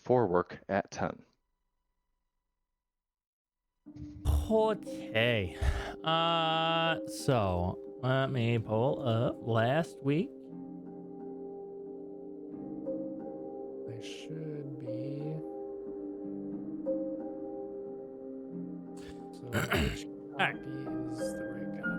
for work at 10. Okay. So let me pull up last week. I should be. So which copy is the right copy?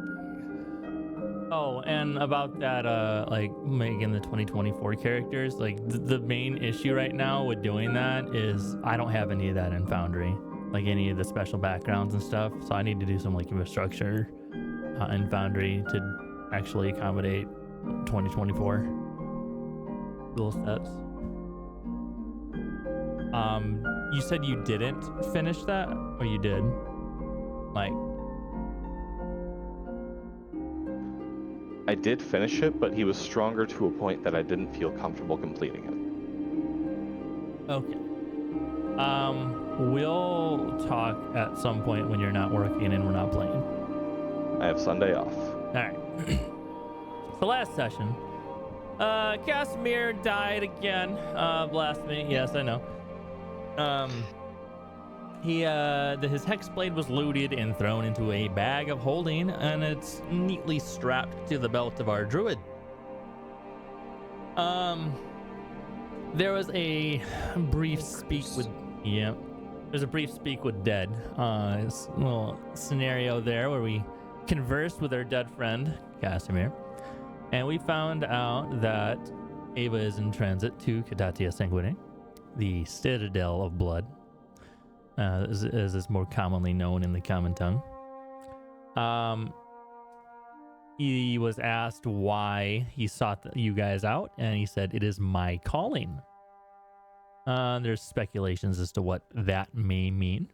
Oh, and about that, like making the 2024 characters, like the main issue right now with doing that is I don't have any of that in Foundry, like any of the special backgrounds and stuff. So I need to do some like infrastructure in Foundry to actually accommodate 2024 rule sets. You said you didn't finish that, or you did? Like, I did finish it, but he was stronger to a point that I didn't feel comfortable completing it. okay. We'll talk at some point when you're not working and we're not playing. I have Sunday off. All right. So last session, Casimir died again. Blasphemy. Yes, I know. His hex blade was looted and thrown into a bag of holding, and it's neatly strapped to the belt of our druid. There was a brief speak with there's a brief speak with Dead. This little scenario there where we conversed with our dead friend Casimir, and we found out that Ava is in transit to Catatia Sanguine, the Citadel of Blood, as is more commonly known in the common tongue. He was asked why he sought you guys out, and he said, "It is my calling." There's speculations as to what that may mean.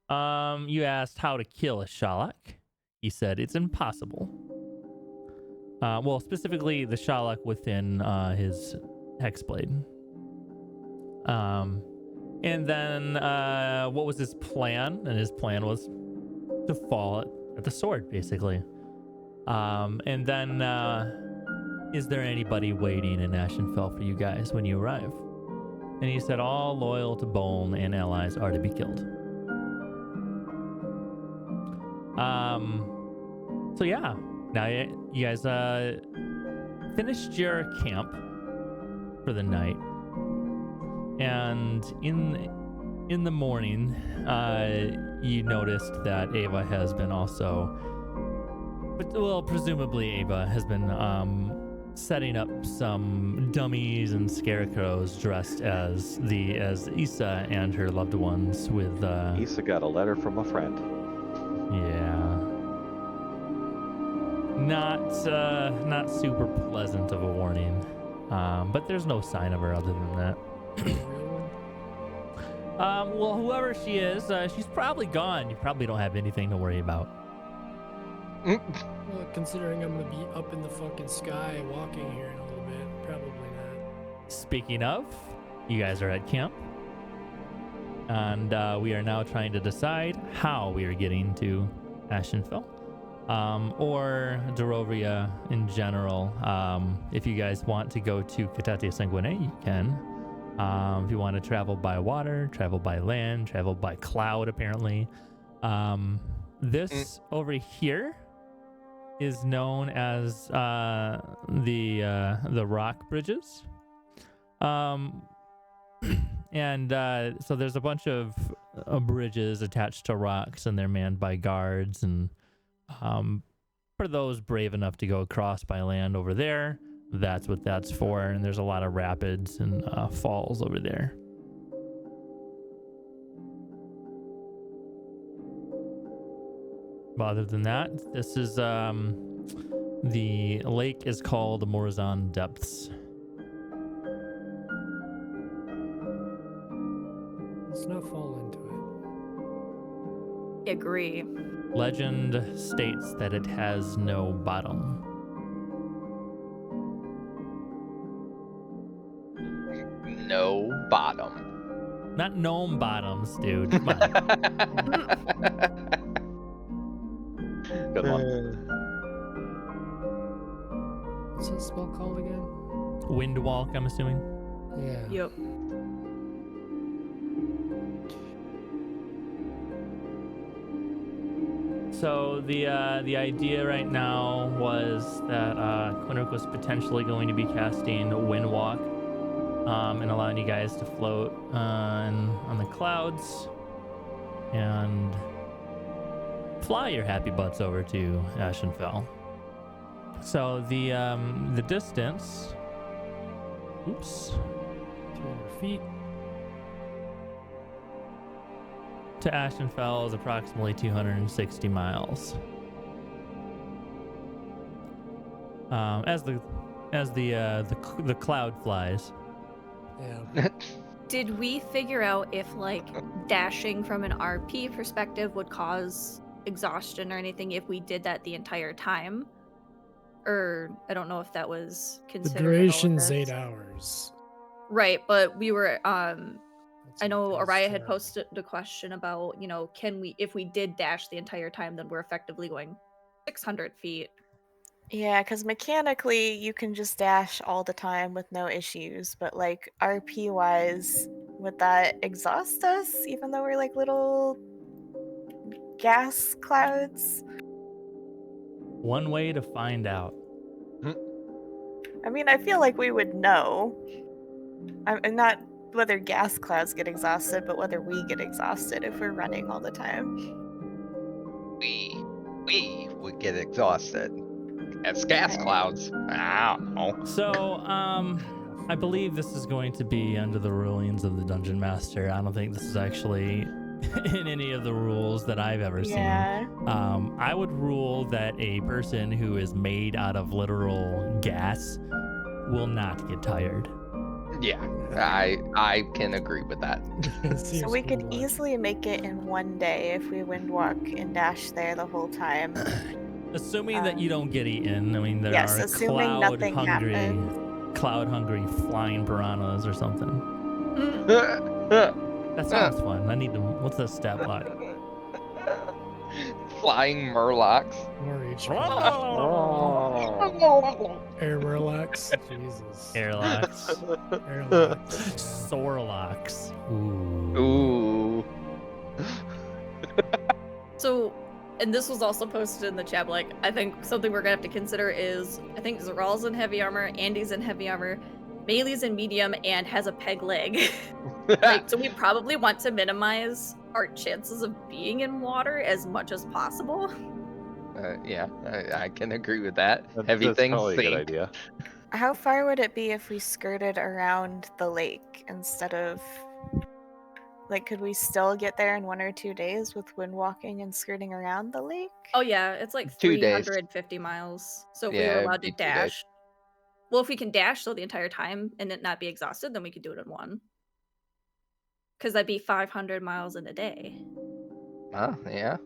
You asked how to kill a Shalak. He said, "It's impossible." Well, specifically the Shalak within his hexblade. And then what was his plan? And his plan was to fall at the sword, basically. And then, is there anybody waiting in Ashenfell for you guys when you arrive? And he said, all loyal to Boln and allies are to be killed. So yeah, now you guys finished your camp for the night. And in the morning, you noticed that Ava has been also, well, presumably Ava has been setting up some dummies and scarecrows dressed as Issa and her loved ones with. Issa got a letter from a friend. Yeah. Not super pleasant of a warning, but there's no sign of her other than that. Well, whoever she is, she's probably gone. You probably don't have anything to worry about. Well, considering I'm gonna be up in the fucking sky walking here in a little bit, probably not. Speaking of, you guys are at camp, and we are now trying to decide how we are getting to Ashenfell, or Darrovia in general. If you guys want to go to Catatia Sanguine, you can. If you want to travel by water, travel by land, travel by cloud, apparently. This over here is known as the rock bridges. And so there's a bunch of bridges attached to rocks, and they're manned by guards. And for those brave enough to go across by land over there, that's what that's for. And there's a lot of rapids and falls over there. But other than that, this is the lake is called Morazan Depths. Let's not fall into it. Agree. Legend states that it has no bottom. No bottom. Not gnome bottoms, dude. Come on. Good one. What's that spell called again? Windwalk, I'm assuming. Yeah. Yep. So the idea right now was that Quinric was potentially going to be casting Windwalk, and allowing you guys to float on the clouds and fly your happy butts over to Ashenfell. So the distance, oops, 200 feet. to Ashenfell is approximately 260 miles. As the cloud flies. Yeah. Did we figure out if like dashing from an RP perspective would cause exhaustion or anything if we did that the entire time? Or I don't know if that was The considered. in all of duration's this. 8 hours. Right, but we were That's I know what Araya goes had to- posted the question about, can we, if we did dash the entire time, then we're effectively going 600 feet. Yeah, because mechanically you can just dash all the time with no issues, but like RP wise, would that exhaust us even though we're like little gas clouds? One way to find out. I mean, I feel like we would know. I'm not whether gas clouds get exhausted, but whether we get exhausted if we're running all the time. We would get exhausted. As gas clouds. I don't know. So, I believe this is going to be under the rulings of the Dungeon Master. I don't think this is actually in any of the rules that I've ever Yeah. seen. I would rule that a person who is made out of literal gas will not get tired. Yeah, I can agree with that. So we could easily make it in one day if we windwalk and dash there the whole time. Assuming that you don't get eaten. I mean, there Yes, are assuming nothing happens. cloud-hungry flying piranhas or something. That sounds fun. I need to. What's the stat block? Flying murlocs. More HP. Air Murlocs. Jesus. Airlocks. Airlocks. Sorlocks. Ooh. Ooh. So, and this was also posted in the chat, like, I think something we're gonna have to consider is, I think Zaral's in heavy armor, Andy's in heavy armor, Bailey's in medium, and has a peg leg. So we probably want to minimize our chances of being in water as much as possible. Yeah, I can agree with that. Heavy That's things probably a good sink. idea. How far would it be if we skirted around the lake instead of... Like, could we still get there in 1 or 2 days with wind walking and skirting around the lake? Oh yeah, it's like 2 days. 350 miles. So if Yeah, we were it'd allowed be to 2 days. dash, well, if we can dash the entire time and it not be exhausted, then we could do it in one. Because that'd be 500 miles in a day. Yeah.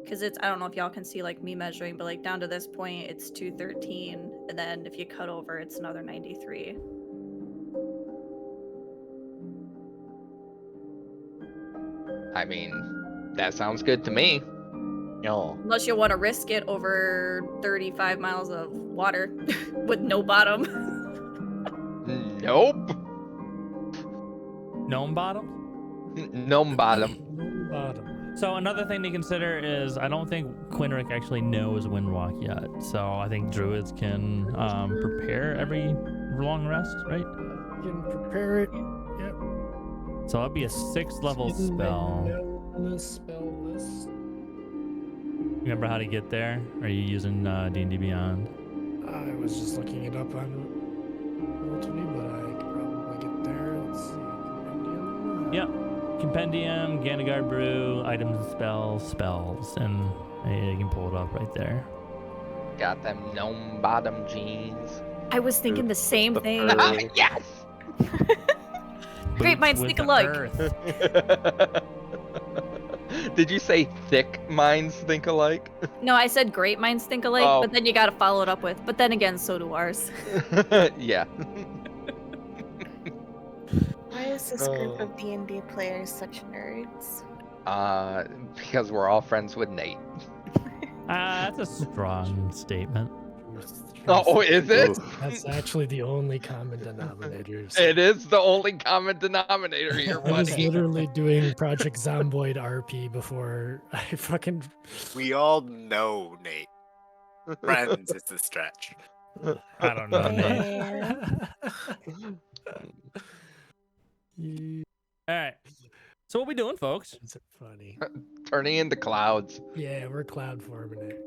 Because it's, I don't know if y'all can see like me measuring, but like down to this point, it's 213. And then if you cut over, it's another 93. I mean, that sounds good to me. No. Unless you want to risk it over 35 miles of water with no bottom. Nope. Gnome bottom? Gnome bottom. Bottom. So another thing to consider is I don't think Quinric actually knows Windwalk yet. So I think druids can prepare every long rest, right? You can prepare it. Yep. So that'd be a 6th level spell. On the spell list. Remember how to get there? Or are you using D&D Beyond? I was just looking it up on Roll20, but I could probably get there. Let's see. Compendium. Yep. Compendium, Gandrgardr Brew, items and spells, and you can pull it up right there. Got them gnome bottom jeans. I was thinking the same thing. Yes. Great minds Boots think with alike. the earth. Did you say thick minds think alike? No, I said great minds think alike, Oh. but then you gotta follow it up with, but then again, so do ours. Yeah. Why is this group of D&D players such nerds? Because we're all friends with Nate. That's a strong statement. Oh, is it? Ooh. That's actually the only common denominators. It is the only common denominator here, I was buddy. literally doing Project Zomboid RP before I fucking. We all know, Nate. Friends is the stretch. I don't know, Nate. All right. So what we doing, folks? It's funny. Turning into clouds. Yeah, we're cloud forming it.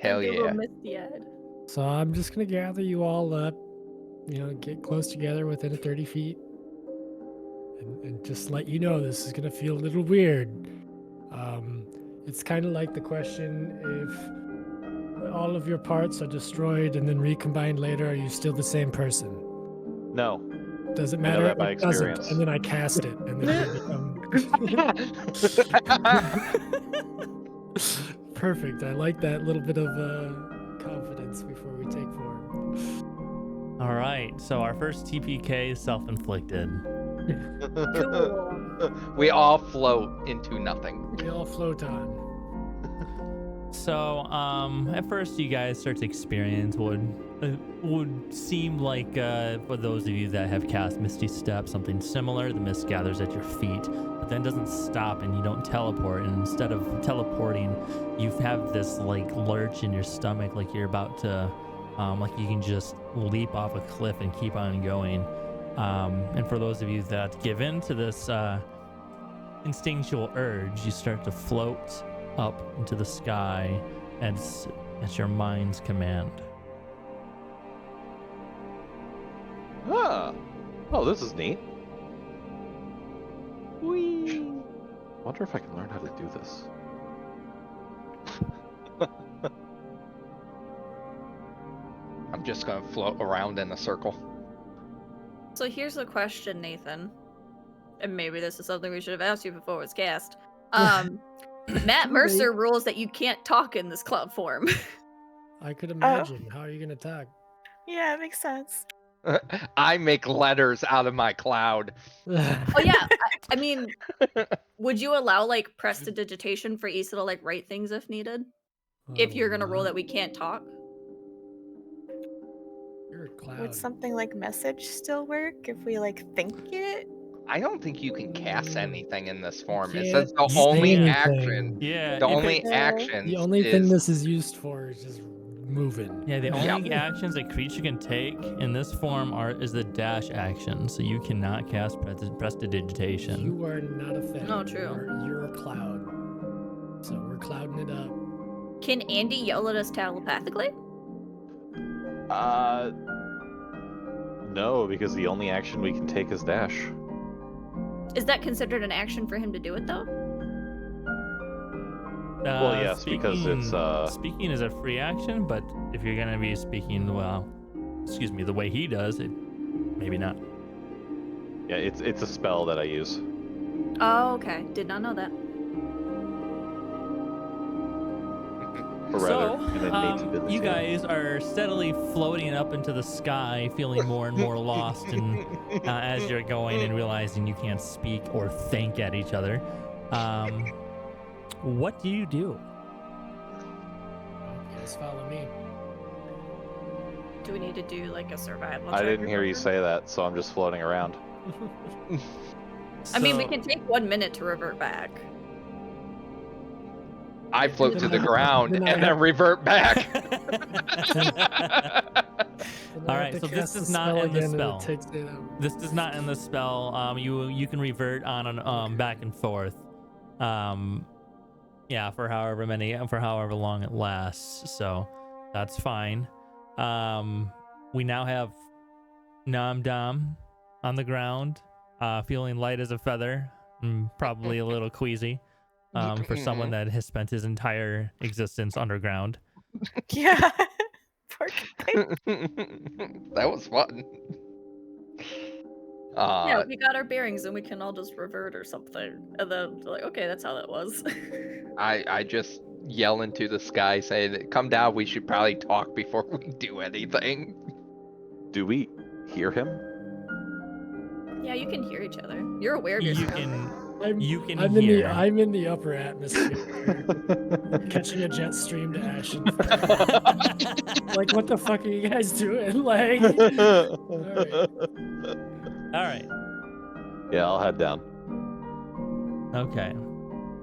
Hell Give a yeah. misty-eyed. So I'm just gonna gather you all up, get close together within 30 feet, and just let you know this is gonna feel a little weird. It's kind of like the question: if all of your parts are destroyed and then recombined later, are you still the same person? No. Does it I know matter? that by It doesn't. experience. And then I cast it, and then perfect. I like that little bit of confidence before we take form. All right. So our first TPK is self-inflicted. Cool. We all float into nothing. We all float on. So, at first, you guys start to experience what would seem like, for those of you that have cast Misty Step, something similar. The mist gathers at your feet, but then doesn't stop, and you don't teleport. And instead of teleporting, you have this like lurch in your stomach, like you're about to, like you can just leap off a cliff and keep on going. And for those of you that give in to this instinctual urge, you start to float up into the sky at your mind's command. Ah. Oh, this is neat. Whee. Wonder if I can learn how to do this. I'm just gonna float around in a circle. So here's a question, Nathan. And maybe this is something we should have asked you before it was cast. Matt Mercer rules that you can't talk in this cloud form. I could imagine. How are you gonna talk? Yeah, it makes sense. I make letters out of my cloud. Oh yeah, I mean, would you allow like prestidigitation for Issa to like write things if needed? If you're gonna rule that we can't talk? You're a cloud. Would something like message still work if we like think it? I don't think you can cast anything in this form. It Can't says the say only anything. action. Yeah. The if only it's- action. The only thing is this is used for is just moving. Yeah, the only actions a creature can take in this form is the dash action, so you cannot cast prestidigitation. You are not a thing. Oh, true. You're a cloud. So we're clouding it up. Can Andy yell at us telepathically? No, because the only action we can take is dash. Is that considered an action for him to do it though? Well, yes, because it's, Speaking is a free action, but if you're gonna be speaking, the way he does it, maybe not. Yeah, it's a spell that I use. Oh, okay. Did not know that. Or rather, an innate So, ability. you guys are steadily floating up into the sky, feeling more and more lost, and as you're going and realizing you can't speak or think at each other. What do you do? You guys follow me. Do we need to do like a survival? I check didn't or hear you something? say that, so I'm just floating around. I mean, we So- can take 1 minute to revert back. I float to the Then I- ground then I and have- then revert back. And I Alright, have to so this cast is the not spell in the again, and it spell. takes it out. This does not end the spell. You can revert on and back and forth. Yeah, for however long it lasts. So that's fine. We now have Nom Dom on the ground, feeling light as a feather, and probably a little queasy. For someone that has spent his entire existence underground. Yeah. Poor guy. That was fun. Yeah, we got our bearings and we can all just revert or something. And then like, okay, that's how that was. I just yell into the sky saying, "Come down, we should probably talk before we do anything." Do we hear him? Yeah, you can hear each other. You're aware of your You surroundings. can You can I'm hear. I'm in the upper atmosphere, catching a jet stream to Ashen. Like, what the fuck are you guys doing? Like, all right. All right. Yeah, I'll head down. Okay.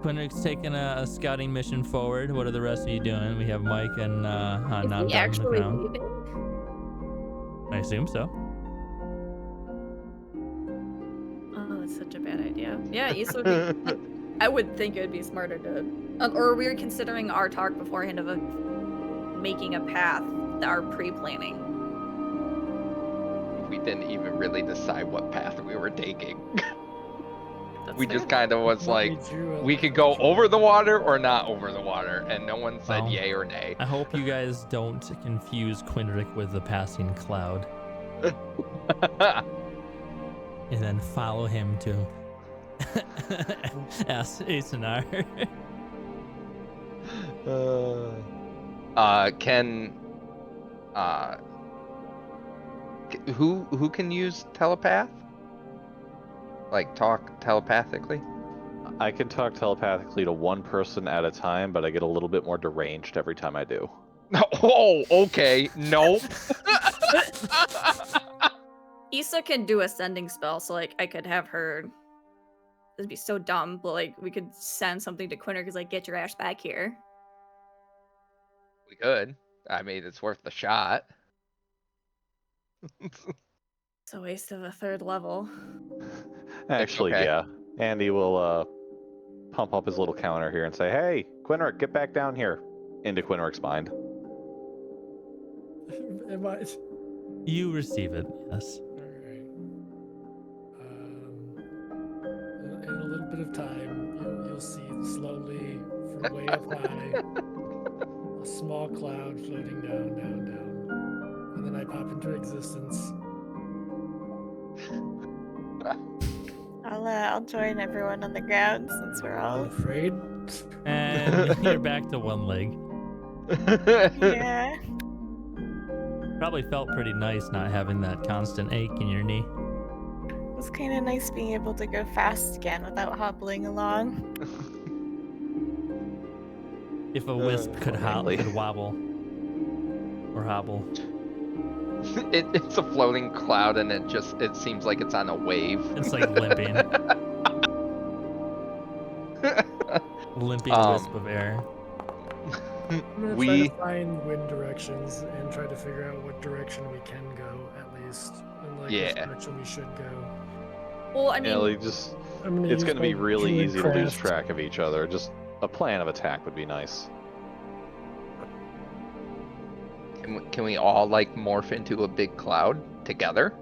Quinrick's taking a scouting mission forward. What are the rest of you doing? We have Mike and Is Nam he down on the actually ground. leaving? I assume so. Oh, that's such a bad idea. Yeah, Issa would be, I would think it would be smarter to, or we were considering our talk beforehand of making a path, our pre-planning. We didn't even really decide what path we were taking. That's We fair. just kind of was Well, like, drew a we could go over the water or not over the water, and no one said Well, yay or nay. I hope you guys don't confuse Quinrick with the passing cloud and then follow him to ask Asenar. Who can use telepath? Like talk telepathically? I can talk telepathically to one person at a time, but I get a little bit more deranged every time I do. Oh, okay. Nope. Issa can do a sending spell, so like I could have her. It'd be so dumb, but like we could send something to Quinner because like get your ass back here. We could. I mean, it's worth the shot. It's a waste of a third level. Actually, okay. yeah. Andy will pump up his little counter here and say, "Hey, Quinrick, get back down here." Into Quinrick's mind. Am I? You receive it, yes. Alright. In a little bit of time, you'll see slowly from way up high a small cloud floating down, down, down. And then I pop into existence. I'll join everyone on the ground since we're all. Afraid? And you're back to one leg. Yeah. Probably felt pretty nice not having that constant ache in your knee. It was kind of nice being able to go fast again without hobbling along. If a wisp could Finally. wobble or hobble. It's a floating cloud, and it seems like it's on a wave. It's like limping. Limping wisp of air. I'm gonna try to find wind directions and try to figure out what direction we can go, at least. And like Yeah. which direction we should go. Well, I mean, Yeah, like just I'm gonna it's use going to be my really druid easy to lose craft. track of each other. Just a plan of attack would be nice. Can we all like morph into a big cloud together?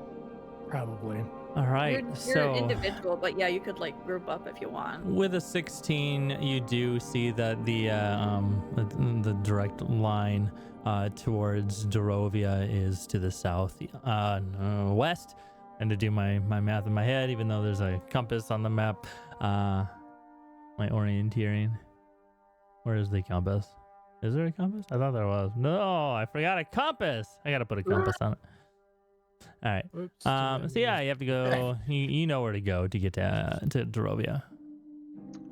Probably. All right, you're so individual, but yeah, you could like group up if you want. with a 16, you do see that the direct line towards Darrovia is to the south west. And to do my math in my head, even though there's a compass on the map, my orienteering. Where is the compass? Is there a compass? I thought there was. No, I forgot a compass. I gotta put a compass on it. All right. Oops. So yeah, you have to go. You know where to go to get to Darrovia.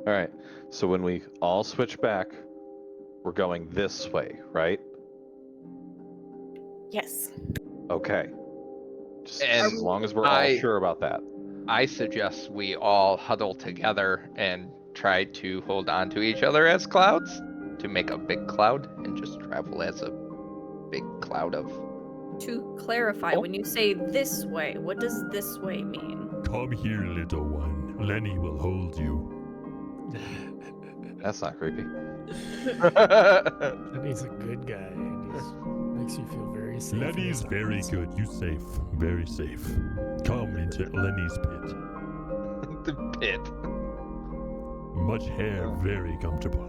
All right. So when we all switch back, we're going this way, right? Yes. Okay. Just And as long as we're all sure about that. I suggest we all huddle together and try to hold on to each other as clouds to make a big cloud and just travel as a big cloud of. To clarify, when you say this way, what does this way mean? Come here, little one. Lenny will hold you. That's not creepy. And he's a good guy. And he makes you feel very safe. in Lenny's his very arms. good. You safe. Very safe. Come into Lenny's pit. The pit. Much hair, very comfortable.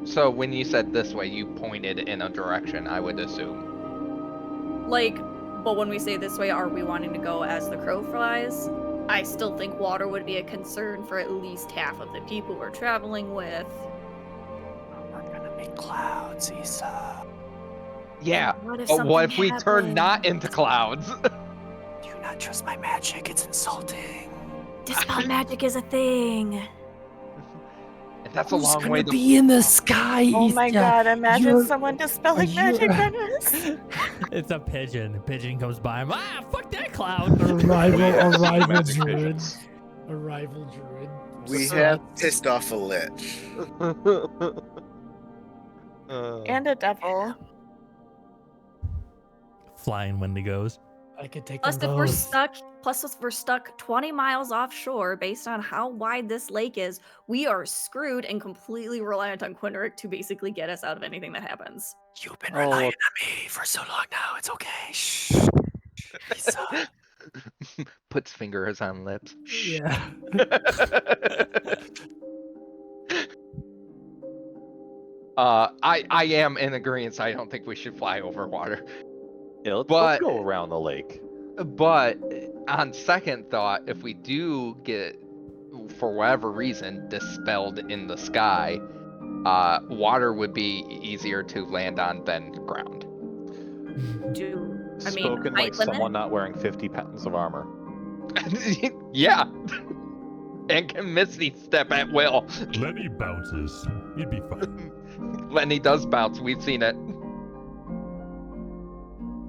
So when you said this way, you pointed in a direction, I would assume. Like, but when we say this way, are we wanting to go as the crow flies? I still think water would be a concern for at least half of the people we're traveling with. We're gonna make clouds, Issa. Yeah, What if but what if something we turn not happened? into clouds? Do you not trust my magic? It's insulting. Dispel magic is a thing. And that's a Who's long gonna way to. be in the sky? Oh my god, imagine you're- someone dispelling are you- magic on us. It's a pigeon. A pigeon comes by. Ah, fuck that cloud. A rival Magic druid. pigeons. A rival druid. We So have that's- pissed off a lich. And a devil. Flying Wendigos. I could take Plus, them if we're both. stuck 20 miles offshore, based on how wide this lake is, we are screwed and completely reliant on Quinric to basically get us out of anything that happens. You've been Oh, relying on me for so long now. It's okay. Shh. Lisa. Puts fingers on lips. Yeah. I am in agreement. I don't think we should fly over water. Yeah, let's But- go around the lake. But on second thought, if we do get, for whatever reason, dispelled in the sky, water would be easier to land on than ground. Spoken like someone not wearing 50 pounds of armor. Yeah. And can Misty step at will. Lenny bounces. You'd be fine. Lenny does bounce. We've seen it.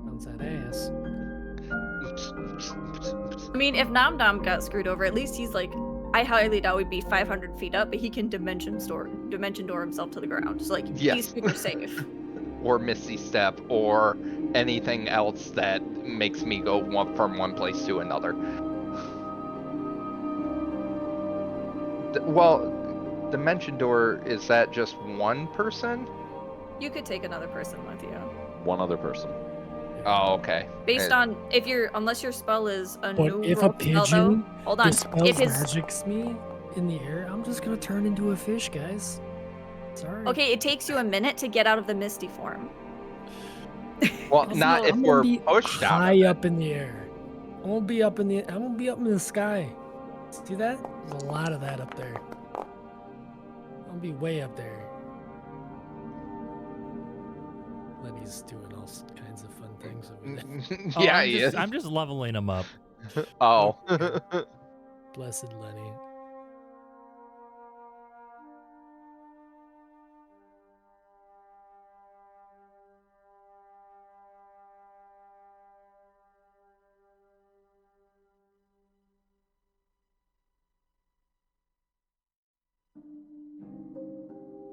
Bounce that ass. I mean, if Nom Nom got screwed over, at least he's like, I highly doubt we'd be 500 feet up, but he can dimension door himself to the ground. So like, Yes. he's super safe. Or Misty Step, or anything else that makes me go from one place to another. Well, Dimension Door, is that just one person? You could take another person with you. One other person. Oh, okay. Based on unless your spell is a But new if a roll spell, though. pigeon Hold on. dispels If his magics me in the air, I'm just gonna turn into a fish, guys. Sorry. okay, it takes you a minute to get out of the misty form. Well, I'm not if gonna we're be pushed out. high up in the air. I'm gonna be up in the sky. See that? There's a lot of that up there. I'm gonna be way up there. Lenny's doing all kinds of fun things over there. Oh, Yeah, I'm he just, is. I'm just leveling him up. Oh. Blessed Lenny.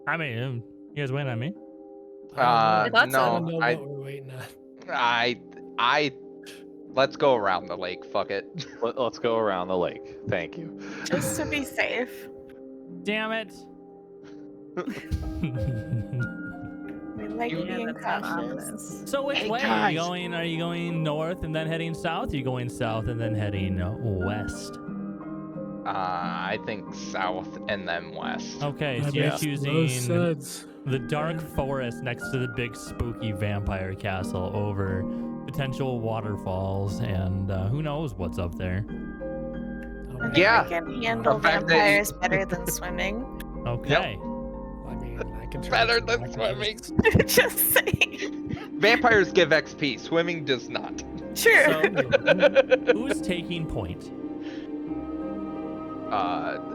I mean, you guys waiting on me? I thought so. I don't no, know what we're waiting on. I, let's go around the lake. Fuck it. Let's go around the lake. Thank you. Just to be safe. Damn it. We like being that's not cautious. ominous. So which Hey, way guys. are you going north and then heading south? Are you going south and then heading west? I think south and then west. Okay, so That you're makes no choosing sense. the dark forest next to the big spooky vampire castle over potential waterfalls and who knows what's up there. I think Yeah. we can handle The fact that you- vampires better than swimming. Okay. I mean, I can try Better to than rock swimming. this. Just saying. Vampires give XP. Swimming does not. Sure. So who's taking point?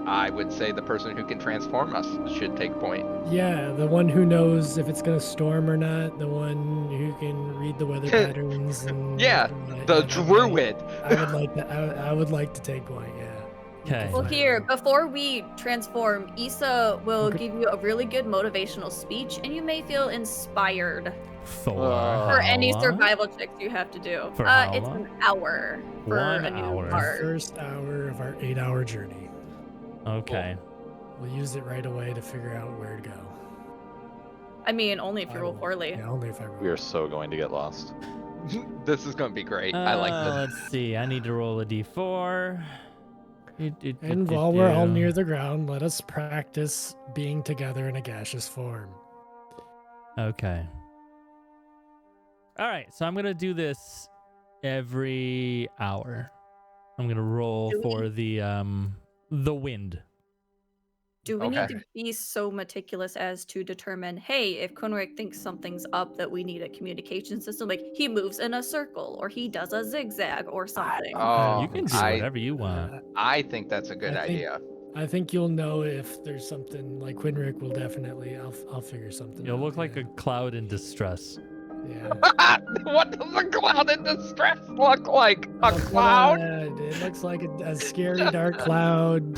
I would say the person who can transform us should take point. Yeah, the one who knows if it's gonna storm or not, the one who can read the weather patterns and Yeah, whatnot. The Yeah, druid. I would like that. I would like to take point. Yeah. Okay. Well, here, before we transform, Issa will Okay. give you a really good motivational speech, and you may feel inspired For for any how long? survival checks you have to do. For how It's long? an hour for 1 a new hour. The bard. first hour of our 8-hour journey. Okay. We'll use it right away to figure out where to go. I mean, only if I you roll will- poorly. Yeah, only if I roll. We are so going to get lost. This is going to be great. I like this. Let's see. I need to roll a d4. And while we're all near the ground, let us practice being together in a gaseous form. Okay. All right. So I'm gonna do this every hour. I'm gonna roll Do we- for the wind. Do we need Okay. to be so meticulous as to determine, hey, if Kunrik thinks something's up, that we need a communication system? Like, he moves in a circle, or he does a zigzag, or something. Oh, You can do I whatever you want. I think that's a good I think- idea. I think you'll know if there's something like Quinric will definitely. I'll figure something. You'll out, look like yeah. a cloud in distress. Yeah. What does a cloud in distress look like? A Oh, come cloud? on, it looks like a scary dark cloud.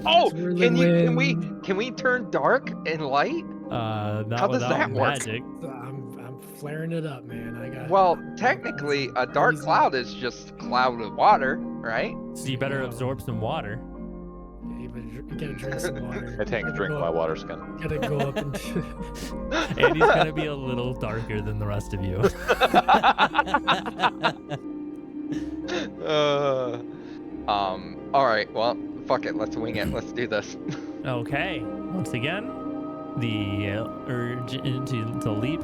Oh, Swirling can we turn dark and light? Not How does without that work? magic. I'm flaring it up, man. I got. Well, technically, a dark crazy- cloud is just a cloud of water, right? So you better No. absorb some water. Yeah, you gotta drink some water. I tank Gotta drink go my up- water skin. Gotta go up and. And he's gonna be a little darker than the rest of you. All right. Well, fuck it. Let's wing it. Let's do this. Okay. Once again, the urge to leap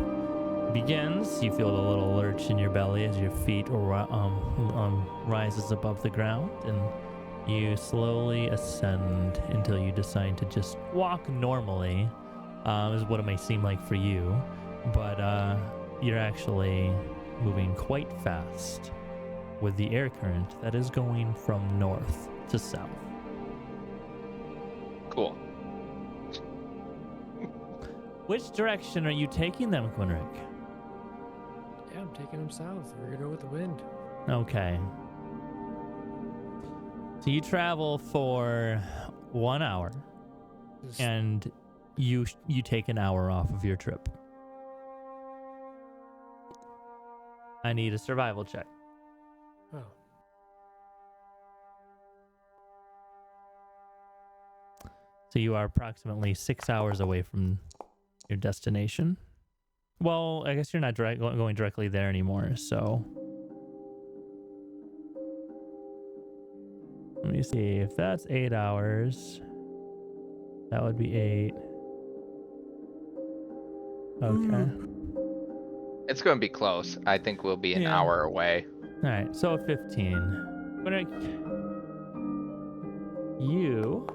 begins. You feel a little lurch in your belly as your feet rises above the ground, and you slowly ascend until you decide to just walk normally. Is what it may seem like for you, but you're actually moving quite fast with the air current that is going from north to south. Cool. Which direction are you taking them, Quinric? Yeah, I'm taking them south. We're gonna go with the wind. Okay. So you travel for 1 hour, Just- and you take an hour off of your trip. I need a survival check. Oh. So you are approximately 6 hours away from your destination. Well, I guess you're not going directly there anymore, so... Let me see, if that's 8 hours, that would be 8. Okay. It's going to be close. I think we'll be an Yeah. hour away. Alright, so 15. Quinric, you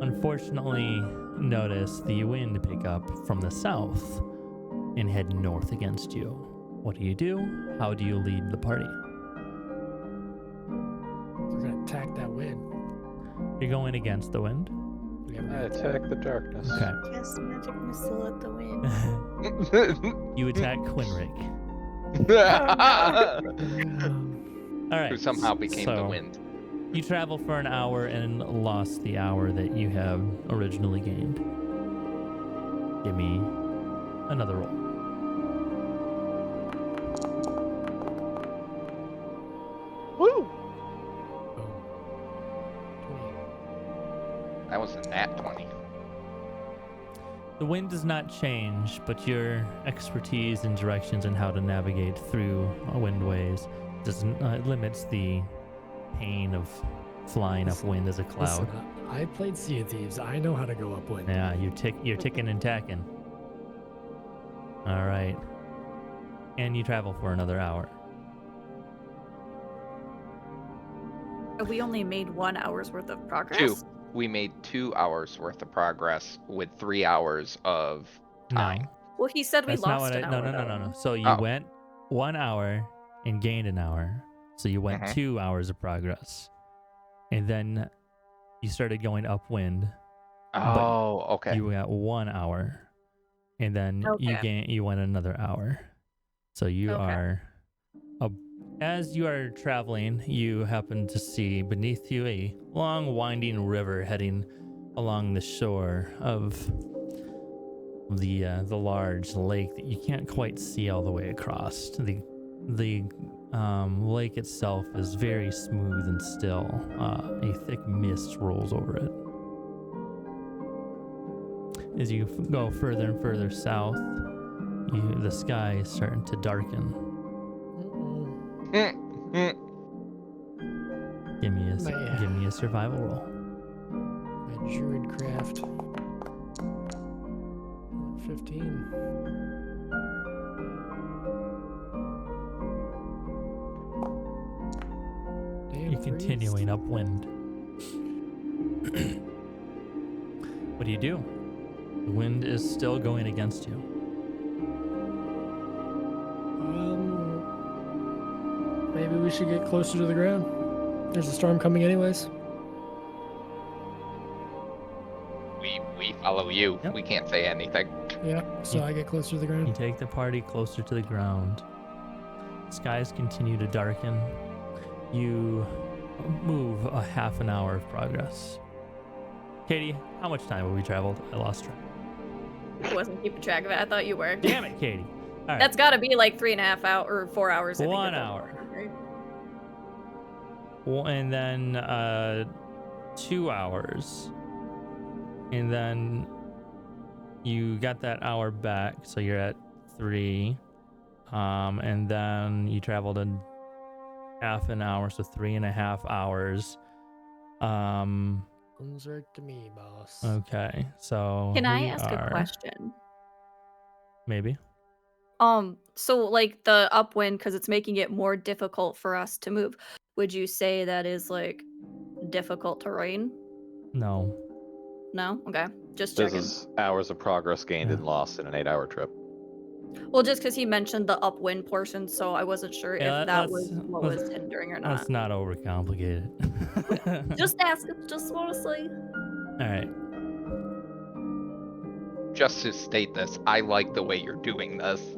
unfortunately notice the wind pick up from the south and head north against you. What do? How do you lead the party? We're gonna attack that wind. You're going against the wind? We have I attack the darkness. Okay. Cast magic missile at the wind. You attack Quinric. Alright. Who somehow became the so wind. You travel for an hour and lost the hour that you have originally gained. Give me another roll. Woo! Boom. 20. That was a nat 20. The wind does not change, but your expertise and directions and how to navigate through windways limits the pain of flying upwind as a cloud. Listen, I played Sea of Thieves. I know how to go upwind. Yeah, you're ticking and tacking. All right. And you travel for another hour. We only made 1 hour's worth of progress. 2. We made 2 hours worth of progress with 3 hours of time. No, Well, he said we that's not lost what an hour. No. So you Oh. went 1 hour and gained an hour. So you went Mhm. 2 hours of progress. And then you started going upwind. Oh, okay. You got 1 hour. And then Okay. you went another hour. So you Okay. are as you are traveling, you happen to see beneath you a long winding river heading along the shore of the large lake that you can't quite see all the way across. The lake itself is very smooth and still. A thick mist rolls over it. As you go further and further south, the sky is starting to darken. Give me a survival roll. My druid craft. 15. Damn, You're continuing upwind. What do you do? The wind is still going against you. Maybe we should get closer to the ground. There's a storm coming anyways. We follow you. Yep. We can't say anything. Yeah, so I get closer to the You ground. take the party closer to the ground. Skies continue to darken. You move a half an hour of progress. Katie, how much time have we traveled? I lost track. I wasn't keeping track of it. I thought you were. Damn it, Katie. All right. That's got to be like 3.5 hours or 4 hours. I think, 1 at that hour. point, right? Well, and then 2 hours. And then you got that hour back, so you're at 3. And then you traveled in half an hour, so 3.5 hours. Sounds right to me, boss. Okay, so Can I we ask a question? Maybe. So like the upwind, because it's making it more difficult for us to move. Would you say that is like difficult terrain? No. No? Okay. Just This checking. is hours of progress gained Yeah. and lost in an 8-hour trip. Well, just because he mentioned the upwind portion, so I wasn't sure Yeah, if that let's- was what let's- was hindering or not. Let's not overcomplicate it. Just ask. Just want to say. All right. Just to state this, I like the way you're doing this. I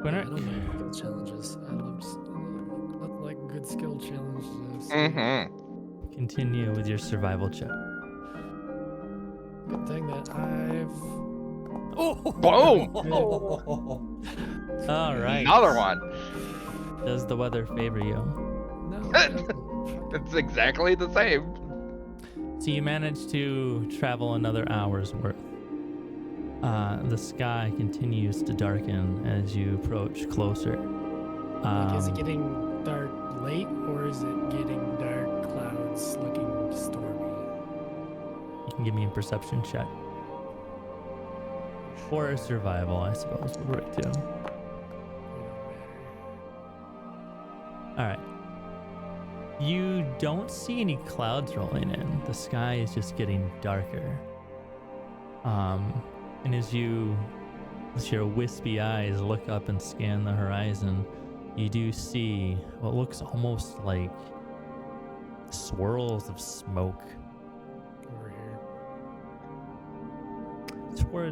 Winner. don't like skill challenges. I love like good skill challenges. Mm-hmm. Continue with your survival check. Good thing that I've. Boom! All right. Another one. Does the weather favor you? No. it doesn't. It's exactly the same. So you managed to travel another hour's worth. The sky continues to darken as you approach closer. Like, is it getting dark late or is it getting dark clouds looking stormy? You can give me a perception check. Or a survival, I suppose, would work too. Alright. You don't see any clouds rolling in. The sky is just getting darker. And as your wispy eyes look up and scan the horizon, you do see what looks almost like swirls of smoke. Over here.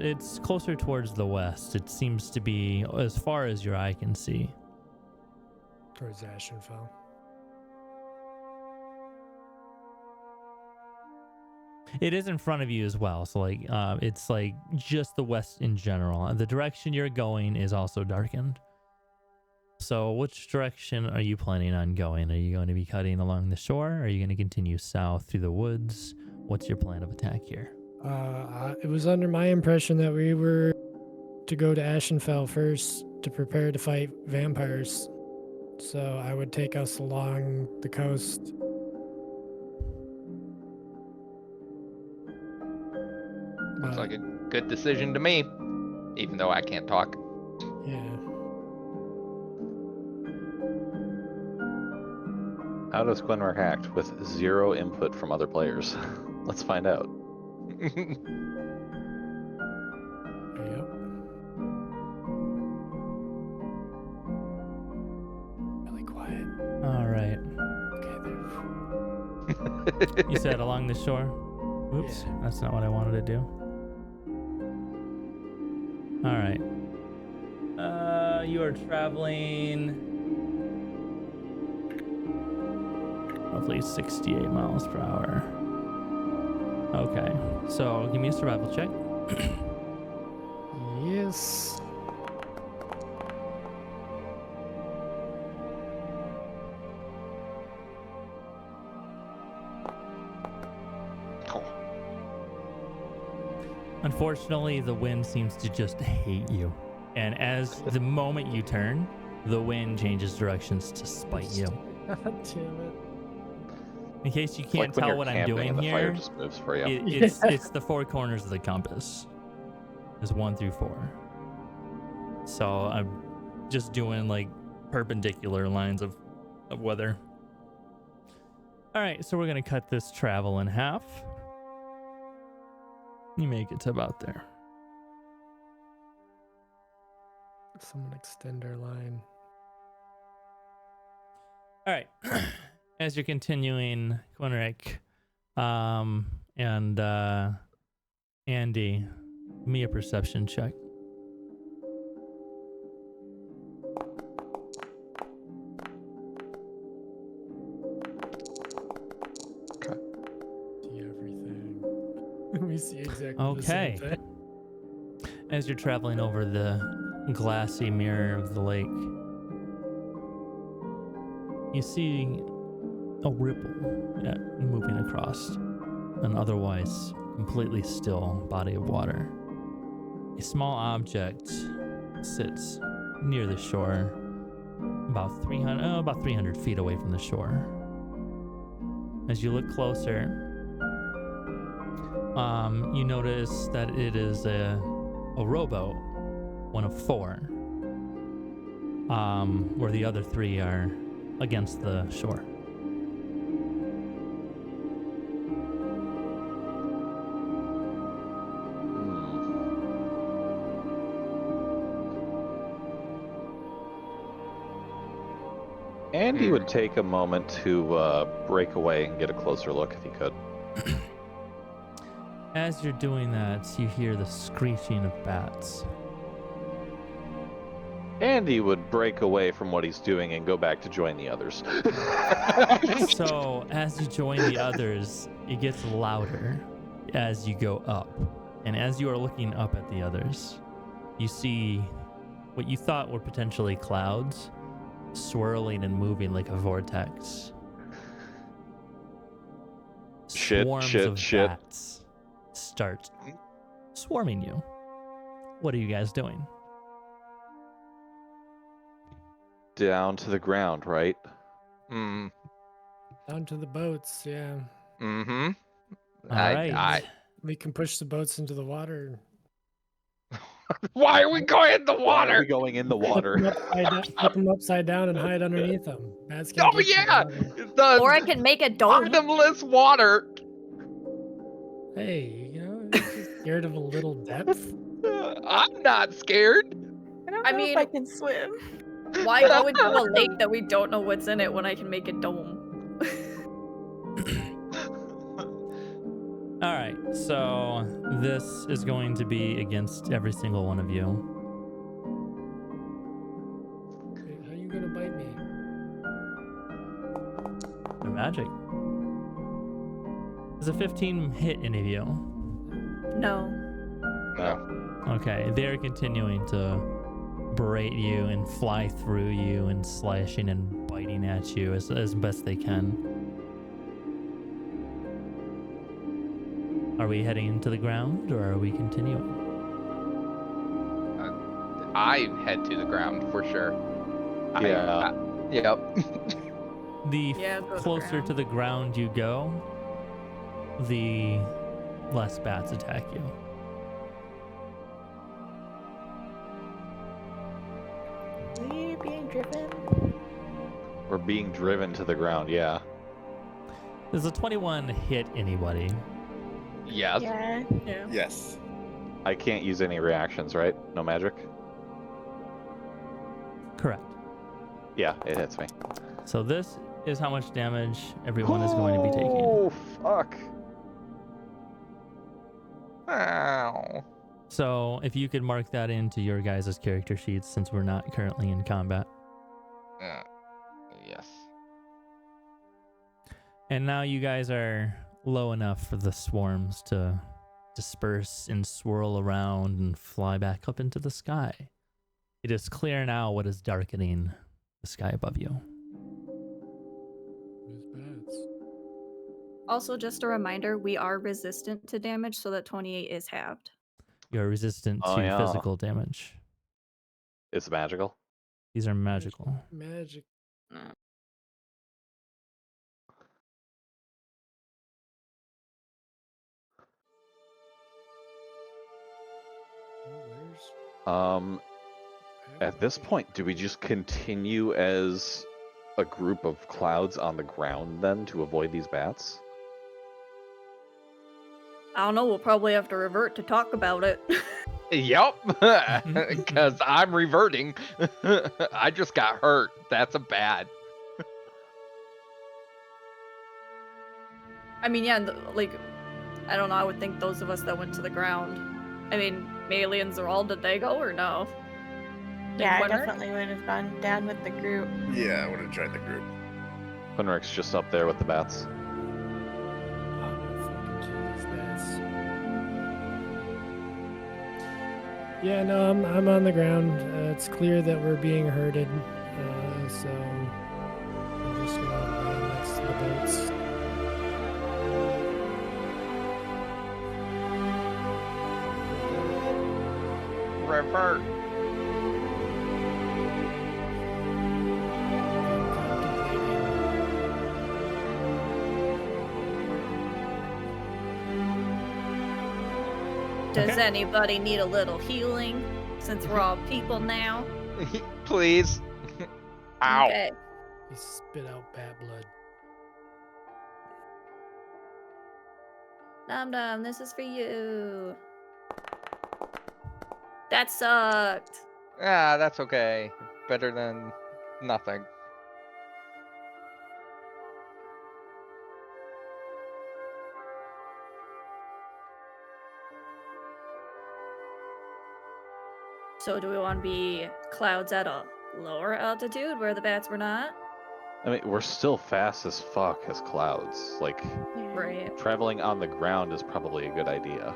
It's closer towards the west. It seems to be as far as your eye can see. Towards Ashenfell. It is in front of you as well, so like it's like just the west in general. The direction you're going is also darkened. So which direction are you planning on going? Are you going to be cutting along the shore? Are you going to continue south through the woods? What's your plan of attack here? It was under my impression that we were to go to Ashenfell first to prepare to fight vampires. So I would take us along the coast. Looks like a good decision to me, even though I can't talk. Yeah. How does Glenmark act with 0 input from other players? Let's find out. Yep. Really quiet. All right. Okay, there. You said along the shore? Oops, Yeah. that's not what I wanted to do. All right. You are traveling roughly 68 miles per hour. Okay, so give me a survival check. Yes. Unfortunately, the wind seems to just hate you. And as the moment you turn, the wind changes directions to spite you. God damn it. In case you It's can't like when tell you're what I'm camping doing and the fire here, just moves for you. it's the 4 corners of the compass. It's 1 through 4. So I'm just doing like perpendicular lines of weather. All right, so we're gonna cut this travel in half. You make it to about there. Someone extend our line. All right. As you're continuing, Quinric, and Andy, give me a perception check. See everything. We see exactly Okay. the same thing. As you're traveling over the glassy mirror of the lake, you see a ripple moving across an otherwise completely still body of water. A small object sits near the shore, about 300 feet away from the shore. As you look closer, you notice that it is a rowboat, one of 4, where the other 3 are against the shore. Andy would take a moment to break away and get a closer look if he could. As you're doing that, you hear the screeching of bats. Andy would break away from what he's doing and go back to join the others. So, as you join the others, it gets louder as you go up. And as you are looking up at the others, you see what you thought were potentially clouds swirling and moving like a vortex. Swarms of bats start swarming you. What are you guys doing? Down to the ground, right? Mm. Down to the boats, yeah. Mm-hmm. All right. We can push the boats into the water. Why are we going in the Why are water? we going in the water? Flip them upside down and hide underneath them. Bats can't Oh get to the yeah, water. Or I the can make a dome. bottomless water. Hey, you're just scared of a little depth? I'm not scared. I don't I know mean- if I can swim. Why go into a lake that we don't know what's in it when I can make a dome? All right, so this is going to be against every single one of you. Hey, how you gonna bite me? The magic. Does a 15 hit any of you? No. No. Okay, they're continuing to berate you and fly through you and slashing and biting at you as best they can. Are we heading to the ground or are we continuing? I head to the ground for sure. Yeah. Yep. The Yeah, go to the closer ground. to the ground you go, the less bats attack you. We being driven. We're being driven to the ground, yeah. Does a 21 hit anybody? Yes. Yeah. Yeah. Yes. I can't use any reactions, right? No magic? Correct. Yeah, it hits me. So this is how much damage everyone is going to be taking. Oh, fuck. Ow. So if you could mark that into your guys' character sheets since we're not currently in combat. Yes. And now you guys are low enough for the swarms to disperse and swirl around and fly back up into the sky. It is clear now what is darkening the sky above you. There's bats. Also, just a reminder, we are resistant to damage, so that 28 is halved. You're resistant Oh, to yeah. physical damage. It's magical. These are magical. Magic. Oh, where's At this point, do we just continue as a group of clouds on the ground then to avoid these bats? I don't know. We'll probably have to revert to talk about it. Yep, because I'm reverting. I just got hurt. That's a bad. I mean, yeah, like, I don't know. I would think those of us that went to the ground. I mean, Melee and Zeral, did they go or no? Yeah, I Quinric? definitely would have gone down with the group. Yeah, I would have joined the group. Quinric's just up there with the bats. I'm gonna fucking kill these bats. Yeah, no, I'm on the ground. It's clear that we're being herded, so I'm just gonna lay next to the boats. Revert. Does Okay. anybody need a little healing? Since we're all people now. Please. Ow. Okay. He spit out bat blood. Dum Dum, this is for you. That sucked. Ah, that's okay. Better than nothing. So do we want to be clouds at a lower altitude where the bats were not? I mean, we're still fast as fuck as clouds. Like, Right. traveling on the ground is probably a good idea.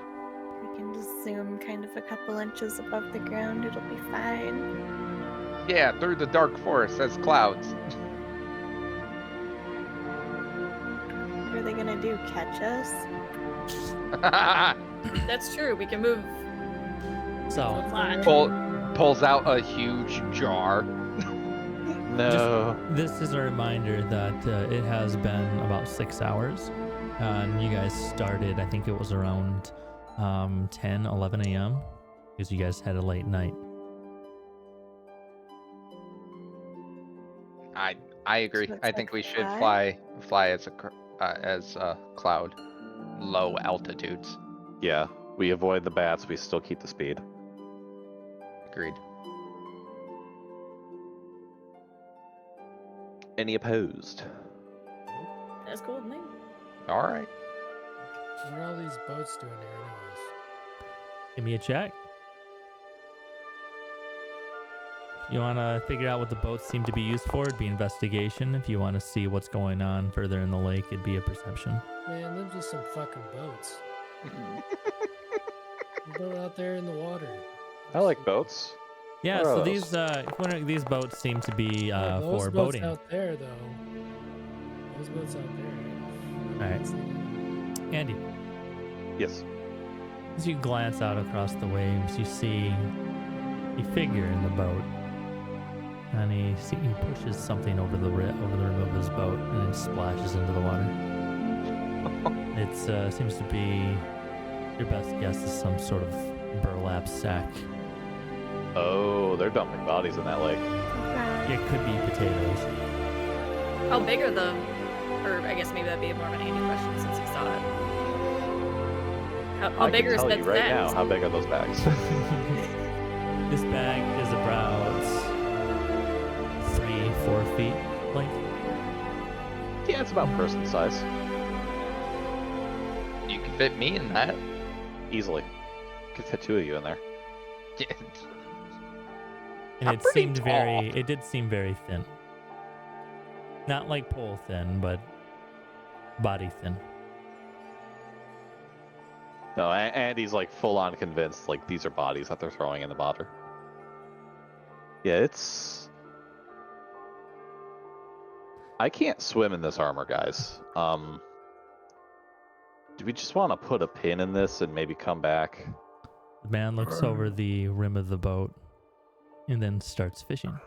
We can just zoom kind of a couple inches above the ground. It'll be fine. Yeah, through the dark forest as clouds. What are they gonna do? Catch us? That's true. We can move So, a lot. Pulls out a huge jar. No. this is a reminder that it has been about 6 hours. And you guys started, I think it was around 10, 11 a.m. because you guys had a late night. I agree. So it's I think like we should fly? fly as a cloud, low altitudes. Yeah, we avoid the bats, we still keep the speed. Agreed. Any opposed? That's cool with me. All right. What are all these boats doing here, anyways? Give me a check. You want to figure out what the boats seem to be used for? It'd be investigation. If you want to see what's going on further in the lake, it'd be a perception. Man, them just some fucking boats. They're out there in the water. I like boats. Yeah, What are so those? these boats seem to be Yeah, those for boats boating. out there, though. Those boats out there. Alright. Andy, Yes. as you glance out across the waves, you see a figure in the boat, and he pushes something over the rim of his boat, and it splashes into the water. It seems to be, your best guess is some sort of burlap sack. Oh, they're dumping bodies in that lake. It could be potatoes. How big are the... Or I guess maybe that'd be more of an Andy question since he saw it. How I big can are tell said you right now stacks? how big are those bags. This bag is about 3-4 feet length. Yeah, it's about person size. You can fit me in that. Easily. Could fit two of you in there. And I'm it pretty seemed tall. it did seem very thin. Not like pole thin, but body thin. No, Andy's like full on convinced like these are bodies that they're throwing in the water. Yeah, it's... I can't swim in this armor, guys. Do we just want to put a pin in this and maybe come back? The man looks over the rim of the boat and then starts fishing.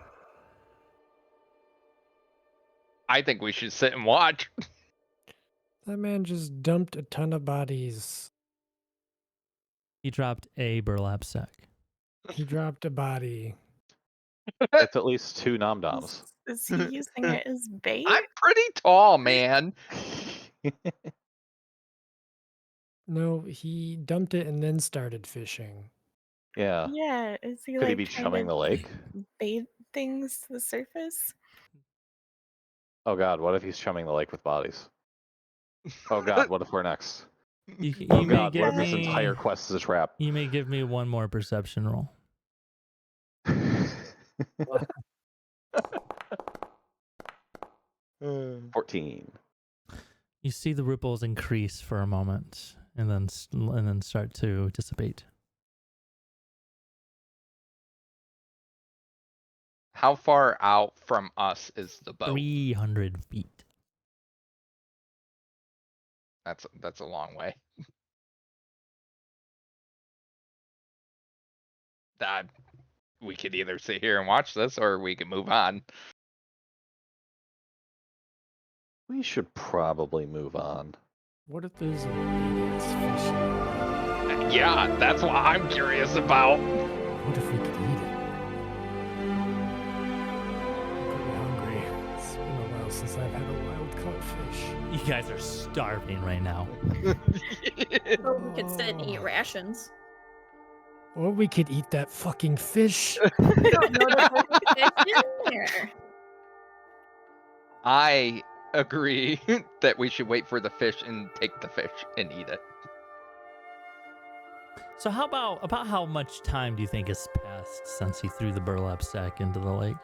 I think we should sit and watch. That man just dumped a ton of bodies. He dropped a burlap sack. He dropped a body. It's at least two nom-doms. Is he using it as bait? I'm pretty tall, man. No, he dumped it and then started fishing. Yeah. Yeah, is he Could he like be trying chumming to the lake? bait things to the surface? Oh god, what if he's chumming the lake with bodies? Oh god, what if we're next? You Oh may god, give what if this me entire quest is a trap? you may give me one more perception roll. 14. You see the ripples increase for a moment and then start to dissipate. How far out from us is the boat? 300 feet. That's a long way. We could either sit here and watch this, or we could move on. We should probably move on. What if there's a big-ass fish in there? Yeah, that's what I'm curious about. What if we could eat it? I'm pretty hungry. It's been a while since I've had a wild-caught fish. You guys are starving right now. Or we could sit and eat rations. Or we could eat that fucking fish. I don't know that there's fish in there. I agree that we should wait for the fish and take the fish and eat it. So how about how much time do you think has passed since he threw the burlap sack into the lake?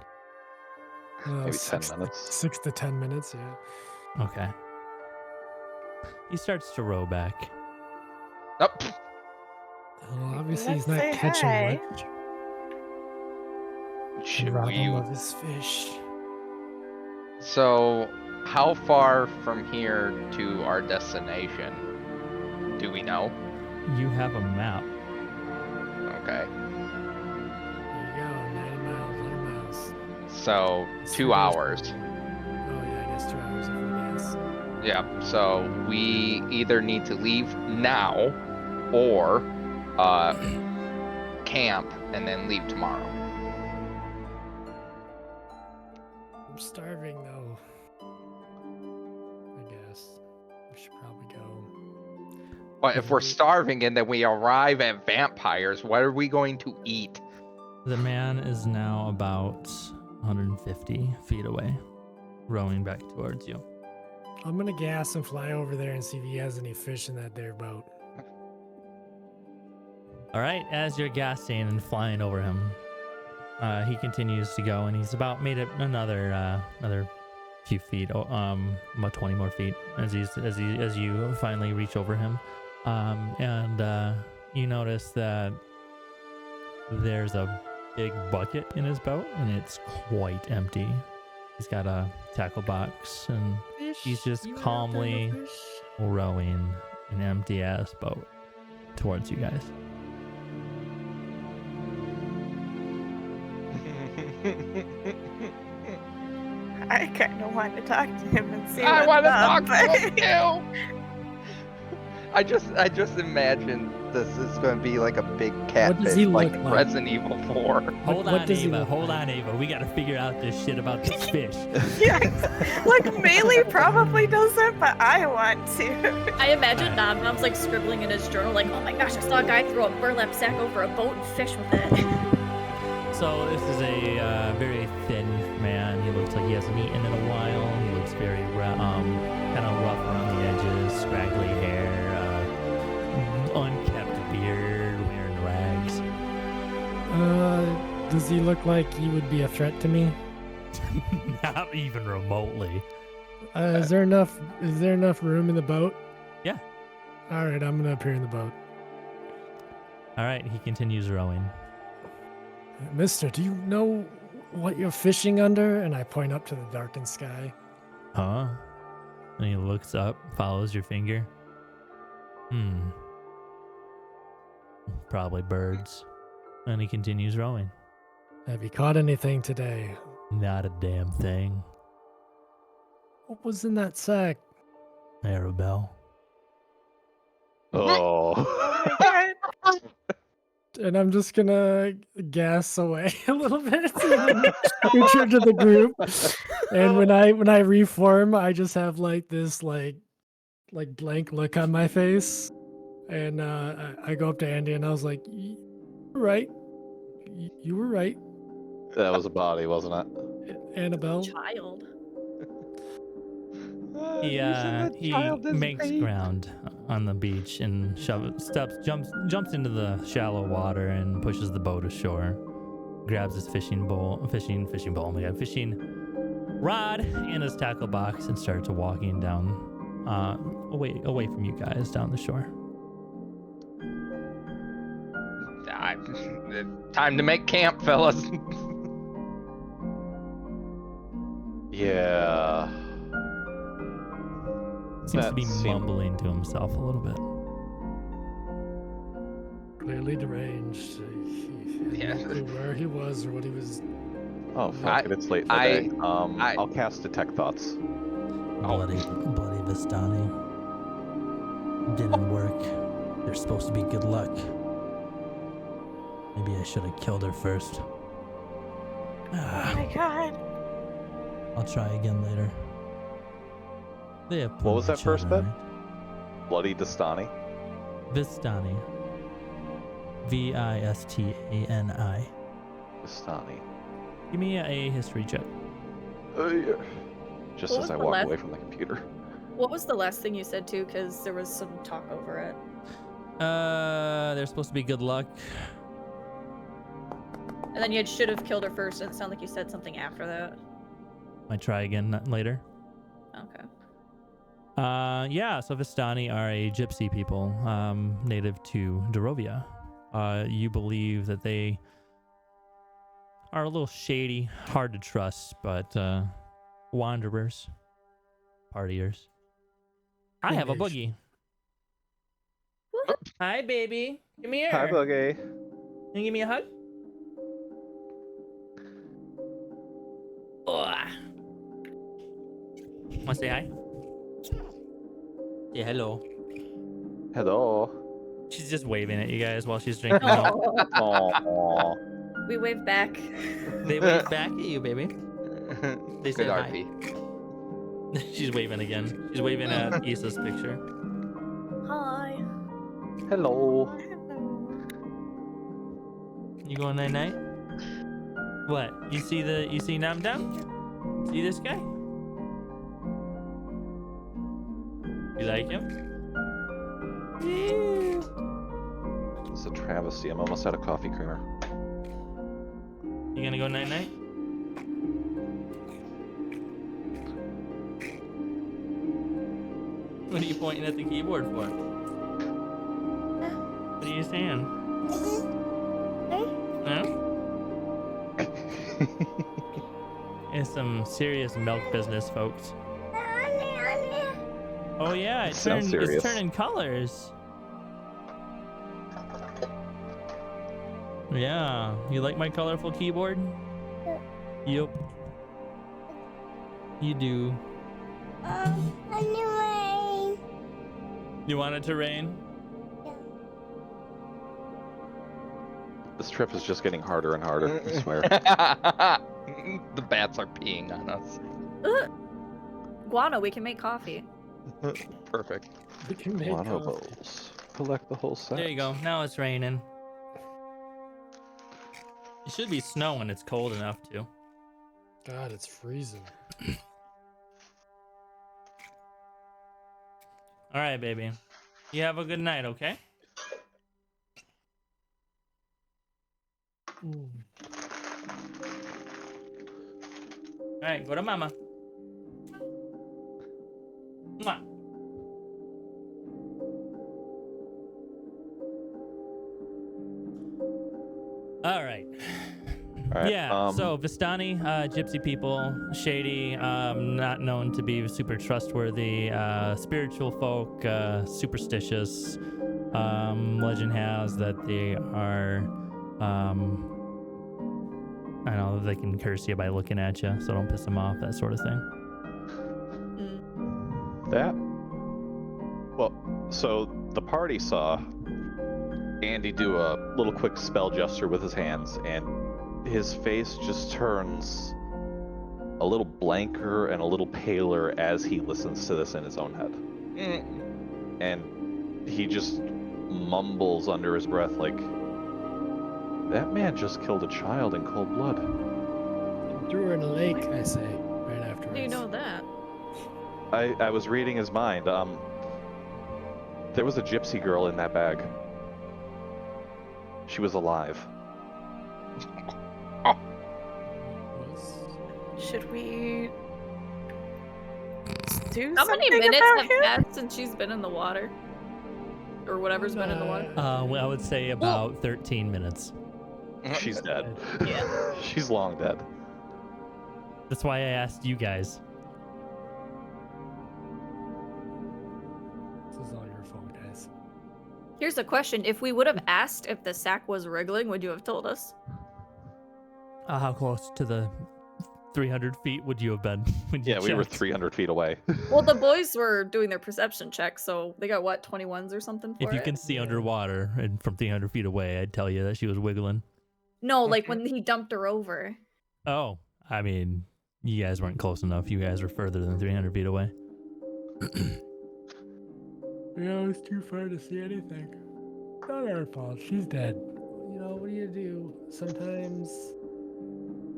Maybe 10 6 minutes. 6 to 10 minutes, yeah. Okay. He starts to row back. Oh, pff, Well, obviously he's Let's not say catching hi. much. should Rob him we? of his fish. So, how far from here to our destination? Do we know? You have a map. Okay. There you go, 90 miles, 100 miles. So, It's 2 3 days. hours. Oh yeah, I guess 2 hours if we guess. Yeah, so we either need to leave now or camp and then leave tomorrow. I'm starving though. I guess. We should probably go. But if we're starving and then we arrive at vampires, what are we going to eat? The man is now about 150 feet away, rowing back towards you. I'm gonna gas and fly over there and see if he has any fish in that there boat. All right, as you're gassing and flying over him, he continues to go, and he's about made it another few feet, about 20 more feet as you finally reach over him, and you notice that there's a big bucket in his boat, and it's quite empty. He's got a tackle box, and he's just calmly rowing an empty ass boat towards you guys. I kind of want to talk to him and see I what's want to up. talk to him too. I just imagine this is going to be like a big does catfish, he like look like? Resident Evil 4. Hold what on, does he Ava. look Hold like? on, Ava. We gotta figure out this shit about this fish. Yeah, like Melee probably doesn't, but I want to. I imagine Nom Nom's like scribbling in his journal, like, oh my gosh, I saw a guy throw a burlap sack over a boat and fish with it. So this is a very thin man. He looks like he hasn't eaten in a while. He looks very kind of rough around the edges, scraggly hair, unkept beard, wearing rags. Does he look like he would be a threat to me? Not even remotely. Is there enough room in the boat? Yeah. All right, I'm gonna appear in the boat. All right, he continues rowing. Mister, do you know what you're fishing under? And I point up to the darkened sky. Huh? And he looks up, follows your finger. Probably birds. And he continues rowing. Have you caught anything today? Not a damn thing. What was in that sack? Arabelle. Oh. Oh my god. and I'm just gonna gas away a little bit and then return to the group. And when I reform, I just have like this like blank look on my face. And I go up to Andy and I was like, "You were right. You were right, That was a body, wasn't it? Annabelle." Child. He makes ground on the beach and jumps into the shallow water and pushes the boat ashore. Grabs his fishing rod and his tackle box and starts walking down, away from you guys down the shore. Time to make camp, fellas. Yeah. Seems to That be seemed- mumbling to himself a little bit. Clearly deranged. He had no clue where he was or what he was. Oh fuck it, it's late in the day. I'll cast Detect Thoughts. Bloody Vistani. Didn't work. There's supposed to be good luck. Maybe I should have killed her first. Oh my god. I'll try again later. They have What was that first bit? Right? Bloody Dastani. Vistani. Vistani. Dastani. Give me a history check. Yeah. Just What as was I the walk last- away from the computer. What was the last thing you said too? Because there was some talk over it. There's supposed to be good luck. And then you should have killed her first, and it sounded like you said something after that. Might try again later. Okay. Yeah, so Vistani are a gypsy people, native to Darrovia. You believe that they are a little shady, hard to trust, but wanderers, partiers. I have a boogie. Hi, baby. Come here. Hi, Boogie. Can you give me a hug? Want to say hi? Say hello. Hello. She's just waving at you guys while she's drinking milk. Aww. We wave back. They wave back at you, baby. They Good say hi. RP. She's waving again. She's waving at Issa's picture. Hi. Hello. You going night night? What? You see Nam Dam? See this guy? You like him? It's a travesty. I'm almost out of coffee creamer. You gonna go night night? What are you pointing at the keyboard for? What are you saying? Huh? It's some serious milk business, folks. Oh yeah, it's Sounds serious. turning colors. Yeah, you like my colorful keyboard? Yup. You do. You want it to rain? This trip is just getting harder and harder, I swear. The bats are peeing on us. Guano, we can make coffee. Perfect. We can make One of coffee. those. Collect the whole set. There you go. Now it's raining. It should be snowing. It's cold enough to. God, it's freezing. All right, baby. You have a good night, okay? Mm. All right, go to mama. Mwah. All right. All right. Yeah, so Vistani, gypsy people, shady, not known to be super trustworthy, spiritual folk, superstitious. Legend has that they are, I know they can curse you by looking at you, so don't piss them off, that sort of thing. That? Well, so the party saw Andy do a little quick spell gesture with his hands, and his face just turns a little blanker and a little paler as he listens to this in his own head. And he just mumbles under his breath like, that man just killed a child in cold blood. Threw her in a lake, I say, right afterwards. How do you know that? I was reading his mind. There was a gypsy girl in that bag. She was alive. Should we do How many something minutes about have him? passed since she's been in the water? Or whatever's been in the water? Well, I would say about 13 minutes. She's dead. Yeah. She's long dead. That's why I asked you guys. This is all your fault, guys. Here's a question. If we would have asked if the sack was wriggling, would you have told us? How close to the 300 feet would you have been? When you Yeah, we were checked? 300 feet away. Well, the boys were doing their perception check, so they got, what, 21s or something for If you it? can see underwater and from 300 feet away, I'd tell you that she was wiggling. No, like when he dumped her over. Oh, I mean, you guys weren't close enough. You guys were further than 300 feet away. Yeah, it was too far to see anything. Not our fault. She's dead. You know, what do you do? Sometimes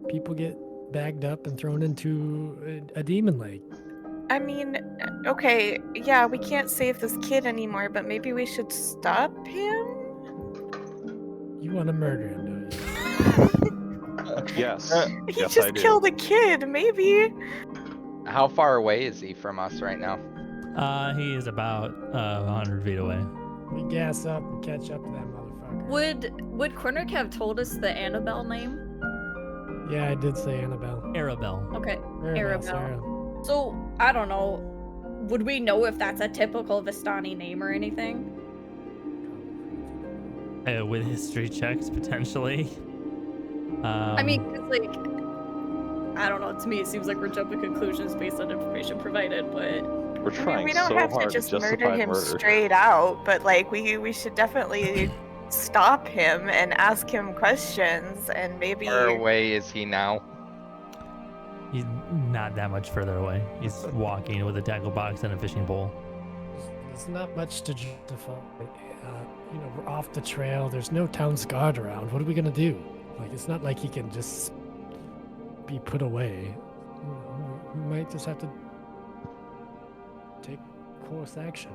people get bagged up and thrown into a demon lake. I mean, okay, yeah, we can't save this kid anymore, but maybe we should stop him? You want to murder him, don't you? Yes. He Yes, I just do. killed a kid, maybe. How far away is he from us right now? He is about 100 feet away. We gas up and catch up to that motherfucker. Would Kornick have told us the Annabelle name? Yeah, I did say Annabelle. Arabelle. Okay. Arabelle, Arabelle. Sarah. So, I don't know. Would we know if that's a typical Vistani name or anything? With history checks, potentially. I mean, 'cause, like, I don't know. To me, it seems like we're jumping conclusions based on information provided, but We're I mean, trying we don't so have hard to just justify murder him murder. straight out, but like we should definitely stop him and ask him questions and maybe Where away is he now? He's not that much further away. He's walking with a tackle box and a fishing pole. There's not much to justify. You know, we're off the trail. There's no town's guard around. What are we gonna do? Like, it's not like he can just be put away. You know, we might just have to take course action.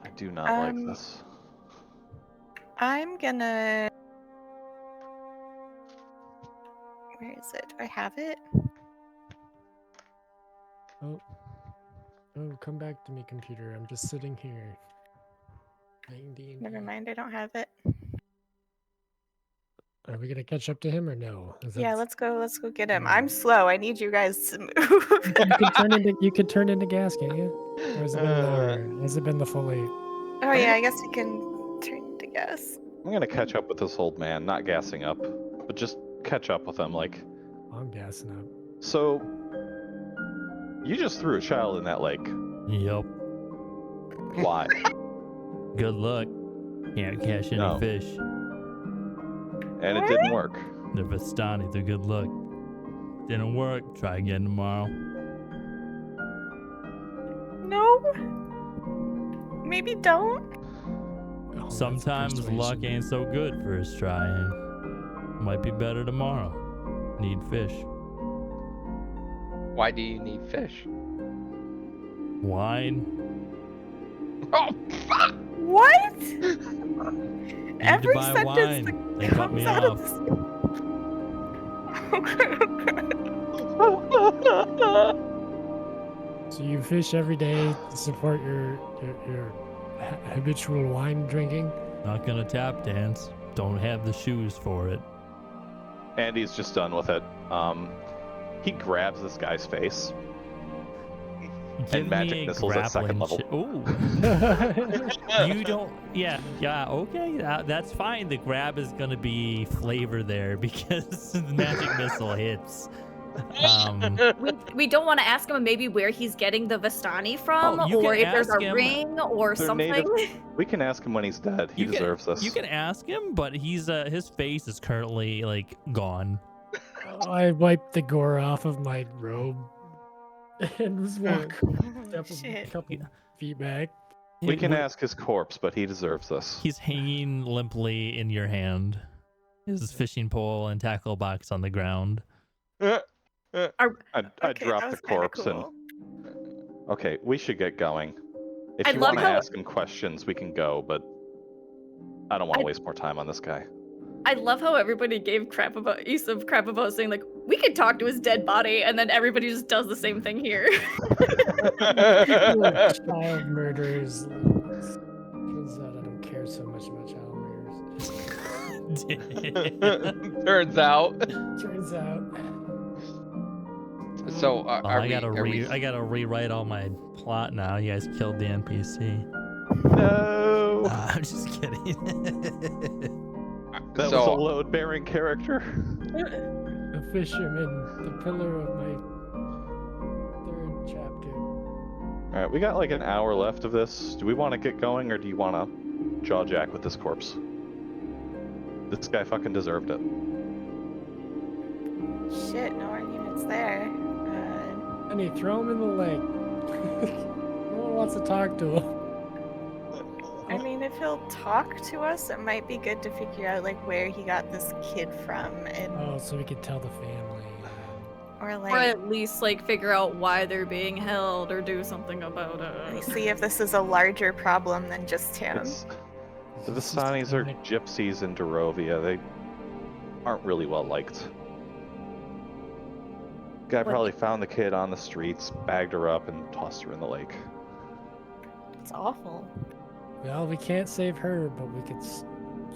I do not like Um, this. I'm gonna. Where is it? Do I have it? Oh, come back to me, computer. I'm just sitting here. Playing D&D. Never mind, I don't have it. Are we gonna catch up to him or no? Yeah, let's go get him. I'm slow. I need you guys to move. You could turn into gas, can't you? Or has it been lower? Has it been the full 8? Oh yeah, I guess we can turn to gas. I'm gonna catch up with this old man, not gassing up, but just catch up with him. Like, I'm gassing up. so you just threw a child in that lake. Yep. Why? Good luck. Can't catch any No. fish. And it didn't work. The Vistani, they're good luck. Didn't work. Try again tomorrow. No. Maybe don't. Oh, that's Sometimes persuasion. luck ain't so good first try. Might be better tomorrow. Need fish. Why do you need fish? Wine. Oh, fuck! What? Need Every to buy sentence wine. They that cut me comes out off. of this. So you fish every day to support your habitual wine drinking? Not gonna tap dance. Don't have the shoes for it. Andy's just done with it. He grabs this guy's face. Give magic me a missiles at second grappling level. Ooh. You don't. Yeah. Okay. That's fine. The grab is gonna be flavor there because the magic missile hits. We don't want to ask him maybe where he's getting the Vistani from, Oh, you or can if there's a ask him. ring or They're something. native. We can ask him when he's dead. He deserves this. You can ask him, but he's his face is currently like gone. I wiped the gore off of my robe and just walk a Shit. couple feet back. We can We're- ask his corpse, but he deserves this. He's hanging limply in your hand. His fishing pole and tackle box on the ground. I Okay, drop that the was kinda corpse cool. and. Okay, we should get going. If I you love want to how- ask him questions, we can go, but I don't want to waste more time on this guy. I love how everybody gave crap about saying like we could talk to his dead body, and then everybody just does the same thing here. Child murderers. Turns out I don't care so much about child murders. Turns out. Turns out. So I gotta rewrite all my plot now. You guys killed the NPC. No! I'm just kidding. That was a load-bearing character. The fisherman, the pillar of my third chapter. Alright, we got like an hour left of this. Do we want to get going, or do you want to jaw jack with this corpse? This guy fucking deserved it. Shit, no arguments there. And he throw him in the lake. No one wants to talk to him. I mean, if he'll talk to us, it might be good to figure out like where he got this kid from, and Oh, so we could tell the family. or Or like at least like figure out why they're being held or do something about it. see if this is a larger problem than just him. It's, the Vistanis are gypsies in Darrovia. They aren't really well liked. Guy probably found the kid on the streets, bagged her up, and tossed her in the lake. It's awful. Well, we can't save her, but we could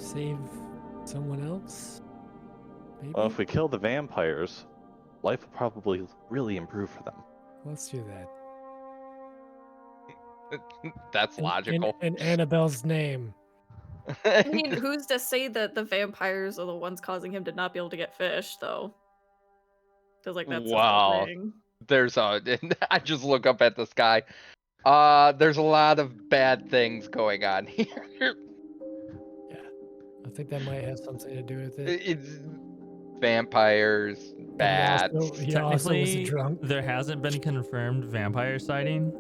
save someone else. Maybe? Well, if we kill the vampires, life will probably really improve for them. Let's do that. That's logical. In Annabelle's name. I mean, who's to say that the vampires are the ones causing him to not be able to get fish, though? Feels like that's Wow. a thing. There's a. I just look up at the sky. There's a lot of bad things going on here. I think that might have something to do with it. It's vampires, bad. He also was a Technically, drunk. there hasn't been confirmed vampire sighting.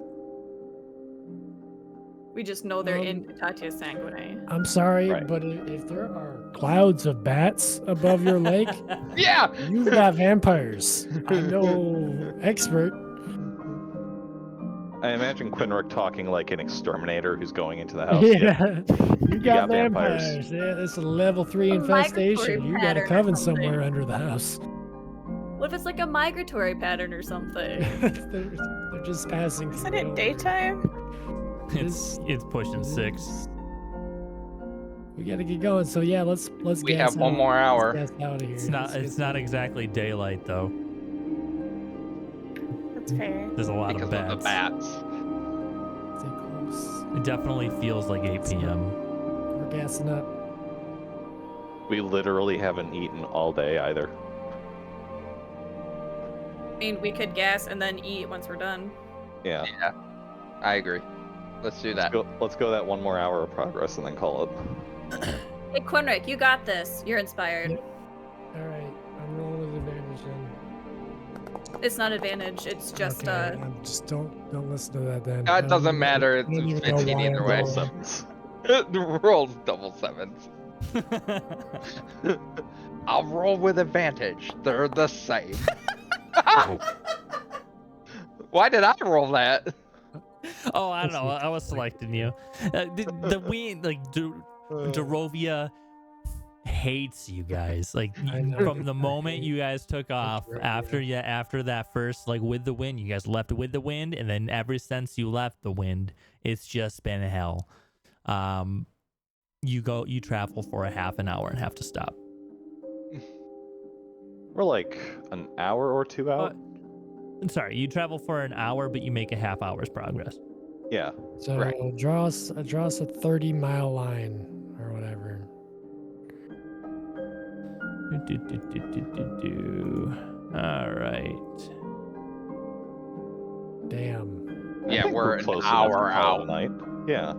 We just know they're in Tatia Sanguine. I'm sorry, Right. but if there are clouds of bats above your lake, Yeah. you've got vampires. I'm no expert. I imagine Quinrick talking like an exterminator who's going into the house. Yeah, you got got vampires. vampires. Yeah, it's a level 3 A migratory infestation. You got a pattern or coven something. somewhere under the house. What if it's like a migratory pattern or something? they're just passing through. Isn't it daytime? It's pushing 6. We gotta get going. So yeah, let's We gas have one out. more hour. Let's gas out of here. It's not Let's it's get not exactly daylight though. That's fair. There's a lot Because of of the bats. bats. stay close. It definitely feels like 8 p.m. We're gassing up. We literally haven't eaten all day either. I mean, we could gas and then eat once we're done. Yeah. Yeah, I agree. Let's do that. Let's go that one more hour of progress and then call it. Hey, Quinrick, you got this. You're inspired. Yep. All right, I'm rolling with advantage then. It's not advantage. It's just Okay, just don't listen to that then. It doesn't matter. It's I don't even know 15 why either I'm way. rolling. Sevens. The roll's double sevens. I'll roll with advantage. They're the same. Why did I roll that? Oh, I don't know. I was selecting you. The wind, like Darrovia hates you guys. Like I know. from the moment you guys took off, Darrovia. after that first like with the wind, you guys left with the wind, and then ever since you left the wind, it's just been hell. You travel for a half an hour and have to stop. We're like an hour or two out. I'm sorry, you travel for an hour, but you make a half hour's progress. Yeah. So Right. draw us a 30-mile line or whatever. All right. Damn. I Yeah, think we're an close enough hour to call it out. a night. Yeah.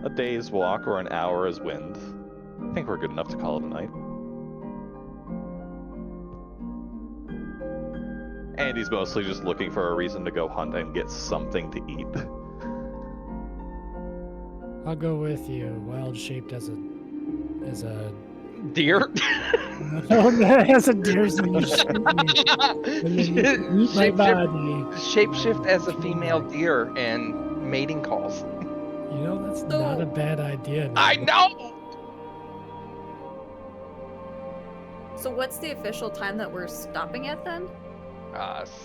A day's walk or an hour's wind. I think we're good enough to call it a night. Andy's mostly just looking for a reason to go hunt and get something to eat. I'll go with you. Wild shaped as a Deer? oh no, as a deer, so you shoot me. And then you can eat my body. Shapeshift as a Come female back. deer and mating calls. You know, that's not a bad idea. I man. know! So what's the official time that we're stopping at then?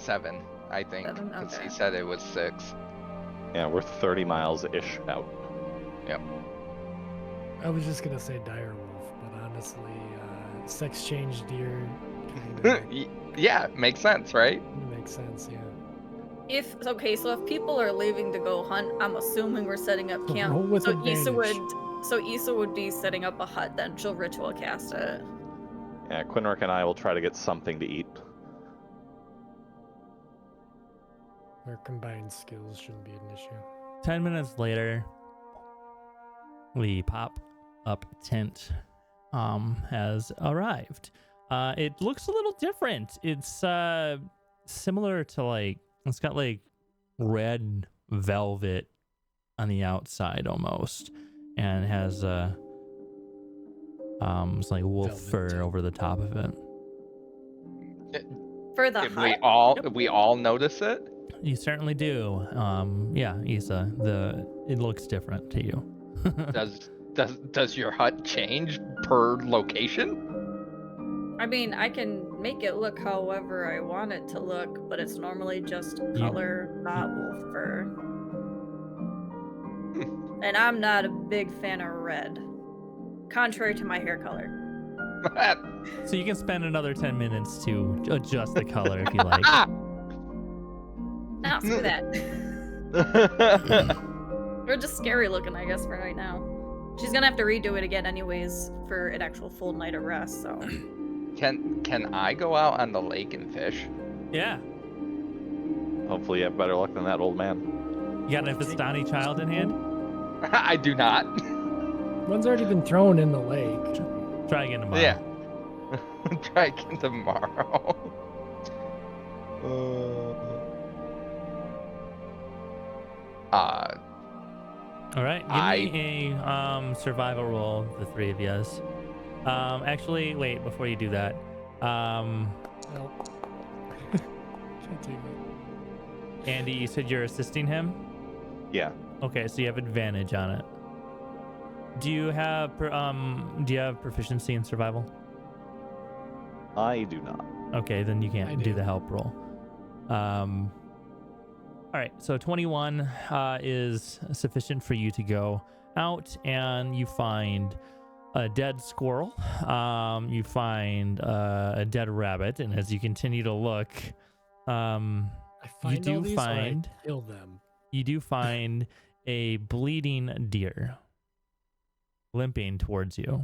7, I think. 7, Because okay. he said it was 6. Yeah, we're 30 miles-ish out. Yep. I was just gonna say dire wolf, but honestly, sex change deer kind Yeah, makes sense, right? of makes sense. Yeah. So if people are leaving to go hunt, I'm assuming we're setting up camp. Roll with So advantage. Issa would be setting up a hut, then she'll ritual cast it. Yeah, Quinrick and I will try to get something to eat. Our combined skills shouldn't be an issue. 10 minutes later, the pop-up tent has arrived. It looks a little different. It's similar to it's got red velvet on the outside almost, and has it's like wolf Velvet fur tent. over the top of it. For the Did hut? we all notice it? You certainly do. Yeah, Issa, it looks different to you. Does your hut change per location? I mean, I can make it look however I want it to look, but it's normally just color, not wolf fur. And I'm not a big fan of red, contrary to my hair color. So you can spend another 10 minutes to adjust the color if you like. Nah, screw that. We're just scary looking, I guess, for right now. She's gonna have to redo it again anyways for an actual full night of rest, so. Can I go out on the lake and fish? Yeah. Hopefully you have better luck than that old man. You got an Vistani child in hand? I do not. One's already been thrown in the lake. Try again tomorrow. Yeah. Try again tomorrow. All right. Give me a survival roll, the three of yous. Actually, wait, before you do that. Nope. Can't take it. Andy, you said you're assisting him? Yeah. Okay, so you have advantage on it. Do you have proficiency in survival? I do not. Okay, then you I can't do do. the help roll. All right, so 21 is sufficient for you to go out, and you find a dead squirrel. You find a dead rabbit, and as you continue to look, I find do all these find- or I kill them. you do find a bleeding deer limping towards you.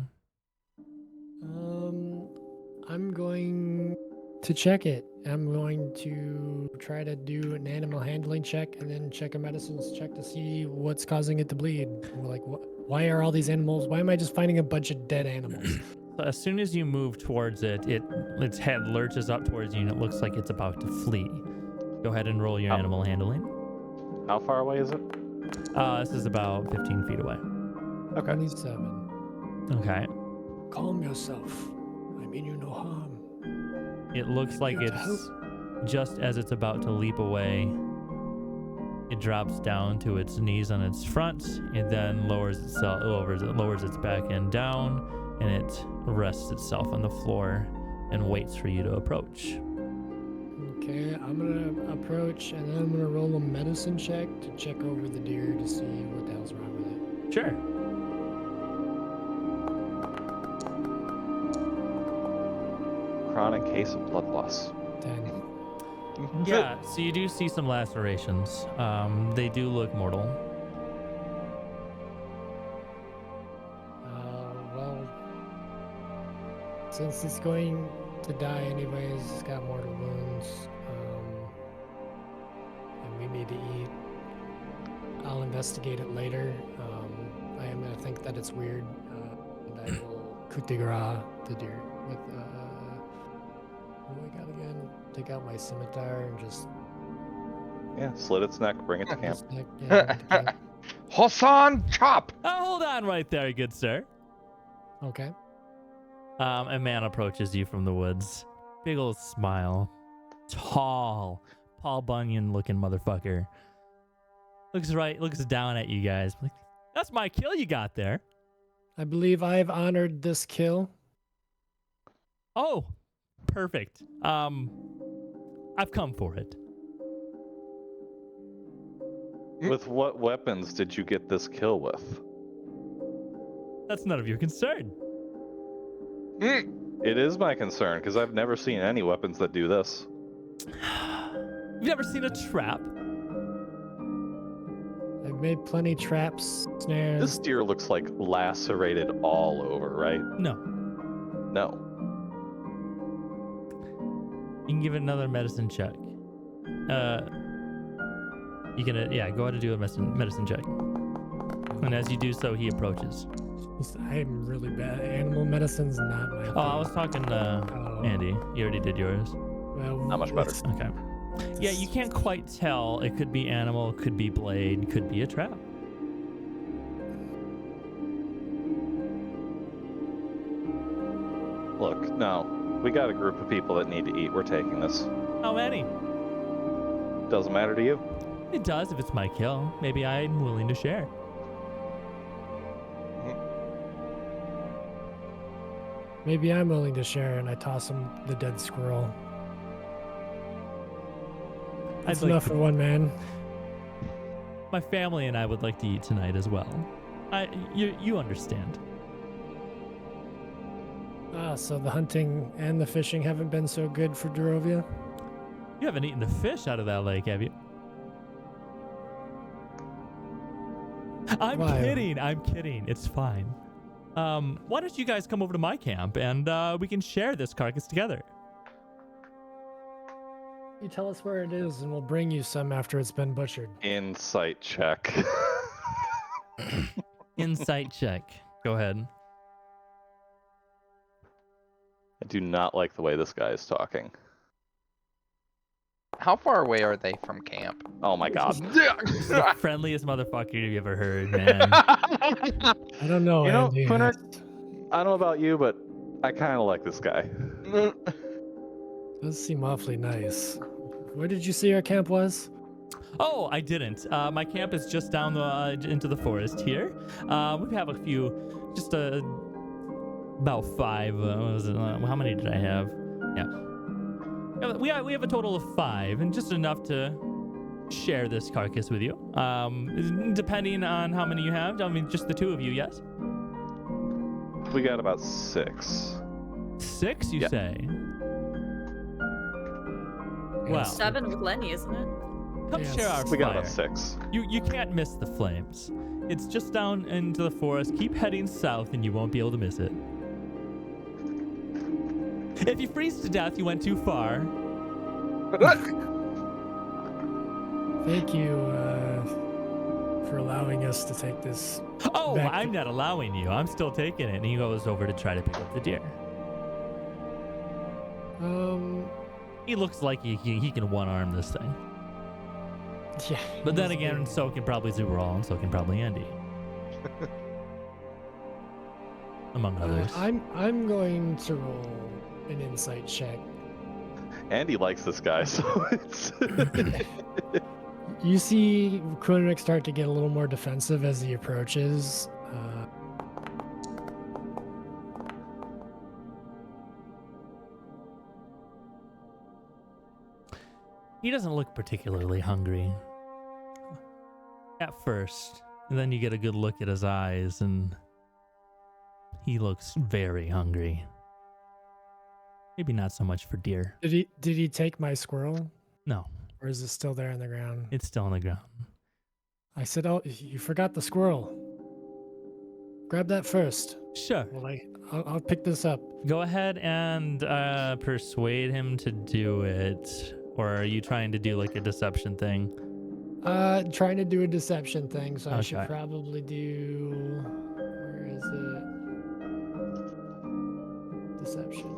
I'm going to check it. I'm going to try to do an animal handling check and then check a medicines check to see what's causing it to bleed. Like, why are all these animals? Why am I just finding a bunch of dead animals? So as soon as you move towards it, its head lurches up towards you, and it looks like it's about to flee. Go ahead and roll your Oh. animal handling. How far away is it? This is about 15 feet away. Okay. 27. Okay. Calm yourself. I mean you no harm. It looks like Here to it's just as it's about to leap away. It drops down to its knees on its front. It then lowers its back end down, and it rests itself on the floor and waits for you to approach. Okay, I'm gonna approach and then I'm gonna roll a medicine check to check over the deer to see what the hell's wrong with it. Sure. Chronic case of blood loss. 10. Yeah, so you do see some lacerations. They do look mortal. Well, Since he's going to die anyways, he's got mortal wounds, and we need to eat. I'll investigate it later. I am gonna think that it's weird, and I will coup de grace the deer with what do I got again? Take out my scimitar and just Yeah, slit its neck, bring it to camp. his neck, yeah, bring it to camp. Hassan, chop! Hold on right there, good sir. Okay. A man approaches you from the woods. Big old smile. Tall, Paul Bunyan looking motherfucker. Looks down at you guys. Like, that's my kill you got there. I believe I've honored this kill. Oh, perfect. I've come for it. With what weapons did you get this kill with? That's none of your concern. It is my concern, because I've never seen any weapons that do this. You've never seen a trap? I've made plenty traps, snares. This deer looks like lacerated all over, right? No. No. You can give it another medicine check. You can, yeah, go ahead and do a medicine check. And as you do so, he approaches. I'm really bad. Animal medicine's not my thing. Oh, I was talking to Andy. You already did yours. Well, Not much better. Okay. Yeah, you can't quite tell. It could be animal, could be blade, could be a trap. Look, no. We got a group of people that need to eat. We're taking this. How many? Doesn't matter to you. It does if it's my kill. Maybe I'm willing to share. Maybe I'm willing to share, and I toss him the dead squirrel. That's I'd like enough to- for one man. My family and I would like to eat tonight as well. You understand. So the hunting and the fishing haven't been so good for Darrovia? You haven't eaten the fish out of that lake, have you? I'm Why? kidding. It's fine. Why don't you guys come over to my camp and we can share this carcass together? You tell us where it is, and we'll bring you some after it's been butchered. Insight check. Insight check. Go ahead. I do not like the way this guy is talking. How far away are they from camp? Oh my god. This is the friendliest motherfucker you've ever heard, man. I don't know, You know, Andy. Quinner, I don't know about you, but I kind of like this guy. Does seem awfully nice. Where did you say your camp was? Oh, I didn't. My camp is just down the into the forest here. We have a few, just about 5. What was it? How many did I have? Yeah. We have a total of 5, and just enough to share this carcass with you. Depending on how many you have. I mean, just the 2 of you, yes? We got about 6. 6, you Yeah. say? Well, 7 with Lenny, isn't it? come Yes. share our We got fire. about 6. You can't miss the flames. It's just down into the forest. Keep heading south and you won't be able to miss it. If you freeze to death, you went too far. Thank you for allowing us to take this. Oh, Back to- I'm not allowing you. I'm still taking it. And he goes over to try to pick up the deer. He looks like he can one-arm this thing. Yeah. But then he's again, big. so can probably Zuberal, and so can probably Andy. Among others. I'm going to roll an insight check. Andy likes this guy, so it's. You see Kronik start to get a little more defensive as he approaches. He doesn't look particularly hungry at first, and then you get a good look at his eyes, and he looks very hungry. Maybe not so much for deer. Did he take my squirrel, No, or is it still there on the ground? it's still on the ground. I said, "Oh, you forgot the squirrel." grab that first. Sure. Well, I'll pick this up. Go ahead and persuade him to do it. Or are you trying to do like a deception thing? Trying to do a deception thing, so I should Okay. probably do. Where is it? Deception.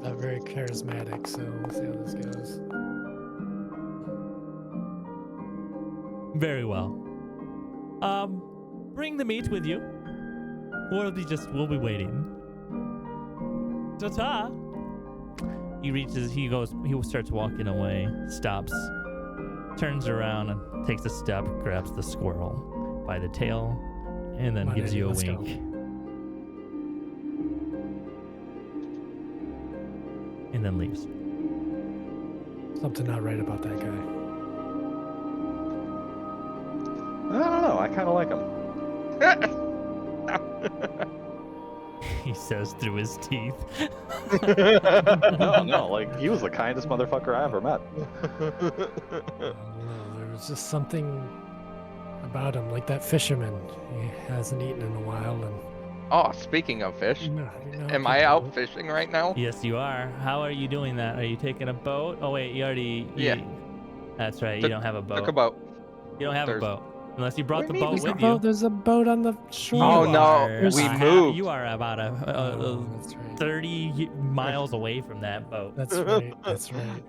Not very charismatic, so we'll see how this goes. Very well. Bring the meat with you. We'll be waiting. Ta-ta. He starts walking away, stops, turns around and takes a step, grabs the squirrel by the tail, and then Come on, gives Eddie, you a let's go. wink. And then leaves. Something not right about that guy. I don't know. I kind of like him. He says through his teeth. No, like he was the kindest motherfucker I ever met. I don't know, there was just something about him, like that fisherman. He hasn't eaten in a while, and Oh, speaking of fish, you know, am I out fishing right now? Yes, you are. How are you doing that? Are you taking a boat? Oh wait, you already. Yeah. That's right. You Took- don't have a boat. Took a boat. You don't have a There's- boat unless you brought What the do you mean boat There's a with boat. you. There's a boat on the shore. Oh, no, are we a moved. You are about Oh, that's right. 30 miles away from that boat. That's right. That's right.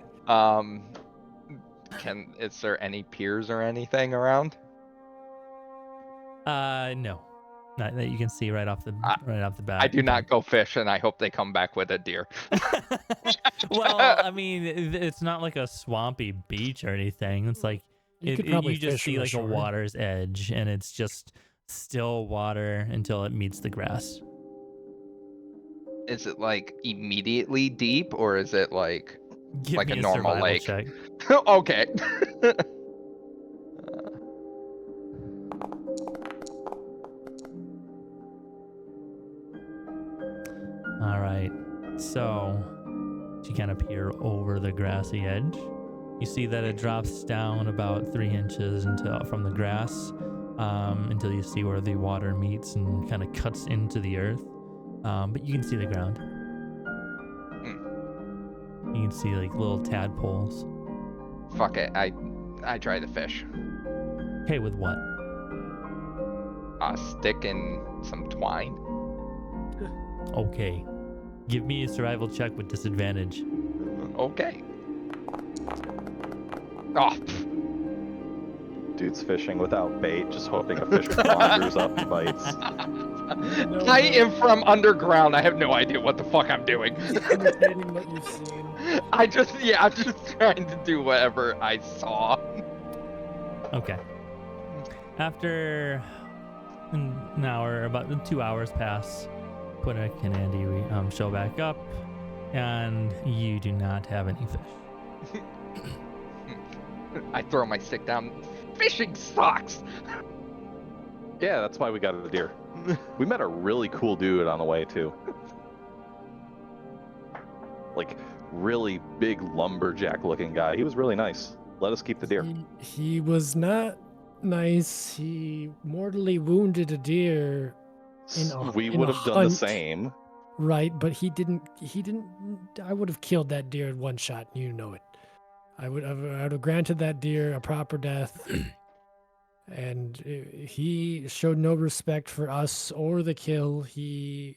Is there any piers or anything around? No, not that you can see right off the bat. I do not go fish, and I hope they come back with a deer. Well, I mean, it's not like a swampy beach or anything. It's like You could probably you just fish see on the like a shore. water's edge, and it's just still water until it meets the grass. Is it like immediately deep, or is it like Give Like me a normal survival lake. check. okay? All right, so you kind of peer over the grassy edge. You see that it drops down about 3 inches from the grass until you see where the water meets and kind of cuts into the earth. But you can see the ground. You can see like little tadpoles. Fuck it. I try to fish. Okay, with what? A stick and some twine. Okay. Give me a survival check with disadvantage. Okay. Oh, Dude's fishing without bait, just hoping a fish wanders up and bites. I am from underground. I have no idea what the fuck I'm doing. Imitating what you've seen. I'm just trying to do whatever I saw. Okay. After an hour, about 2 hours pass, Quinnick and Andy show back up, and you do not have any fish. I throw my stick down. Fishing sucks. Yeah, that's why we got the deer. We met a really cool dude on the way too. Like really big lumberjack looking guy. He was really nice. Let us keep the deer. He was not nice. He mortally wounded a deer. We in would a have done the hunt. same. Right, but he didn't. I would have killed that deer in one shot. You know it. I would have granted that deer a proper death. And he showed no respect for us or the kill. He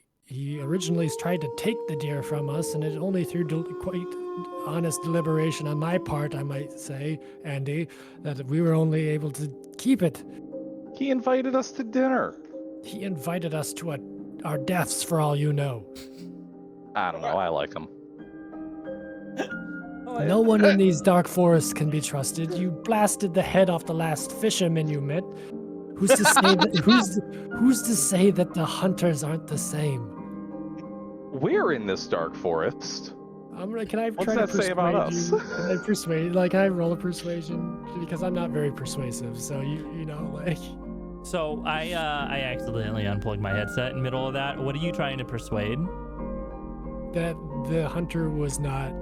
originally tried to take the deer from us, and it only through quite honest deliberation on my part, I might say, Andy, that we were only able to keep it. He invited us to dinner. He invited us to our deaths, for all you know. I don't know. I like him. No one in these dark forests can be trusted. You blasted the head off the last fisherman you met. Who's to say who's to say that the hunters aren't the same? We're in this dark forest. Can I What's try that to say about persuade us? you? Can I persuade? Like, can I roll a persuasion? Because I'm not very persuasive. So you know, like. So I accidentally unplugged my headset in the middle of that. What are you trying to persuade? That the hunter was not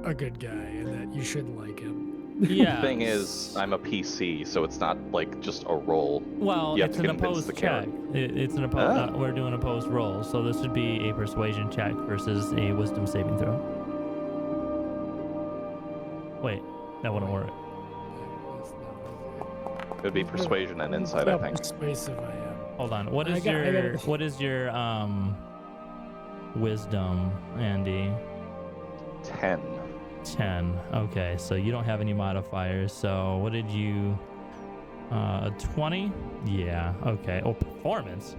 a good guy and that you shouldn't like him. Yeah. The thing is, I'm a PC, so it's not like just a roll. Well, You have it's to an convince opposed the check. character. It's an opposed. Ah. We're doing opposed roll, so this would be a persuasion check versus a wisdom saving throw. Wait, that wouldn't work. It would be persuasion and insight, I think. Persuasive I am. Hold on. What I is got- I your got- what is your wisdom, Andy? 10. 10. Okay, so you don't have any modifiers. So what did you? 20? Yeah. Okay. Oh, performance.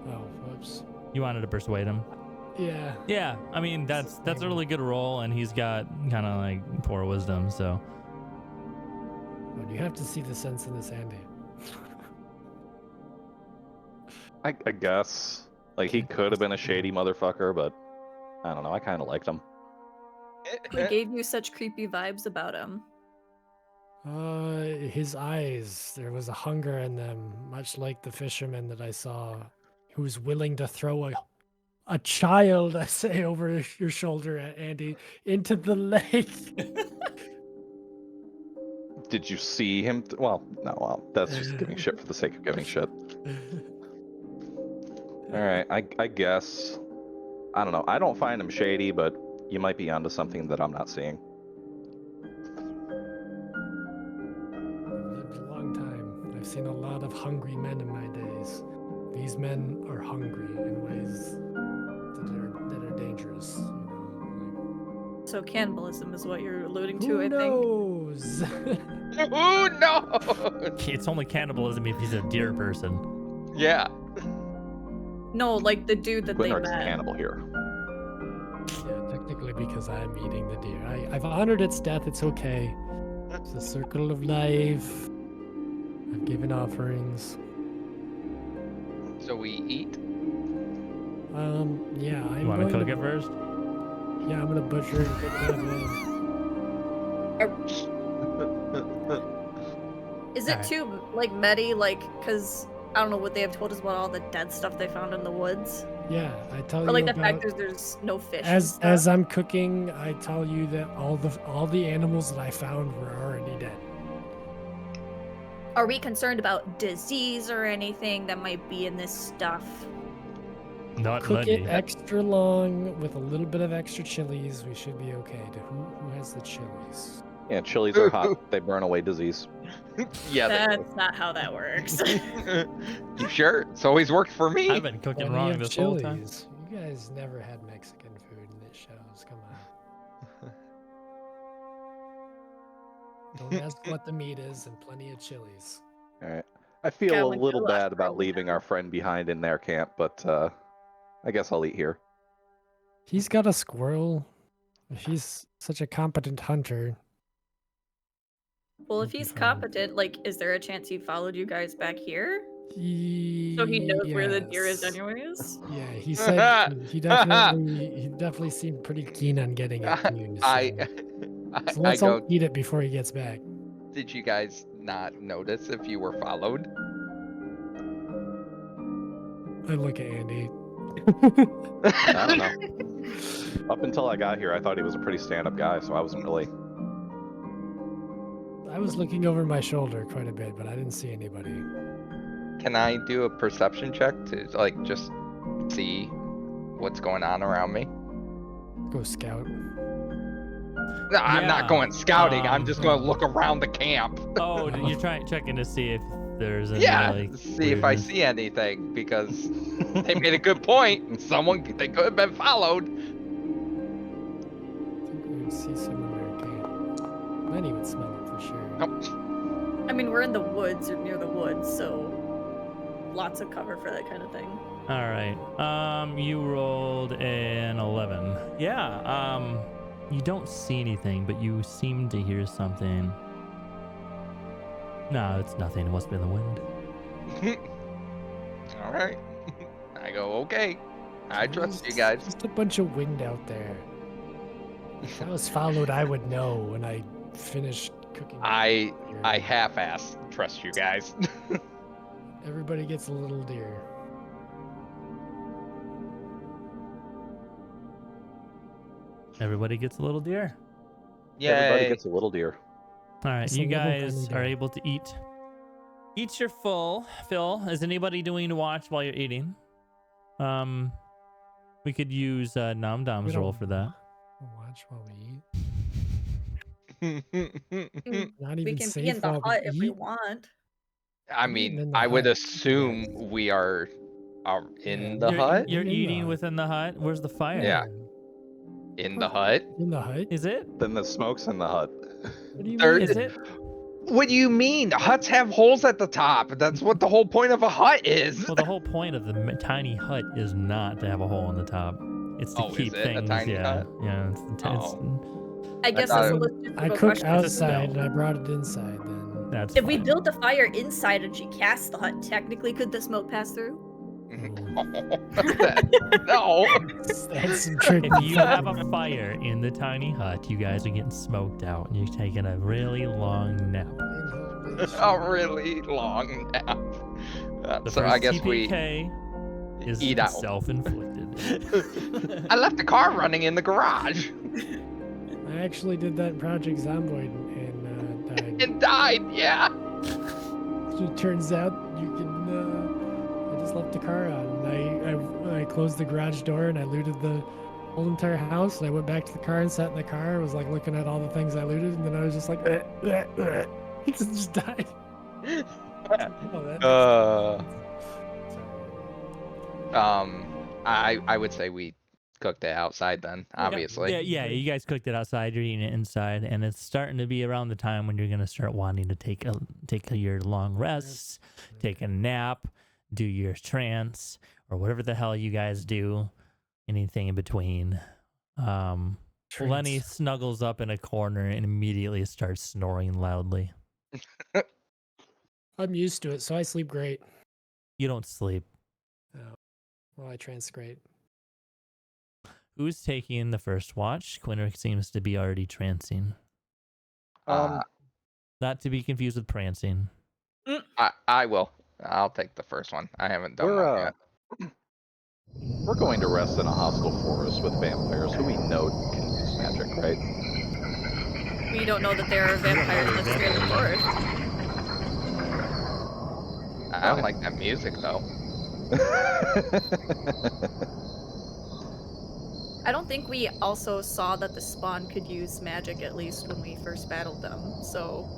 Oh, whoops. You wanted to persuade him. Yeah. Yeah. I mean, that's a really good roll, and he's got kind of like poor wisdom. So But you have to see the sense in this, Andy. I guess. Like, he could have been a shady motherfucker, but I don't know. I kind of liked him. What gave you such creepy vibes about him? His eyes, there was a hunger in them, much like the fisherman that I saw, who was willing to throw a child, I say, over your shoulder, Andy, into the lake. Did you see him? Well, no, well, that's just giving shit for the sake of giving shit. Alright, I guess. I don't know. I don't find him shady, but you might be onto something that I'm not seeing. I've lived a long time. I've seen a lot of hungry men in my days. These men are hungry in ways that are dangerous. You know, like, So cannibalism is what you're alluding to, who I think. knows? Who knows? it's only cannibalism if he's a deer person. Yeah. No, like the dude that they Gwynark's the met. cannibal here. Yeah, technically because I'm eating the deer. I've honored its death. It's okay. It's a circle of life. I've given offerings. So we eat. Yeah, I'm You want to going cook it first? Yeah, I'm gonna butcher and cook it. Is it Alright. too like medi, like, because I don't know what they have told us about all the dead stuff they found in the woods, Yeah, I tell or you like the about, fact there's no fish. and as stuff. I'm cooking, I tell you that all the animals that I found were already dead. Are we concerned about disease or anything that might be in this stuff? Not Cook muddy. it extra long with a little bit of extra chilies. We should be okay. Who has the chilies? Yeah, chilies are hot. They burn away disease. Yeah. That's not how that works. You sure? It's always worked for me. I've been cooking Plenty wrong of this whole time. chilies. You guys never had Mexican food and it shows. Come on. Don't ask what the meat is and plenty of chilies. Alright. I feel God, a when little Joe left bad about for a leaving while. our friend behind in their camp, but I guess I'll eat here. He's got a squirrel. If he's such a competent hunter. Well, if Would be he's fine. competent, like, is there a chance he followed you guys back here? So he knows where the deer is Yes. anyways? Yeah, he said he definitely seemed pretty keen on getting it. Clean, so. I So let's go. all eat it before he gets back. Did you guys not notice if you were followed? I look at Andy. I don't know. Up until I got here, I thought he was a pretty stand-up guy, so I wasn't really. I was looking over my shoulder quite a bit, but I didn't see anybody. Can I do a perception check to like just see what's going on around me? Go scout. No, I'm Yeah, not going scouting. I'm just going to um, look around the camp. Oh, you're checking to see if there's any, Yeah, like, see if I weirdness. see anything because they made a good point. They could have been followed. I think we would see someone in our camp. Lenny would smell it for sure. Oh, I mean, we're in the woods or near the woods, so lots of cover for that kind of thing. All right. You rolled an 11. Yeah. You don't see anything, but you seem to hear something. No, it's nothing. It must be the wind. all right. I go, okay. I trust you guys. Just a bunch of wind out there. If I was followed, I would know when I finished cooking. I deer. half-ass trust you guys. Everybody gets a little deer. Everybody gets a little deer. Everybody Yay. gets a little deer. All right, It's a you little guys gummy are bear. able to eat. Eat your full. Phil, is anybody doing to watch while you're eating? We could use Nom Dom's We don't roll for that. Watch while we eat. Mm, Not we even can safe be in the while hut we if we eat. want. I I'm eating mean, in the I would hut. assume we are in the Yeah, hut. You're in the eating hut. within the hut. Where's the fire? Yeah. In the hut. In the hut? Is it? Then the smoke's in the hut. What do you There- mean? Is it? What do you mean? Huts have holes at the top. That's what the whole point of a hut is. Well, the whole point of the tiny hut is not to have a hole in the top. It's to Oh, is keep it a things. tiny yeah, hut? yeah. I guess thought that's a it- logistical I cook question. outside spell. and I brought it inside then. That's If we fine. built the fire inside and she cast the hut, technically could the smoke pass through? No. That's some tricky If you have a fucking- fire in the tiny hut, you guys are getting smoked out, and you're taking a really long nap. A really long nap. The So first I guess we TPK is eat out. self-inflicted. I left the car running in the garage I actually did that in Project Zomboid and died. and died. Yeah. It turns out you can. I just left the car on. And I closed the garage door and I looted the whole entire house. And I went back to the car and sat in the car. I was like looking at all the things I looted, and then I was just like, just died. Oh, that I would say we cooked it outside then, obviously. Yeah, you guys cooked it outside, you're eating it inside, and it's starting to be around the time when you're gonna start wanting to take your long rests, take a nap, do your trance, or whatever the hell you guys do, anything in between. Lenny snuggles up in a corner and immediately starts snoring loudly. I'm used to it, so I sleep great. You don't sleep. Oh, well, I trance great. Who's taking the first watch? Quinrick seems to be already trancing. Not to be confused with prancing. I will. I'll take the first one. I haven't done one We're yet. we're going to rest in a hostile forest with vampires who we know can use magic, right? We don't know that there are vampires that stray the forest. I don't like that music though. I don't think we also saw that the spawn could use magic, at least when we first battled them, so...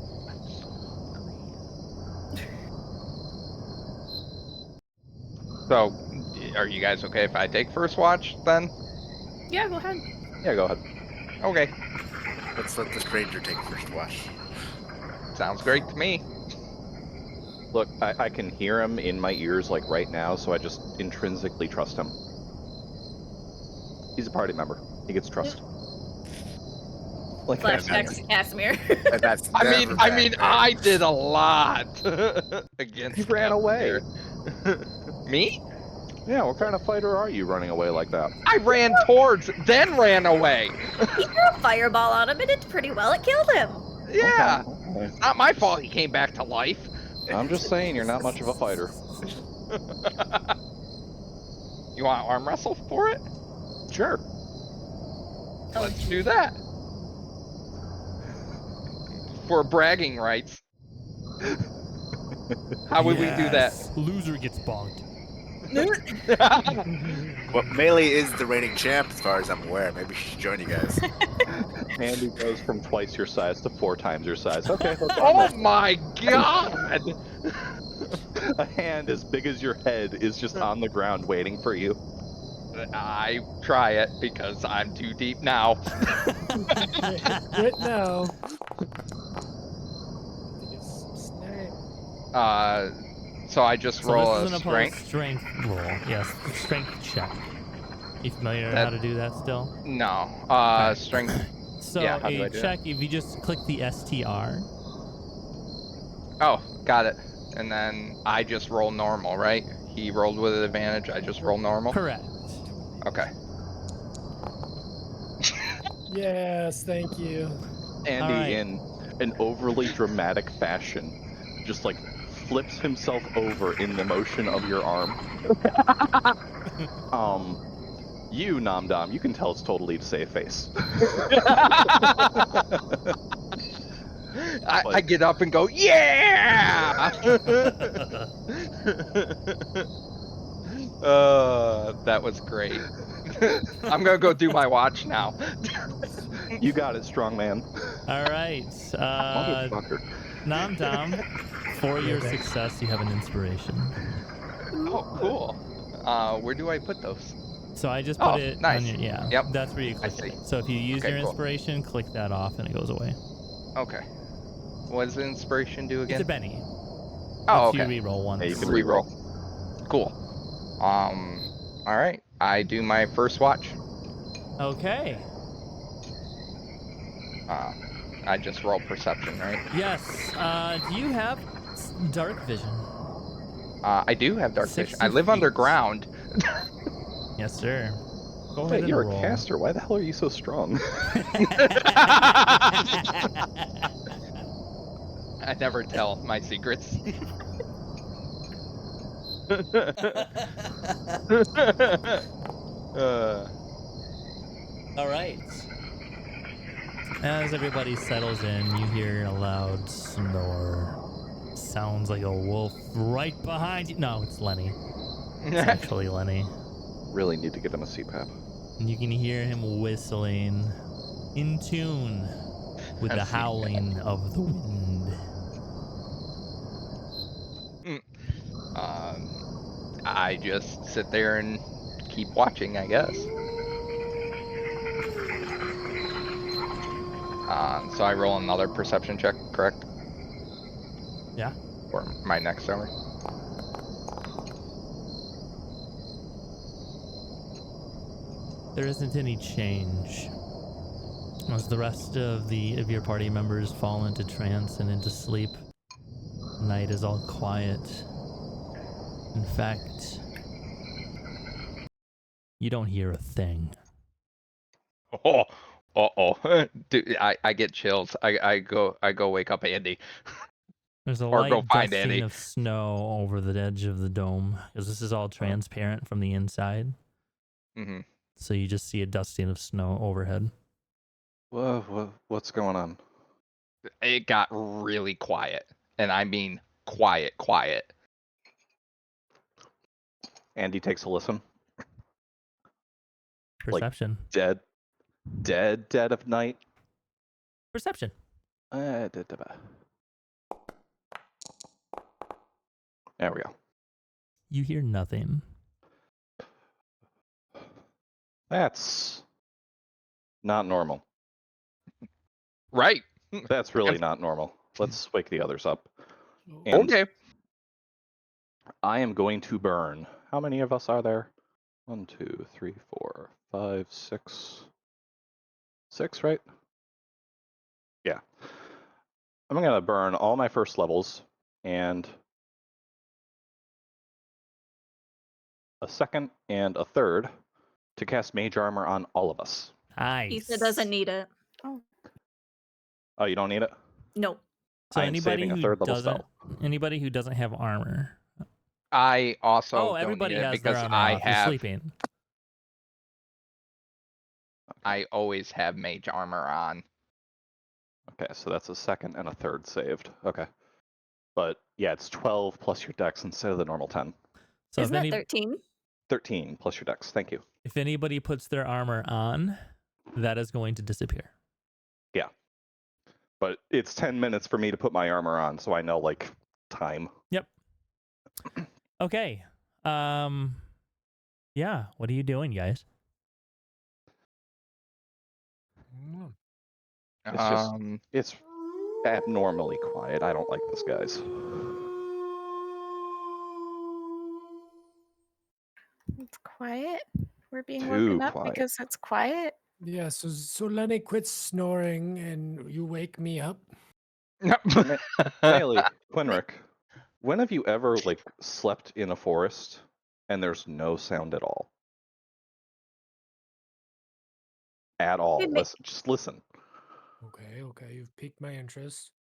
So, are you guys okay if I take first watch then? Yeah, go ahead. Yeah, go ahead. Okay. Let's let the stranger take first watch. Sounds great to me. Look, I can hear him in my ears like right now, so I just intrinsically trust him. He's a party member. He gets trust. Like Flashbacks to Casimir. And that's I never mean, bad, I did a lot against. He ran away. Me? Yeah, what kind of fighter are you running away like that? I ran towards, then ran away. He threw a fireball on him and it did pretty well. It killed him. Yeah. Okay. It's not my fault he came back to life. I'm just saying you're not much of a fighter. You want to arm wrestle for it? Sure. Let's do that. For bragging rights. How would we do that? Yes, loser gets bonked. Well, Melee is the reigning champ as far as I'm aware. Maybe she should join you guys. Andy goes from twice your size to 4 times your size. Okay, let's Oh my god! A hand as big as your head is just on the ground waiting for you. I try it because I'm too deep now. Right now. So I just roll this a is an strength. opposed strength roll. Yes, strength check. You familiar with how to do that still? No. Okay. Strength. So Yeah, how do I a do check, if you just click the STR. Oh, got it. And then I just roll normal, right? He rolled with an advantage. I just roll normal. Correct. Okay. Yes, thank you. Andy, Alright. in an overly dramatic fashion, just like flips himself over in the motion of your arm. You, Nom Dom, you can tell it's totally to save face. I get up and go, yeah! That was great. I'm gonna go do my watch now. You got it, strong man. All right. Motherfucker. Nom Dom, for your Okay. success, you have an inspiration. Oh, cool. Where do I put those? So I just Oh, put it nice. on your, yeah, Yep, that's where you I click see. it. So if you use Okay, your cool. inspiration, click that off and it goes away. Okay. What does the inspiration do It's again? a Benny. Oh, Lets you okay. reroll once. Yeah, you can Reroll. reroll. Cool. All right. I do my first watch. Okay. I just roll perception, right? Yes. Do you have dark vision? I do have dark vision. 60 I live feet. underground. Yes, sir. Go ahead Wait, and you're roll. a caster. Why the hell are you so strong? I never tell my secrets. All right. As everybody settles in, you hear a loud snore. Sounds like a wolf right behind you. No, it's Lenny. It's actually Lenny. Really need to get him a CPAP. And you can hear him whistling in tune with A the CPAP. howling of the wind. I just sit there and keep watching, I guess. So I roll another perception check, correct? Yeah. For my next summary. There isn't any change. As the rest of your party members fall into trance and into sleep, night is all quiet. In fact, you don't hear a thing. Oh, dude, I get chills. I go wake up Andy. There's a Or go light find dusting Andy. of snow over the edge of the dome, because this is all transparent from the inside. Mm-hmm. So you just see a dusting of snow overhead. What's going on? It got really quiet, and I mean quiet. Andy takes a listen. Perception. Dead of night. Perception. There we go. You hear nothing. That's not normal. Right. That's really not normal. Let's wake the others up. Oh, And Okay. I am going to burn. How many of us are there? 1, 2, 3, 4, 5, 6. 6, right? Yeah. I'm going to burn all my first levels and a second and a third to cast mage armor on all of us. Nice. Ethan doesn't need it. Oh, you don't need it? Nope. So I am saving a third level spell. Anybody who doesn't have armor. I also don't everybody need it has their because armor I off. You're have. sleeping. I always have mage armor on. Okay, so that's a second and a third saved. Okay. But yeah, it's 12 plus your dex instead of the normal 10. So Isn't that 13? 13 plus your dex. Thank you. if anybody puts their armor on, that is going to disappear. Yeah. But it's 10 minutes for me to put my armor on, so I know, like, time. Yep. Okay. Yeah, what are you doing, guys? It's abnormally quiet. I don't like this, guys. It's quiet. We're being Too woken up quiet. because it's quiet. yeah, so Lenny quits snoring and you wake me up. Bailey, Quinrick, when have you ever, like, slept in a forest and there's no sound at all? At all. Just listen. Okay, you've piqued my interest.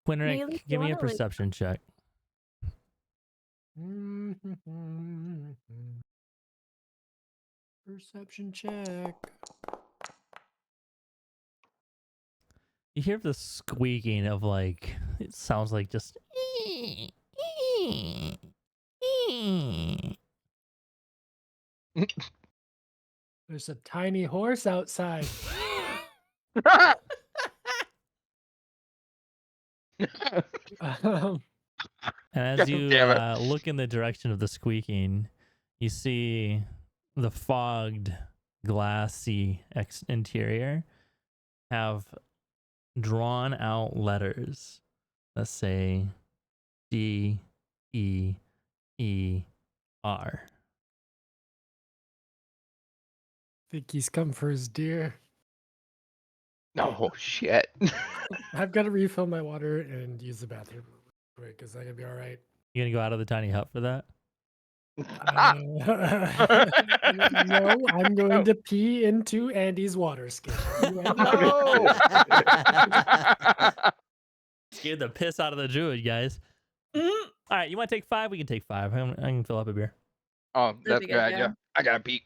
Quinrick, Maybe you give me a wanna, like- perception check. Perception check. You hear the squeaking of like, it sounds like just. There's a tiny horse outside. Um, And as God you damn it. look in the direction of the squeaking, you see the fogged, glassy interior have drawn out letters that say D-E-E-R. think he's come for his deer. No shit. I've got to refill my water and use the bathroom real quick. Is that gonna be all right? You gonna go out of the tiny hut for that? No, I'm going to pee into Andy's water skin. No. Scared the piss out of the druid, guys. Mhm. All right, you want to take 5? We can take 5. I can fill up a beer. Oh, That'd that's be a good good, idea. yeah. I gotta pee.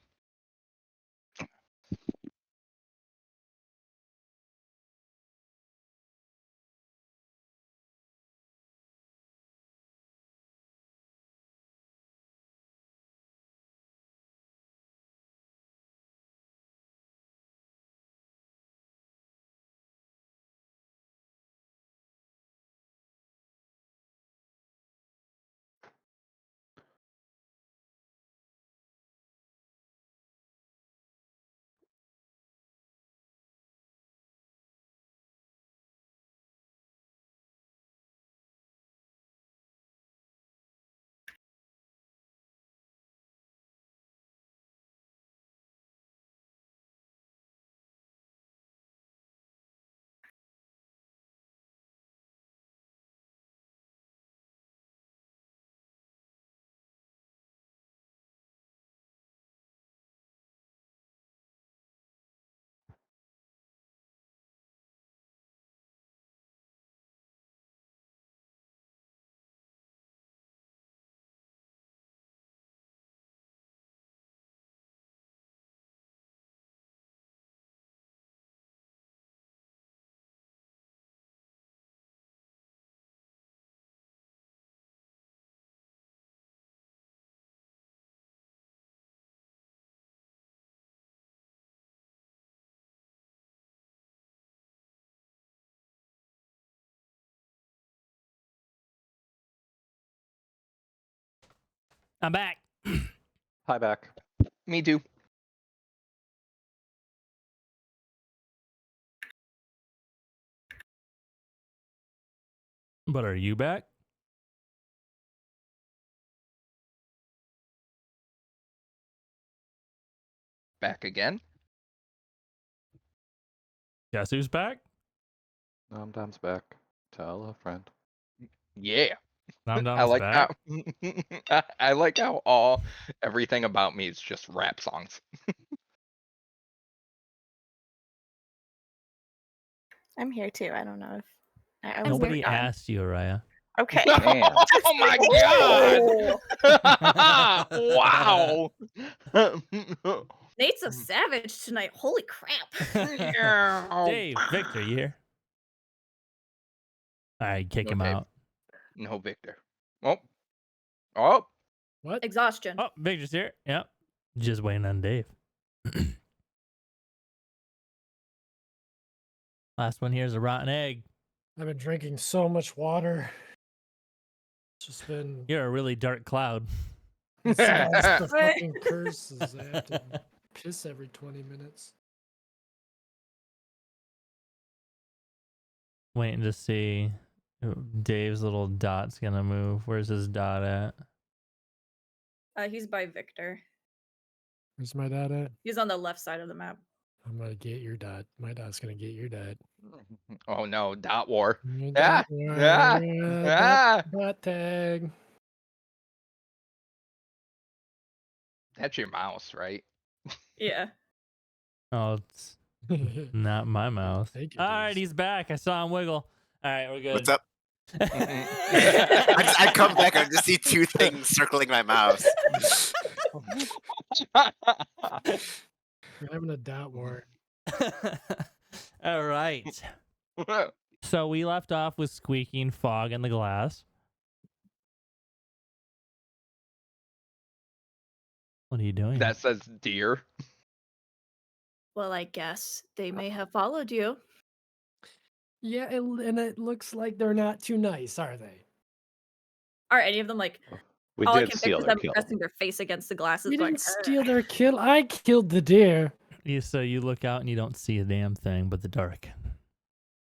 I'm back. Hi back. Me too. But are you back? Back again. Guess who's back? Dom's back. Tell a friend. Yeah. I Dom's like back. how I like how everything about me is just rap songs. I'm here too. I don't know if I was Nobody never gone. asked you, Araya. Okay. Damn. Oh my god! Wow. Nate's a savage tonight. Holy crap. Dave, Victor, you here? All right, kick No, him Dave. out. No, Victor. Oh. What? Exhaustion. Oh, Victor's here. Yep. Just waiting on Dave. Last one here is a rotten egg. I've been drinking so much water. It's just been You're a really dark cloud. besides the fucking curses. I have to piss every 20 minutes. Waiting to see if Dave's little dot's gonna move. Where's his dot at? He's by Victor. Where's my dad at? He's on the left side of the map. I'm gonna get your dad. My dad's gonna get your dad. Oh no, dot war. Your Yeah. dad, Yeah. Yeah. dot tag. That's your mouse, right? Yeah. Oh, it's not my mouse. Thank you, All right, James. he's back. I saw him wiggle. All right, we're good. What's up? I come back and just see two things circling my mouse. We're having a dot war. All right. So we left off with squeaking fog in the glass. What are you doing? That says deer. Well, I guess they may have followed you. Yeah, and it looks like they're not too nice, are they? Are any of them like? We All I did can steal picture is their them kill. pressing their face against the glasses. We going, didn't steal their kill. I killed the deer. So you look out and you don't see a damn thing but the dark.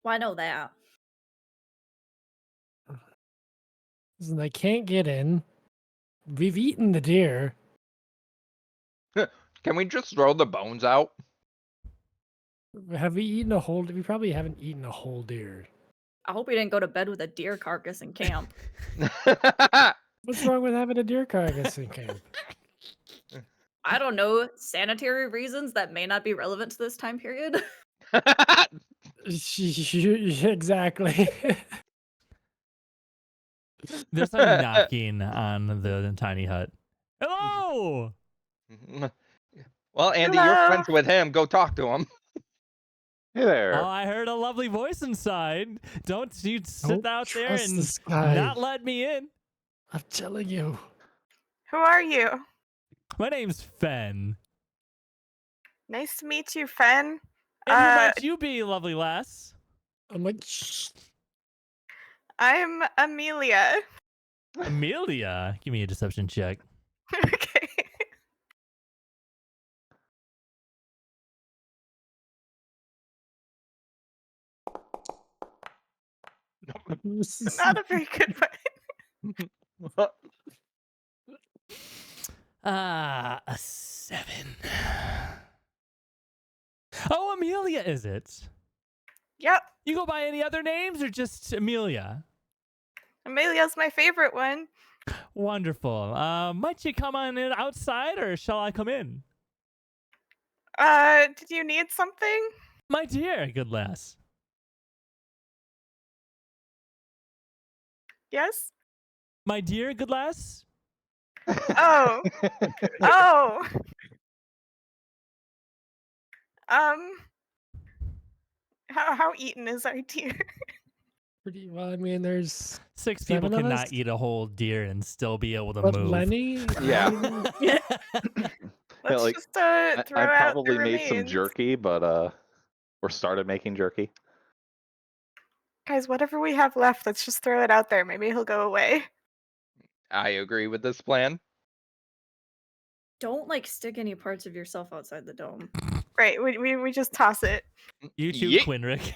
Well, I know that. Listen, they can't get in. We've eaten the deer. Can we just throw the bones out? Have we eaten a whole? We probably haven't eaten a whole deer. I hope we didn't go to bed with a deer carcass in camp. What's wrong with having a deer carcass in camp? I don't know, sanitary reasons that may not be relevant to this time period. Exactly. There's some knocking on the tiny hut. Hello! Well, Andy, you're Hello. friends with him. Go talk to him. Hey there. Oh, I heard a lovely voice inside. Don't you sit Don't out there trust and this guy. not let me in. I'm telling you. Who are you? My name's Fen. Nice to meet you, Fen. And who might you be, lovely lass? I'm like, shh. I'm Amelia. Amelia. Give me a deception check. Okay. Not a very good one. A 7. Oh, Amelia, is it? Yep. You go by any other names or just Amelia? Amelia's my favorite one. Wonderful. Might you come on in outside or shall I come in? Did you need something? My dear, good lass. Yes? My dear, good lass? Oh. Oh. How eaten is our deer? Pretty well. I mean, there's 6 people 7 of cannot us? eat a whole deer and still be able to but move. Lenny. Yeah. Let's like, just throw I out probably the made some remains. jerky, but or started making jerky. Guys, whatever we have left, let's just throw it out there. Maybe he'll go away. I agree with this plan. Don't like stick any parts of yourself outside the dome. Right, we just toss it. You too, Yeet. Quinrick.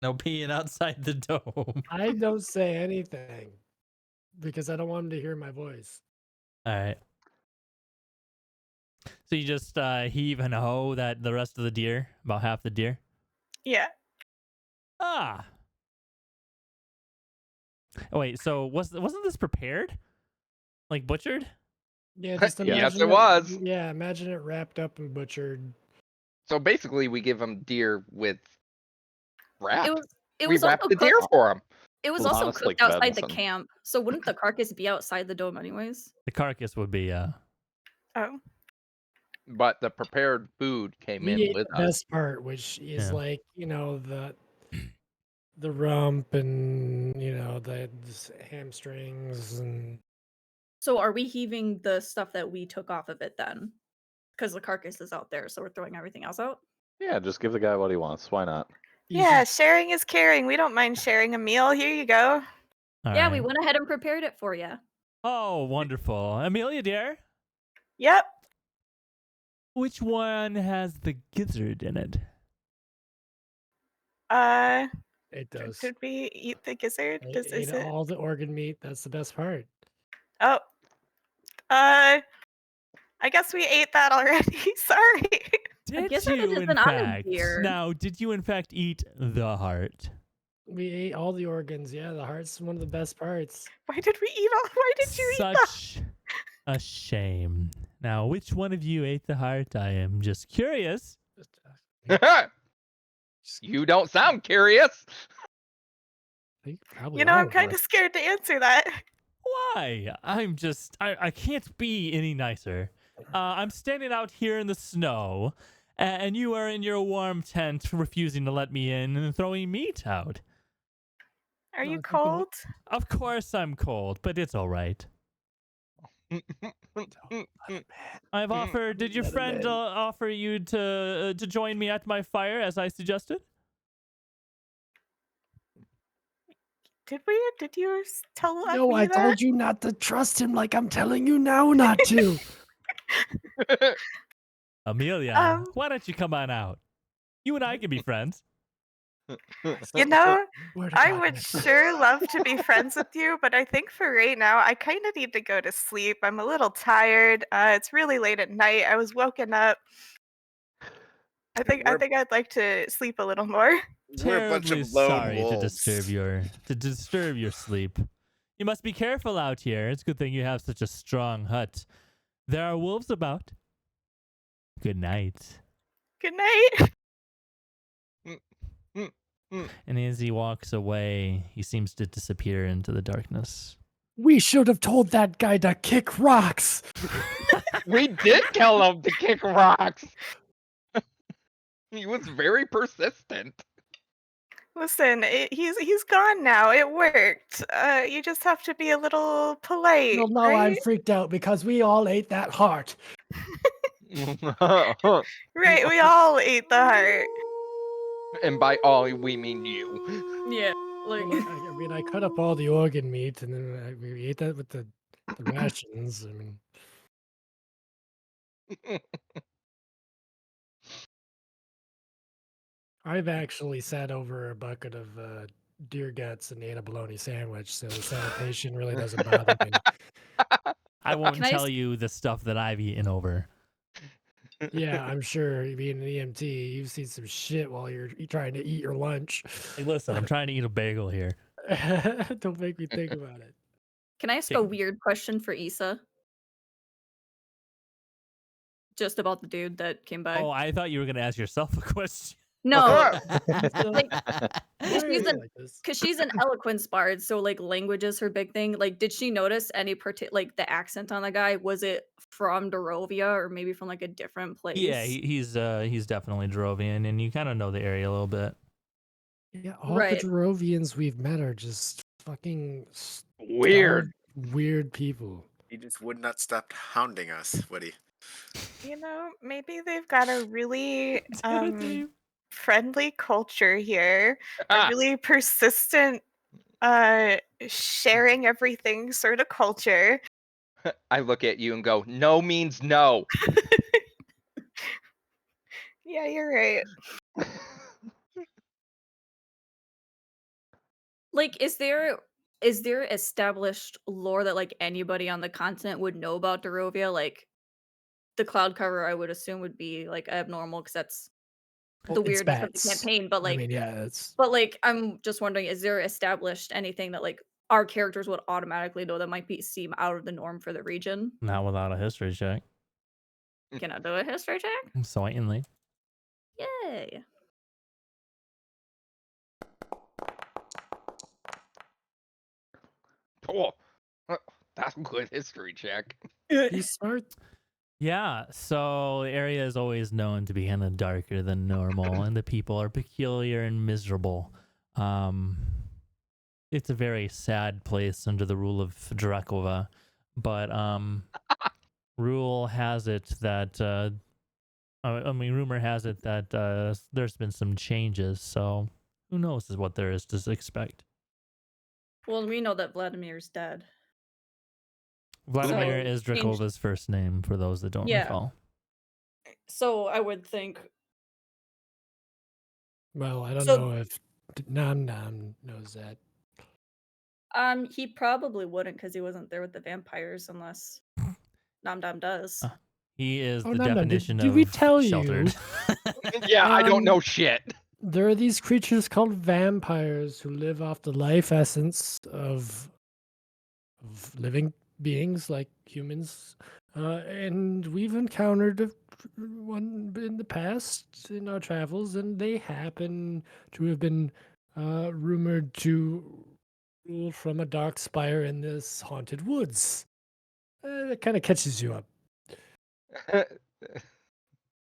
No peeing outside the dome. I don't say anything because I don't want him to hear my voice. All right. So you just heave and hoe that the rest of the deer, about half the deer. Yeah. Ah. Oh wait, so wasn't this prepared? Like butchered? Yeah, just Yes, imagine it was. Yeah, imagine it wrapped up and butchered. So basically, we give him deer with wrap. It We was wrap also the deer cooked. for him. It was Well, also honestly, cooked outside the venison. camp. So wouldn't the carcass be outside the dome anyways? The carcass would be Oh. But the prepared food came We in ate with the us. best part, which is Yeah. like, the rump and the hamstrings and So are we heaving the stuff that we took off of it then? Because the carcass is out there, so we're throwing everything else out? Yeah, just give the guy what he wants. Why not? Yeah, sharing is caring. We don't mind sharing a meal. Here you go. All Yeah, right. we went ahead and prepared it for you. Oh, wonderful. Amelia, dear, Yep. which one has the gizzard in it? it does. Did we eat the gizzard? I Is ate it? all the organ meat. That's the best part. Oh. I guess we ate that already. Sorry. Did gizzard you, isn't in on a fact? deer. Now, did you in fact eat the heart? We ate all the organs. Yeah, the heart's one of the best parts. Why did we eat all? Why did you eat that? Such a shame. Now, which one of you ate the heart? I am just curious. You don't sound curious. I think probably You know, all I'm of kind us. of scared to answer that. Why? I can't be any nicer. I'm standing out here in the snow, And you are in your warm tent, refusing to let me in and throwing meat out. Are you I think cold? Of course I'm cold, but it's all right. I've offered. Did your Let him friend in. offer you to join me at my fire as I suggested? Did we? Did you tell No, me I that? told you not to trust him like I'm telling you now not to. Amelia, why don't you come on out? You and I can be friends. You know, Swear to I God, would Nick. sure love to be friends with you, but I think for right now, I kind of need to go to sleep. I'm a little tired. It's really late at night. I was woken up. I think I'd like to sleep a little more. We're a bunch Terribly of lone sorry to disturb wolves. your sleep. You must be careful out here. It's a good thing you have such a strong hut. There are wolves about. Good night. Good night. And as he walks away, he seems to disappear into the darkness. We should have told that guy to kick rocks. We did tell him to kick rocks. He was very persistent. Listen, he's gone now. It worked. You just have to be a little polite, Well, now I'm right? freaked out because we all ate that heart. Right, we all ate the heart. And by all, we mean you. Yeah, like Well, I mean, I cut up all the organ meat and then we ate that with the rations. I mean, I've actually sat over a bucket of deer guts and ate a bologna sandwich, so the sanitation really doesn't bother me. I won't Can I tell s- you the stuff that I've eaten over. Yeah, I'm sure being an EMT, you've seen some shit while you're trying to eat your lunch. Hey, listen, I'm trying to eat a bagel here. Don't make me think about it. can I ask Take- a weird question for Issa? Just about the dude that came by. Oh, I thought you were going to ask yourself a question. No, Like, because why are she's you an like this? because she's an eloquence bard, so like language is her big thing. Like, did she notice any like the accent on the guy? Was it from Darrovia or maybe from like a different place? Yeah, he's definitely Drovian, and you kind of know the area a little bit. Yeah, all Right. the Darovians we've met are just fucking Weird. starved, weird people. He just would not stop hounding us, would he? You know, maybe they've got a really Dave. friendly culture here, a Ah, really persistent sharing everything sort of culture. I look at you and go, no means no. Yeah, you're right. Like, is there established lore that like anybody on the continent would know about Darrovia? Like, the cloud cover, I would assume, would be like abnormal because that's the Well, it's weirdness of the bats. campaign. But I like, mean, yeah, it's I'm just wondering, is there established anything that like our characters would automatically know that might seem out of the norm for the region? Not without a history check. Can I do a history check? Certainly. Yay! Oh, that's a good history check. he's smart. Yeah, so the area is always known to be kind of darker than normal, and the people are peculiar and miserable. It's a very sad place under the rule of Drakova, but rule has it that rumor has it that there's been some changes. So who knows what there is to expect. Well, we know that Vladimir's dead. Vladimir So, is change- Drakova's first name for those that don't Yeah. recall. So I would think. Well, I don't So- know if Nam knows that. He probably wouldn't because he wasn't there with the vampires unless Nam Dam does. He is Oh, the no, no, definition did we of tell you? sheltered. Yeah, I don't know Um, shit. There are these creatures called vampires who live off the life essence of living beings like humans, and we've encountered one in the past in our travels, and they happen to have been rumored to rule from a dark spire in this haunted woods. That kind of catches you up.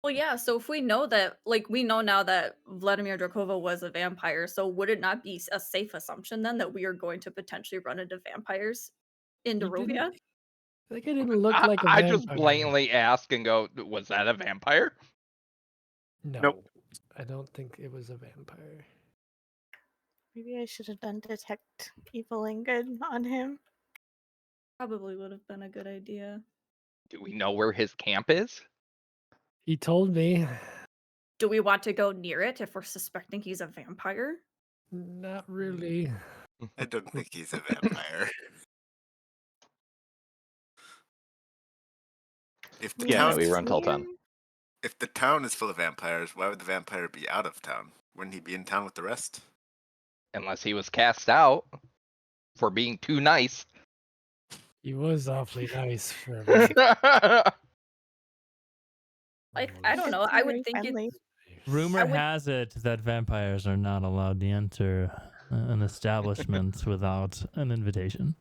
Well, yeah. So if we know that, like, we know now that Vladimir Drakova was a vampire, so would it not be a safe assumption then that we are going to potentially run into vampires in He didn't. Darrovia? Like I didn't look like a I vampire. just blatantly ask and go, was that a vampire? No, Nope. I don't think it was a vampire. Maybe I should have done detect evil and good on him. Probably would have been a good idea. Do we know where his camp is? He told me. Do we want to go near it if we're suspecting he's a vampire? Not really. I don't think he's a vampire. If the Yeah, town, we run till 10. if the town is full of vampires, why would the vampire be out of town? Wouldn't he be in town with the rest? Unless he was cast out for being too nice. He was awfully nice for me. Like, I don't know. I would think friendly. it's Rumor I would- has it that vampires are not allowed to enter an establishment without an invitation.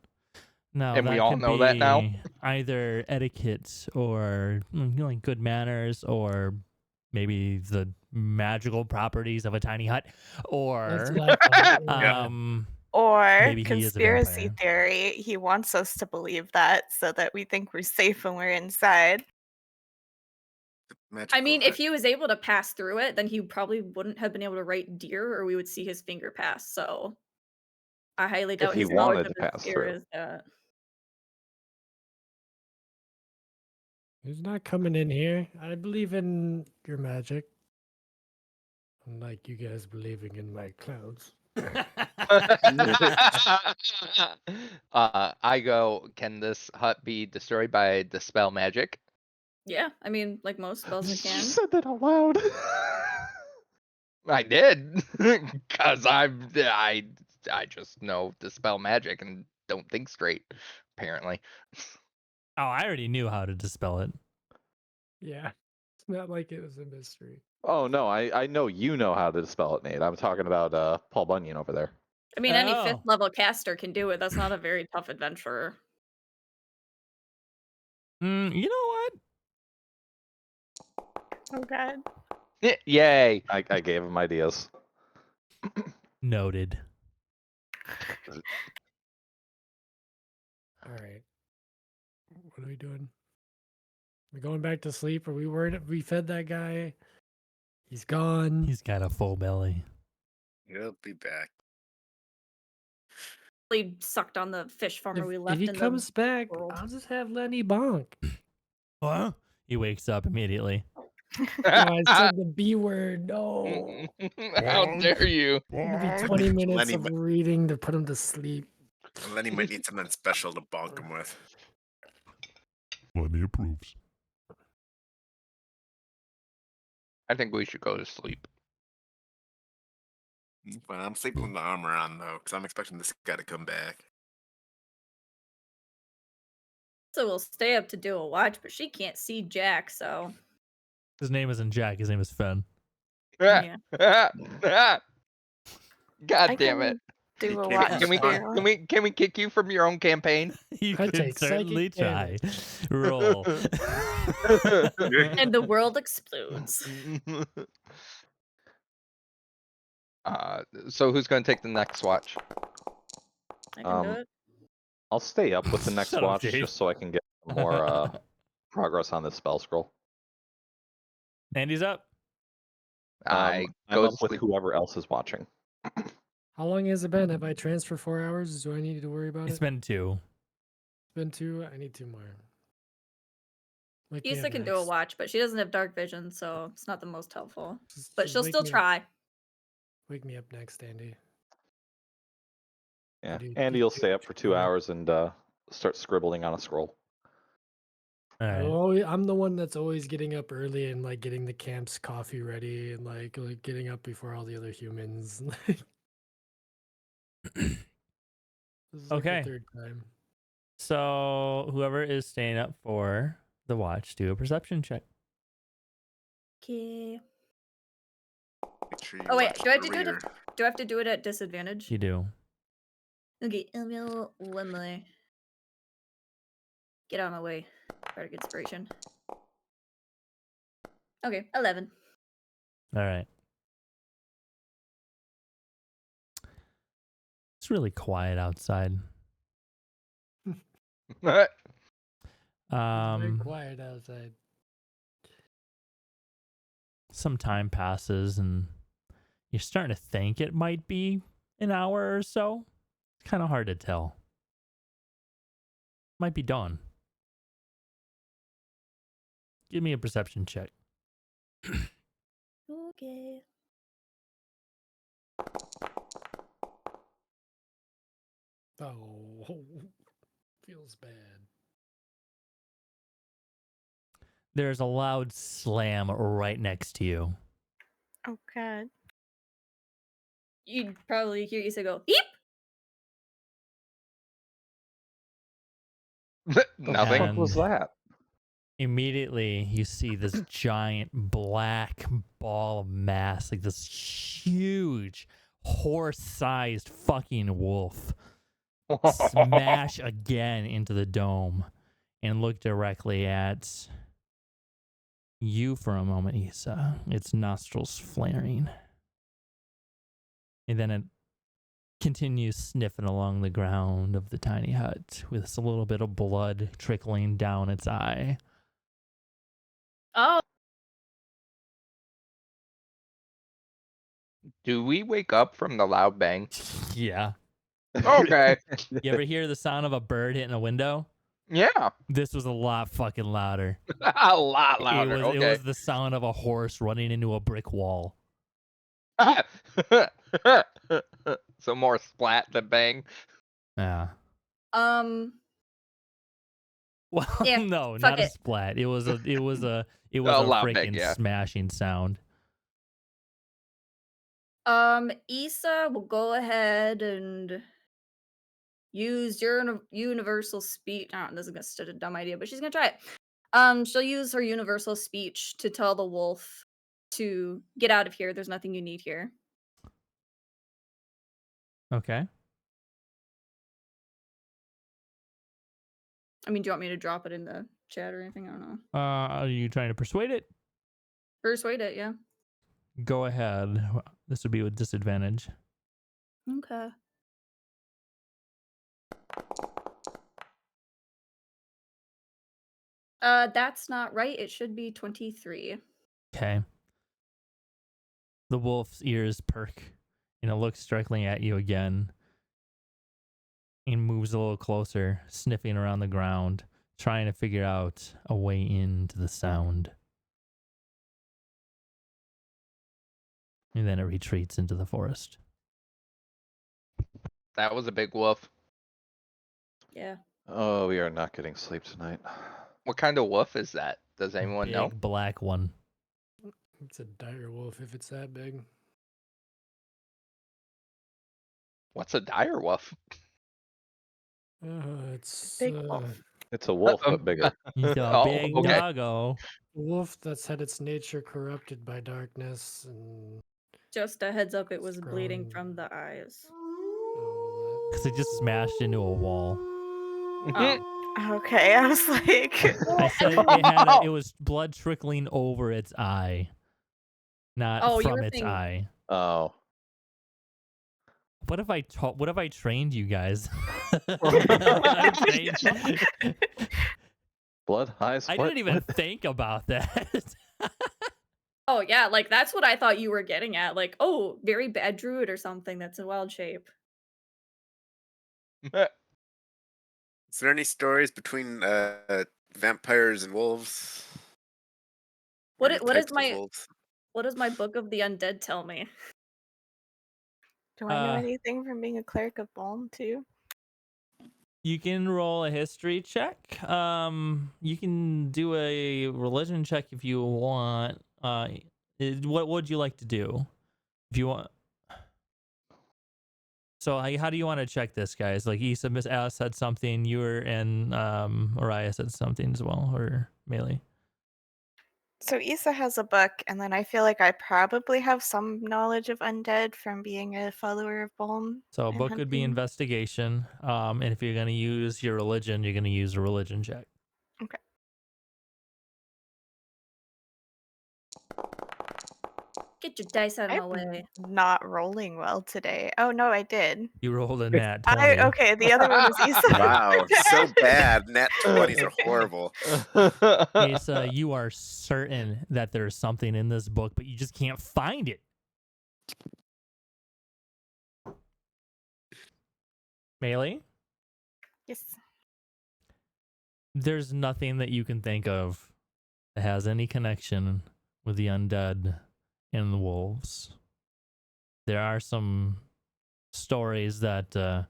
Now, And we that all could know that now? be either etiquette or like good manners, or maybe the magical properties of a tiny hut, That's or what I thought, yeah. Or Maybe he is a conspiracy vampire. theory, he wants us to believe that so that we think we're safe when we're inside. I mean, Magical if he was able to pass through it, then he probably wouldn't have been able to write deer, or we would see his finger pass. So I highly doubt he his knowledge wanted of to his pass spear through. is that. He's not coming in here. I believe in your magic. Unlike you guys believing in my clouds. I go, can this hut be destroyed by dispel magic? Yeah, I mean, like most spells, it You can. said that out loud. I did, cause I just know dispel magic and don't think straight, apparently. Oh, I already knew how to dispel it. Yeah. It's not like it was a mystery. Oh no, I know you know how to dispel it, Nate. I'm talking about Paul Bunyan over there. I mean, any Oh. 5th level caster can do it. That's not a very tough adventurer. You know what? Oh god. Yay! I gave him ideas. Noted. All right. What are we doing? We going back to sleep? Are we worried? We fed that guy. He's gone. He's got a full belly. He'll be back. He sucked on the fish farmer we left if he in comes back, world. I'll just have Lenny bonk. Huh? He wakes up immediately. Oh, I said the B word. No. How dare you? It'll be 20 minutes Lenny of might- reading to put him to sleep. And then he might need something special to bonk him with. Lenny approves. I think we should go to sleep. Well, I'm sleeping with my armor on though, because I'm expecting this guy to come back. So we'll stay up to do a watch, but she can't see Jack, so His name isn't Jack. His name is Fen. yeah. God I damn it! can do a Can- watch Can we too. can we kick you from your own campaign? You I could take certainly psychic try. Roll. And the world explodes. So who's going to take the next watch? I can do Um, it. I'll stay up with the next Shut up, watch Dave. just so I can get more progress on this spell scroll. Andy's up. I I'm go up to with sleep. whoever else is watching. How long has it been? Have I transferred 4 hours? Do I need to worry about It's it? been 2. It's been 2. I need 2 more. Wake me Issa up can do a next. watch, but she doesn't have dark vision, so it's not the most helpful. Just But she'll wake still me up- try. Wake me up next, Andy. Yeah, do- Andy do will too stay up much for 2 work. hours and start scribbling on a scroll. All right. I'm the one that's always getting up early and like getting the camp's coffee ready and like getting up before all the other humans. This is like Okay. the 3rd time. So whoever is staying up for the watch, do a perception check. Okay. Make sure you Oh wait, watch do I have the to do it? rear. Do I have to do it at disadvantage? You do. Okay, let me get out of my way. Bardic inspiration. Okay, 11. All right. It's really quiet outside. It's very quiet outside. Some time passes and you're starting to think it might be an hour or so. It's kind of hard to tell. Might be dawn. Give me a perception check. Okay. Oh, feels bad. There's a loud slam right next to you. Oh god. You'd probably hear Issa go, "Eep!" Nothing. What was And that? immediately you see this giant black ball of mass, like this huge horse-sized fucking wolf smash again into the dome and look directly at you for a moment, Issa. Its nostrils flaring. And then it continues sniffing along the ground of the tiny hut with a little bit of blood trickling down its eye. Oh, Do we wake up from the loud bang? Yeah. Okay. You ever hear the sound of a bird hitting a window? Yeah. This was a lot fucking louder. A lot louder. It was the sound of a horse running into a brick wall. So more splat than bang. Yeah. um, Well, Yeah, no, fuck not a it. splat. It was a A loud bang, freaking yeah. smashing sound. Issa will go ahead and use your universal speech. Oh, this is such a dumb idea, but she's gonna try it. She'll use her universal speech to tell the wolf to get out of here. There's nothing you need here. Okay. I mean, do you want me to drop it in the chat or anything? I don't know. Are you trying to persuade it? Persuade it, yeah. Go ahead. This would be with disadvantage. Okay. That's not right. It should be 23. Okay. The wolf's ears perk and it looks directly at you again and moves a little closer, sniffing around the ground, trying to figure out a way into the sound. And then it retreats into the forest. That was a big wolf. Yeah. Oh, we are not getting sleep tonight. What kind of wolf is that? Does anyone know? Big black one. It's a dire wolf if it's that big. What's a dire wolf? It's Big wolf. It's a wolf, but bigger. He's a Oh, big okay. doggo. a wolf that's had its nature corrupted by darkness and Just a heads up, it was bleeding Grown. from the eyes. all Because it just smashed into a wall. Oh. Okay, I was like, I said it was blood trickling over its eye, not Oh, you from were its thinking- eye. Oh. What if I trained you guys? I trained- Blood, eyes, I what? didn't even What? think about that. Oh, yeah, like that's what I thought you were getting at. Like, oh, very bad druid or something that's in wild shape. Is there any stories between vampires and wolves? Or any What types is of my wolves? what does my book of the undead tell me? do I know Uh, anything from being a cleric of balm too? You can roll a history check. You can do a religion check if you want. What would you like to do? If you want. So how do you want to check this, guys? Like Issa, Miss Alice said something. You were and Mariah said something as well, or Melee. So Issa has a book, and then I feel like I probably have some knowledge of undead from being a follower of balm. So a and book could be hunting. investigation. And if you're gonna use your religion, you're gonna use a religion check. Okay. Get your dice out of my I'm way. not rolling well today. Oh no, I did. You rolled a nat 20. Okay, the other one was Issa. Wow, so bad. Nat 20s are horrible. Asa, you are certain that there's something in this book, but you just can't find it. Melee? Yes. There's nothing that you can think of that has any connection with the undead and the wolves. There are some stories that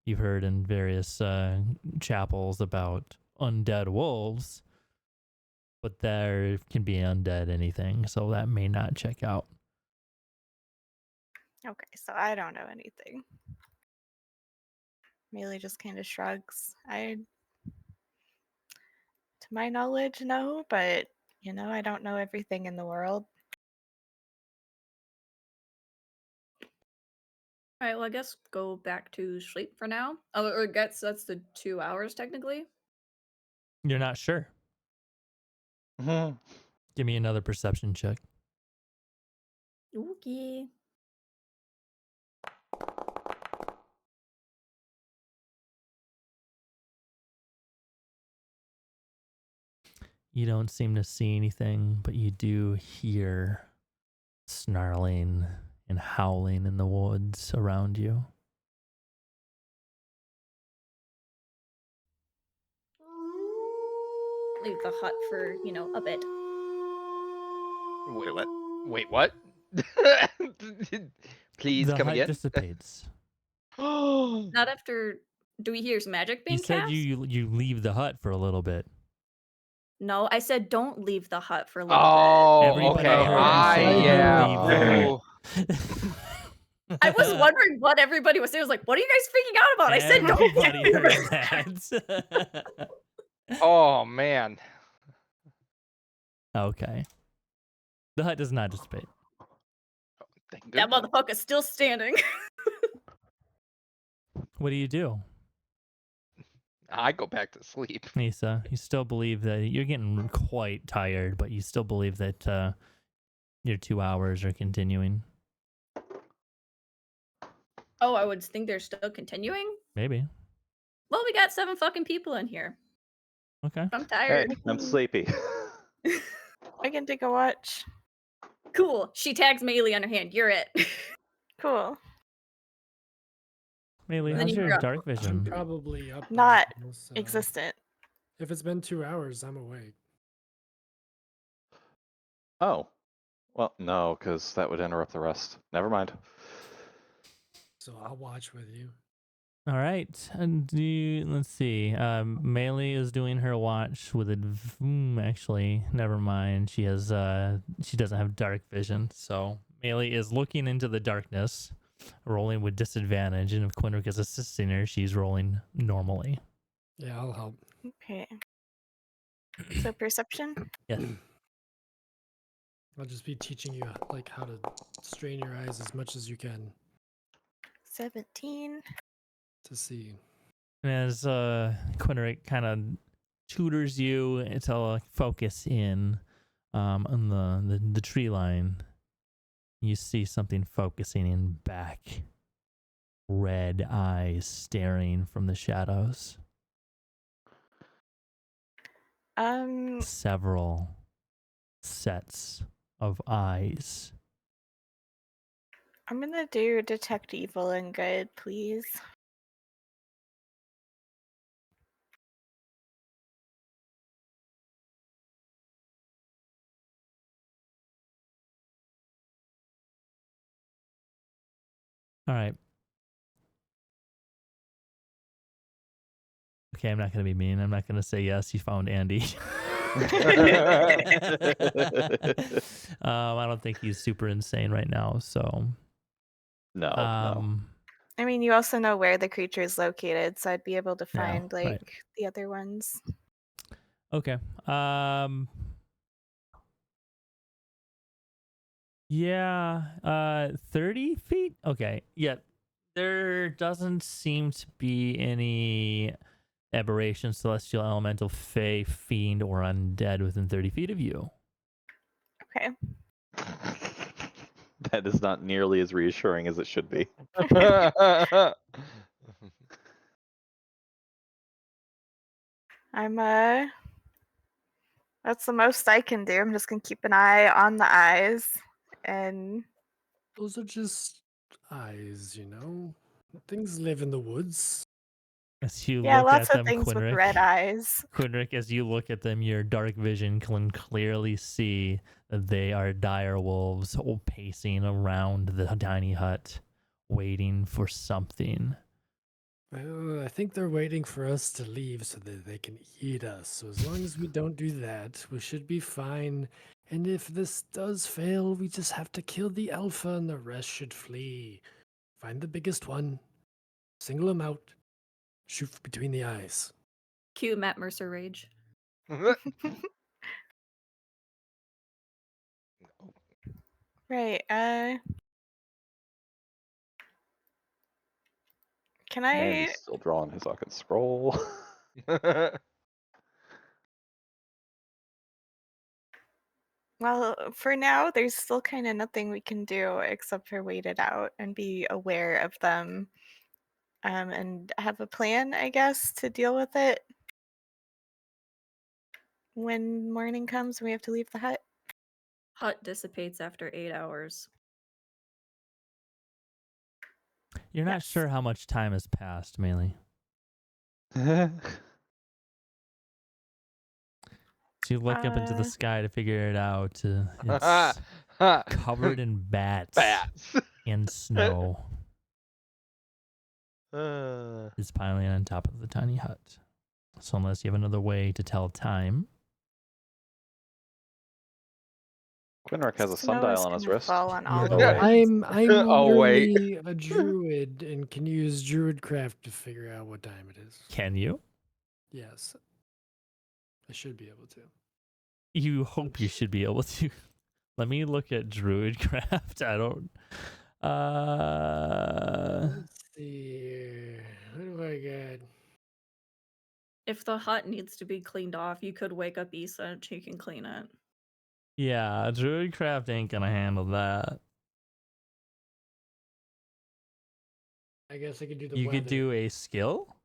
you've heard in various chapels about undead wolves, but there can be undead anything, so that may not check out. Okay, so I don't know anything. Melee just kind of shrugs. To my knowledge, no, but I don't know everything in the world. All right, well, I guess go back to sleep for now. Oh, or that's the 2 hours technically. You're not sure. Give me another perception check. Okay. You don't seem to see anything, but you do hear snarling and howling in the woods around you. Leave the hut for, a bit. Wait, what? Wait, what? Please The come hut again. dissipates. Not after. Do we hear some magic being You said cast? you leave the hut for a little bit. No, I said don't leave the hut for a little Oh, Everybody okay. heard you say Yeah. leave the Ooh. hut. I was wondering what everybody was saying. I was like, what are you guys freaking out about? I said don't Everybody leave heard it. that. Oh man. Okay. The hut does not dissipate. Thank That goodness. motherfucker's still standing. What do you do, I go back to sleep. Nisa? You still believe that you're getting quite tired, but you still believe that your 2 hours are continuing? Oh, I would think they're still continuing? Maybe. Well, we got 7 fucking people in here. Okay. I'm Hey, tired. I'm sleepy. I can take a watch. Cool. She tags Melee on her hand. You're it. Cool. Melee, And then how's you your drop. dark I'm vision? probably up. Not now, so Existent. If it's been 2 hours, I'm awake. Oh. Well, no, because that would interrupt the rest. Never mind. So I'll watch with you. All right. And let's see. Melee is doing her watch with actually, never mind. She doesn't have dark vision, so Melee is looking into the darkness, rolling with disadvantage, and if Quinric is assisting her, she's rolling normally. Yeah, I'll help. Okay. So perception? Yes. I'll just be teaching you how to strain your eyes as much as you can 17. to see. And as Quinric kind of tutors you to focus in on the tree line, you see something focusing in back. Red eyes staring from the shadows. Several sets of eyes. I'm gonna do detect evil and good, please. All right. Okay, I'm not going to be mean. I'm not going to say yes, you found Andy. I don't think he's super insane right now, so. No. I mean, you also know where the creature is located, so I'd be able to Yeah, find right. the other ones. Okay. Yeah, 30 feet? Okay. Yeah. There doesn't seem to be any aberration, celestial, elemental, fey, fiend, or undead within 30 feet of you. Okay. That is not nearly as reassuring as it should be. I'm that's the most I can do. I'm just gonna keep an eye on the eyes and Those are just eyes, you know? Things live in the woods. As you yeah, look lots at of them, things with Quinric, red eyes. Quinric, as you look at them, your dark vision can clearly see that they are dire wolves pacing around the tiny hut, waiting for something. Well, I think they're waiting for us to leave so that they can eat us. So as long as we don't do that, we should be fine. And if this does fail, we just have to kill the alpha and the rest should flee. Find the biggest one, single him out, shoot between the eyes. Cue Matt Mercer rage. Right. Can And I? he's still drawing his fucking scroll. Well, for now, there's still kind of nothing we can do except for wait it out and be aware of them, and have a plan, I guess, to deal with it when morning comes and we have to leave the hut. Hut dissipates after 8 hours. You're not Yes. sure how much time has passed, Melee. So you look up into the sky to figure it out. It's covered in bats Bats. and snow. It's piling on top of the tiny hut. So unless you have another way to tell time, Quinric has a Snow is sundial on his gonna wrist. fall on all Oh, of wait. us. I'm Oh, wait. merely a druid and can use druidcraft to figure out what time it is. can you? Yes. I should be able to. You hope you should be able to. Let me look at Druidcraft. I don't. Let's see here. What do I got? If the hut needs to be cleaned off, you could wake up Issa and she can clean it. Yeah, Druidcraft ain't gonna handle that. I guess I could do the You weather. could do a skill,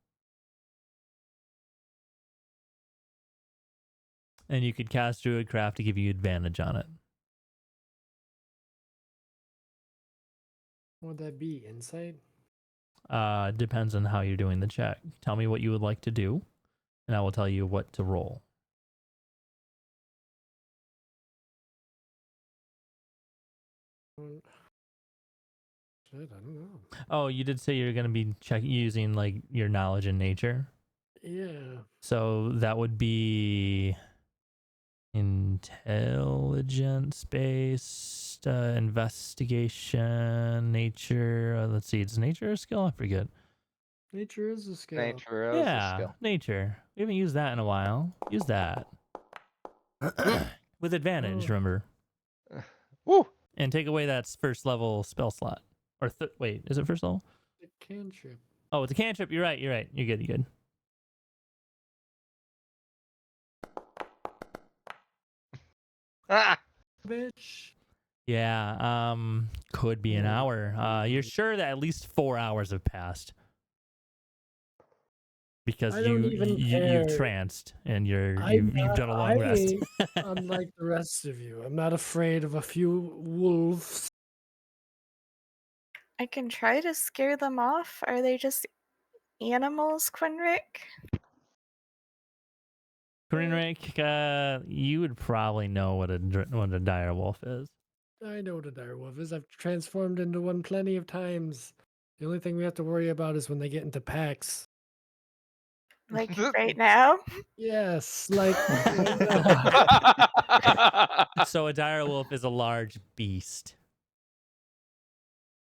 and you could cast Druidcraft to give you advantage on it. What would that be? Insight? Depends on how you're doing the check. Tell me what you would like to do, and I will tell you what to roll. Shit, I don't know. Oh, you did say you're gonna be using like your knowledge in nature. Yeah. So that would be intelligence based, investigation, nature. Let's see, is nature a skill? I forget. Nature is a skill. Nature is a Yeah, skill. nature. We haven't used that in a while. Use that. With advantage, Oh. remember. Woo. And take away that first level spell slot. Or wait, is it first level? The cantrip. Oh, it's a cantrip. You're right. You're good. You're good. Ah. Bitch. Yeah, could be an Yeah. hour. You're sure that at least 4 hours have passed because I don't even you've care. tranced and you've done a long rest. Unlike the rest of you, I'm not afraid of a few wolves. I can try to scare them off. Are they just animals, Quinric? Corinric, you would probably know what a dire wolf is. I know what a direwolf is. I've transformed into one plenty of times. The only thing we have to worry about is when they get into packs. Like right now? Yes, like So a dire wolf is a large beast.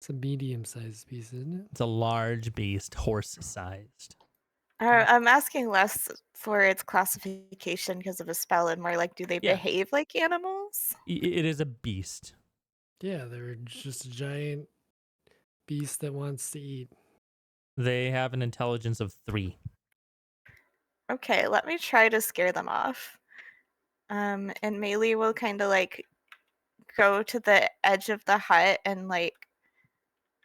it's a medium-sized piece, isn't it? It's a large beast, horse-sized. I'm asking less for its classification because of a spell and more like, do they Yeah. behave like animals? It is a beast. Yeah, they're just a giant beast that wants to eat. They have an intelligence of 3. Okay, let me try to scare them off. And Melee will kind of like go to the edge of the hut and like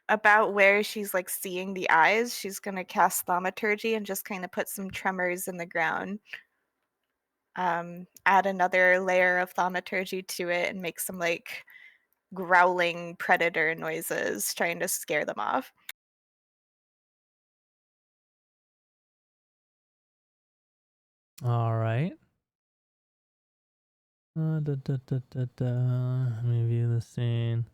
about where she's like seeing the eyes, she's gonna cast thaumaturgy and just kind of put some tremors in the ground. Add another layer of thaumaturgy to it and make some like growling predator noises, trying to scare them off. All right. Let me view the scene.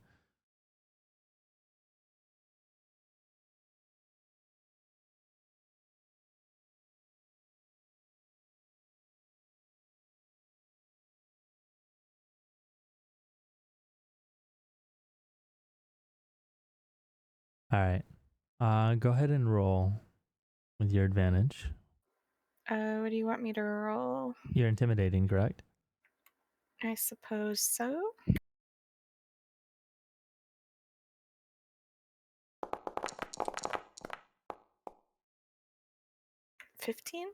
All right. Go ahead and roll with your advantage. What do you want me to roll? You're intimidating, correct? I suppose so. 15?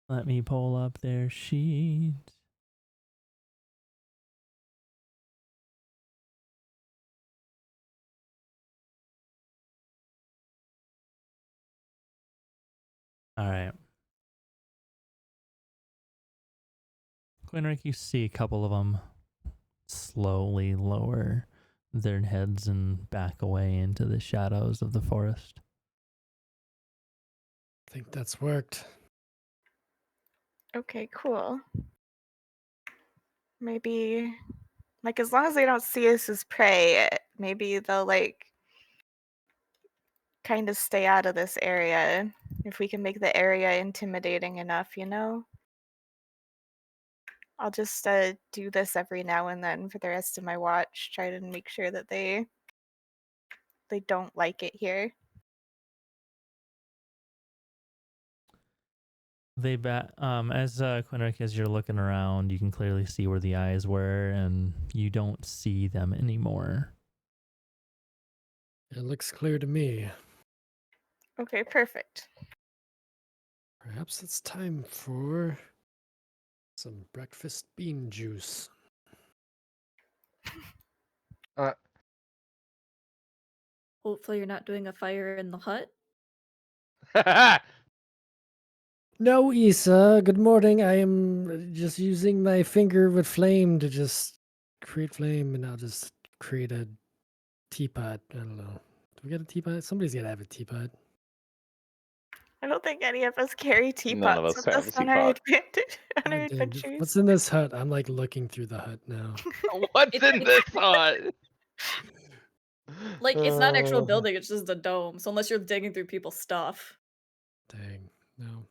Let me pull up their sheet. All right. Quinrick, you see a couple of them slowly lower their heads and back away into the shadows of the forest. I think that's worked. Okay, cool. Maybe, like, as long as they don't see us as prey, maybe they'll, like, kind of stay out of this area. If we can make the area intimidating enough, you know? I'll just do this every now and then for the rest of my watch, try to make sure that they don't like it here. As Quinrick, as you're looking around, you can clearly see where the eyes were, and you don't see them anymore. It looks clear to me. Okay, perfect. Perhaps it's time for some breakfast bean juice. Hopefully, you're not doing a fire in the hut. No, Issa. Good morning. I am just using my finger with flame to just create flame, and I'll just create a teapot. I don't know. Do we get a teapot? Somebody's got to have a teapot. I don't think any of us carry None of teapots us with have us a on our teapot. on our God damn, adventures. what's in this hut? I'm like looking through the hut now. What's in this hut? Like, it's not an actual building, it's just a dome. So unless you're digging through people's stuff. Dang, no.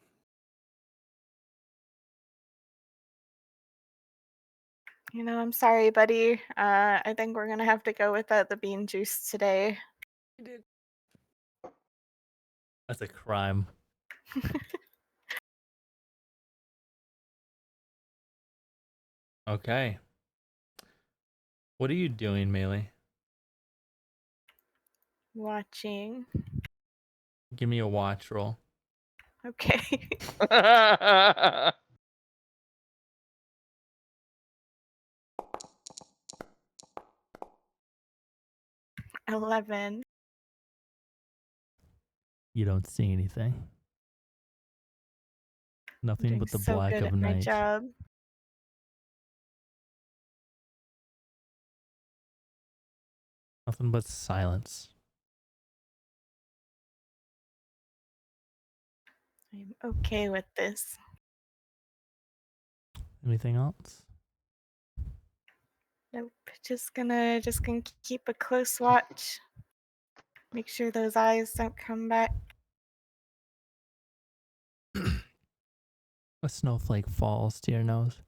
You know, I'm sorry, buddy. I think we're gonna have to go without the bean juice today. That's a crime. Okay. What are you doing, Melee? Watching. Give me a watch roll. Okay. 11. You don't see anything. Nothing Doing but the so black good of at my night. job. Nothing but silence. I'm okay with this. Anything else? Nope. Just gonna keep a close watch. Make sure those eyes don't come back. A snowflake falls to your nose.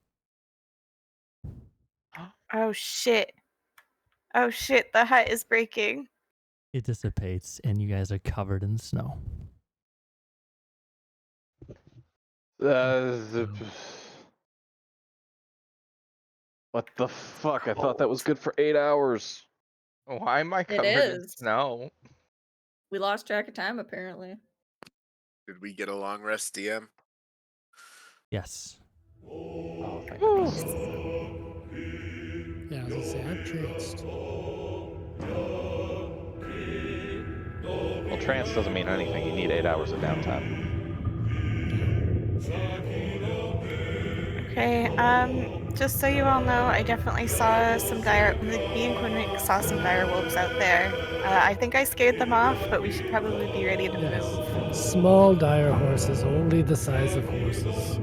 Oh shit. Oh shit, the hut is breaking. It dissipates, and you guys are covered in snow. What the fuck? I thought that was good for 8 hours. Why am I It covered in is. snow? We lost track of time, apparently. Did we get a long rest, DM? Yes. Oh, thank goodness. Yeah, I was gonna say I'm tranced. Well, trance doesn't mean anything. You need 8 hours of downtime. Okay, just so you all know, I definitely saw some me and Quinnick saw some dire wolves out there. I think I scared them off, but we should probably be ready to Yes. move. Small dire horses, only the size of horses.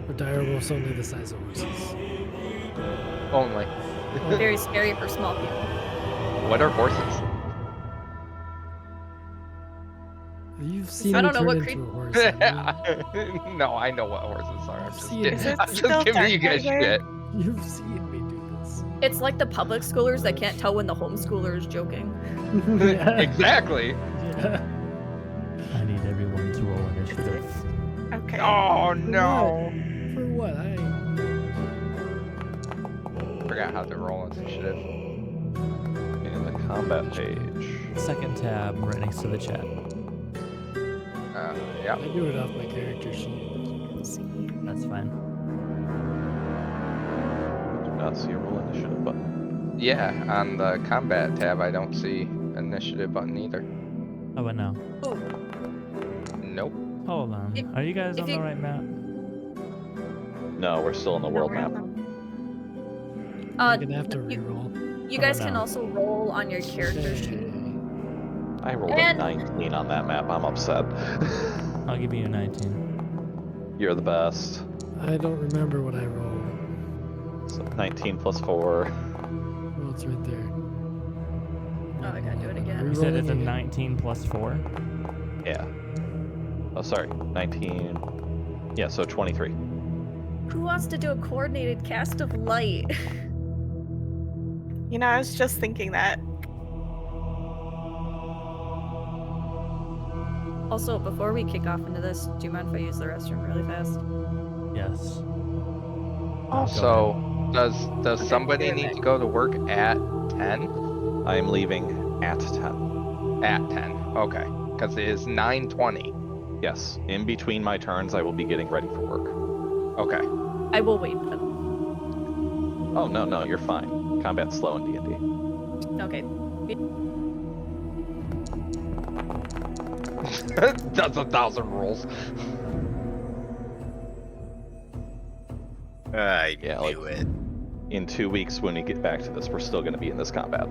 Or dire wolves, only the size of horses. Only. Very scary for small people. What are horses? You've seen I me don't know turn what into a horse. haven't No, I know what horses are. I'm just See, kidding. is it I'm still just giving you guys Gandrgardr? shit. you? You've seen me do this. It's like the public schoolers that can't tell when the homeschooler is joking. Yeah. Exactly. Yeah. I need everyone to roll initiative. Okay. Oh no. For what? Forgot how to roll initiative. In the combat page. Second tab right next to the chat. Yeah. I do it off my character sheet. Let's see. That's fine. I do not see a roll initiative button. Yeah, on the combat tab, I don't see initiative button either. How about now? Oh, Nope. Hold on. If- Are you guys if on the you- right map? No, we're still in the world we're on map. I'm gonna have to you- reroll. You guys can no. also roll on your character sheet. Okay. I rolled And- a 19 on that map. I'm upset. I'll give you a 19. You're the best. I don't remember what I rolled. So 19 plus 4. Well, it's right there. Oh, I gotta do it again. You said it's a Rerolling again. 19 plus 4? Yeah. Oh, sorry. 19. Yeah, so 23. Who wants to do a coordinated cast of light? You know, I was just thinking that. Also, before we kick off into this, do you mind if I use the restroom really fast? Yes. So, does somebody do need it. to go to work at 10? I am leaving at 10. At 10. Okay. Because it is 9:20. Yes. In between my turns, I will be getting ready for work. Okay. I will wait then. Oh, no, you're fine. Combat's slow in D&D. Okay. That's 1,000 rolls. I Yeah, knew it. In 2 weeks, when we get back to this, we're still going to be in this combat.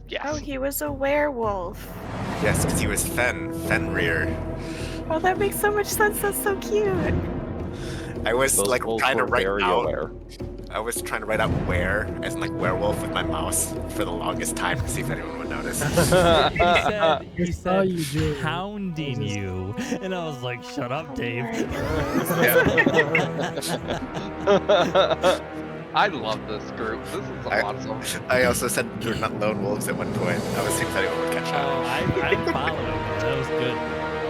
Yes. Oh, he was a werewolf. Yes, because he was Fenrir. Oh, that makes so much sense. That's so cute. I was Those like wolves trying to were write very out. aware. I was trying to write out where as in like werewolf with my mouse for the longest time to see if anyone would notice. He saw said you do it. hounding you. And I was like, shut up, Dave. I love this group. This is awesome. I also said you're not lone wolves at one point. I was seeing if anyone would catch Oh, on. I'm following. That was good.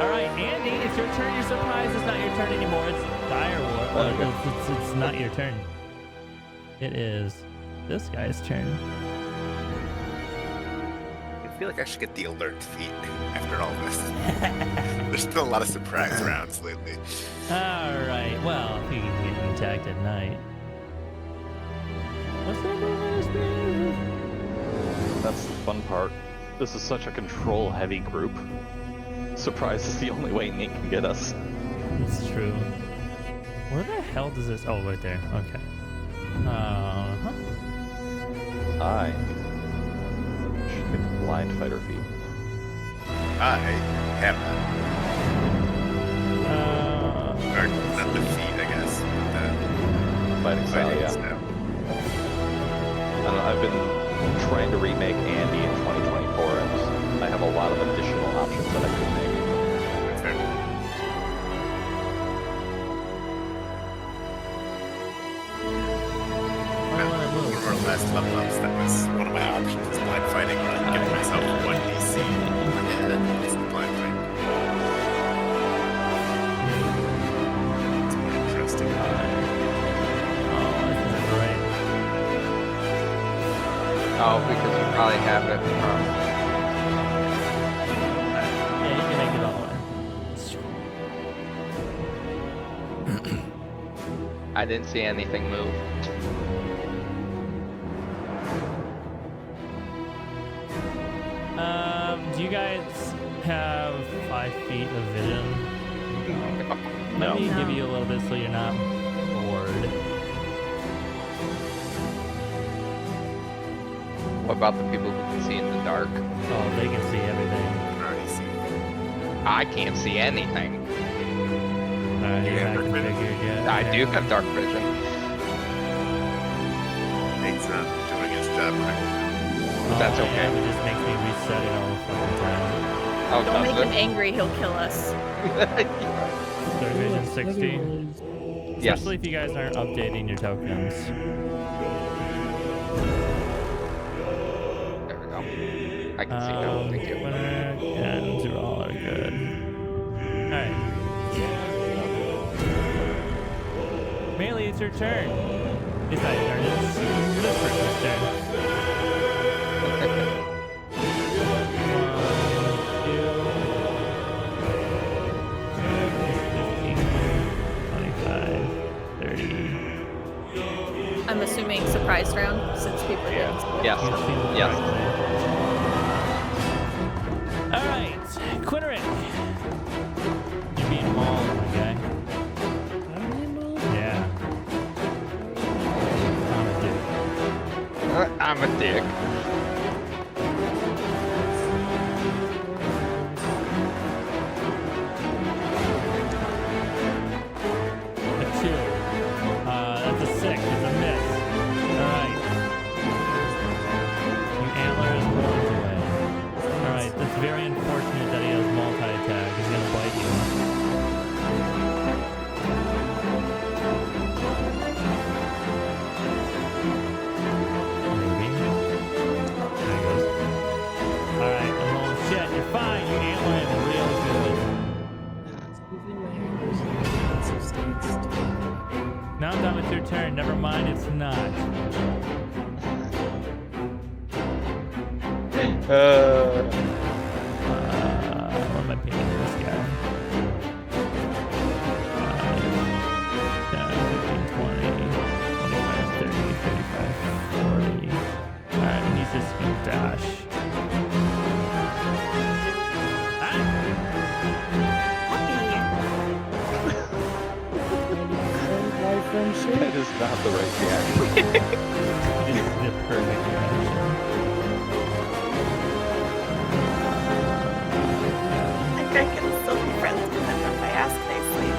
All right, Andy, it's your turn. You're surprised it's not your turn anymore. It's Direwolf. Okay. It's not your turn. It is this guy's turn. I feel like I should get the alert feat after all this. There's been a lot of surprise rounds lately. All right. Well, if you can get attacked at night. What's that movement speed? That's the fun part. This is such a control-heavy group. Surprise is the only way Nate can get us. It's true. Where the hell does this? Oh, right there. Okay. Uh-huh. I should get the blind fighter feat. I have that. Or not the feat, I guess. The Fighting style, fighting yeah. style. I don't know, I've been trying to remake Andy in 2024, and I have a lot of additional options that I could make. Fair. One of our last level ups, that was one of my options, is blind fighting, where I give myself 1 DC. Yeah, it's the blind fight. It's more interesting. Oh, this is great. Oh, because you probably have it from. Yeah, you can make it all the way. I didn't see anything move. Do you guys have 5 feet of vision? Let me give you a little bit so you're not bored. What about the people who can see in the dark? Oh, they can see everything. I already see. I can't see anything. Alright, You you're have not dark vision? configured yet. I do Yeah. have dark vision. Nate's not doing his job right. That's Oh, okay. yeah, it just makes me reset it all the fucking time. Oh, Don't make does him angry, he'll kill us. Dark vision 60. Yes. Especially if you guys aren't updating your tokens. There we go. I can see now. Thank you. Winner and Dural are good. Alright. Melee, it's your turn. It's not your turn, it's this person's turn. 30. I'm assuming surprise round since people are getting spoiled. Yes. You've seen the Yes. Alright, Quinteric. You're being mauled, my guy. Yeah. I'm a dick. A 2. That's a 6. It's a miss. Alright. Your antler is rolled away. Alright, that's very unfortunate that he has multi-attack. He's gonna bite you. Maybe. There he goes. Alright, I'm rolling shit. You're fine. You antler him real good. Now I'm done with your turn. Never mind, it's not. What am I paying this guy? 5, 10, 15, 20, 25, 30, 35, 40. Alright, he needs to speed dash. Ah! That is not the right reaction. It is the perfect reaction. I think I can still be friends with him if I ask nicely.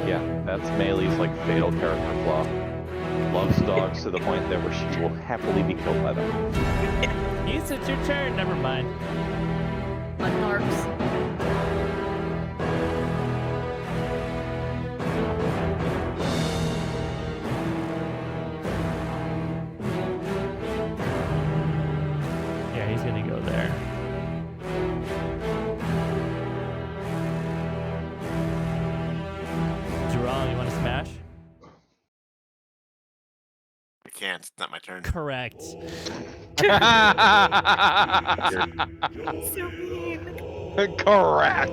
Yeah, that's Melee's like fatal character flaw. Loves dogs to the point that where she will happily be killed by them. Yes, it's your turn. Never mind. Unarms. Yeah, he's gonna go there. Dural, you want to smash? I can't. It's not my turn. Correct. So mean. Correct.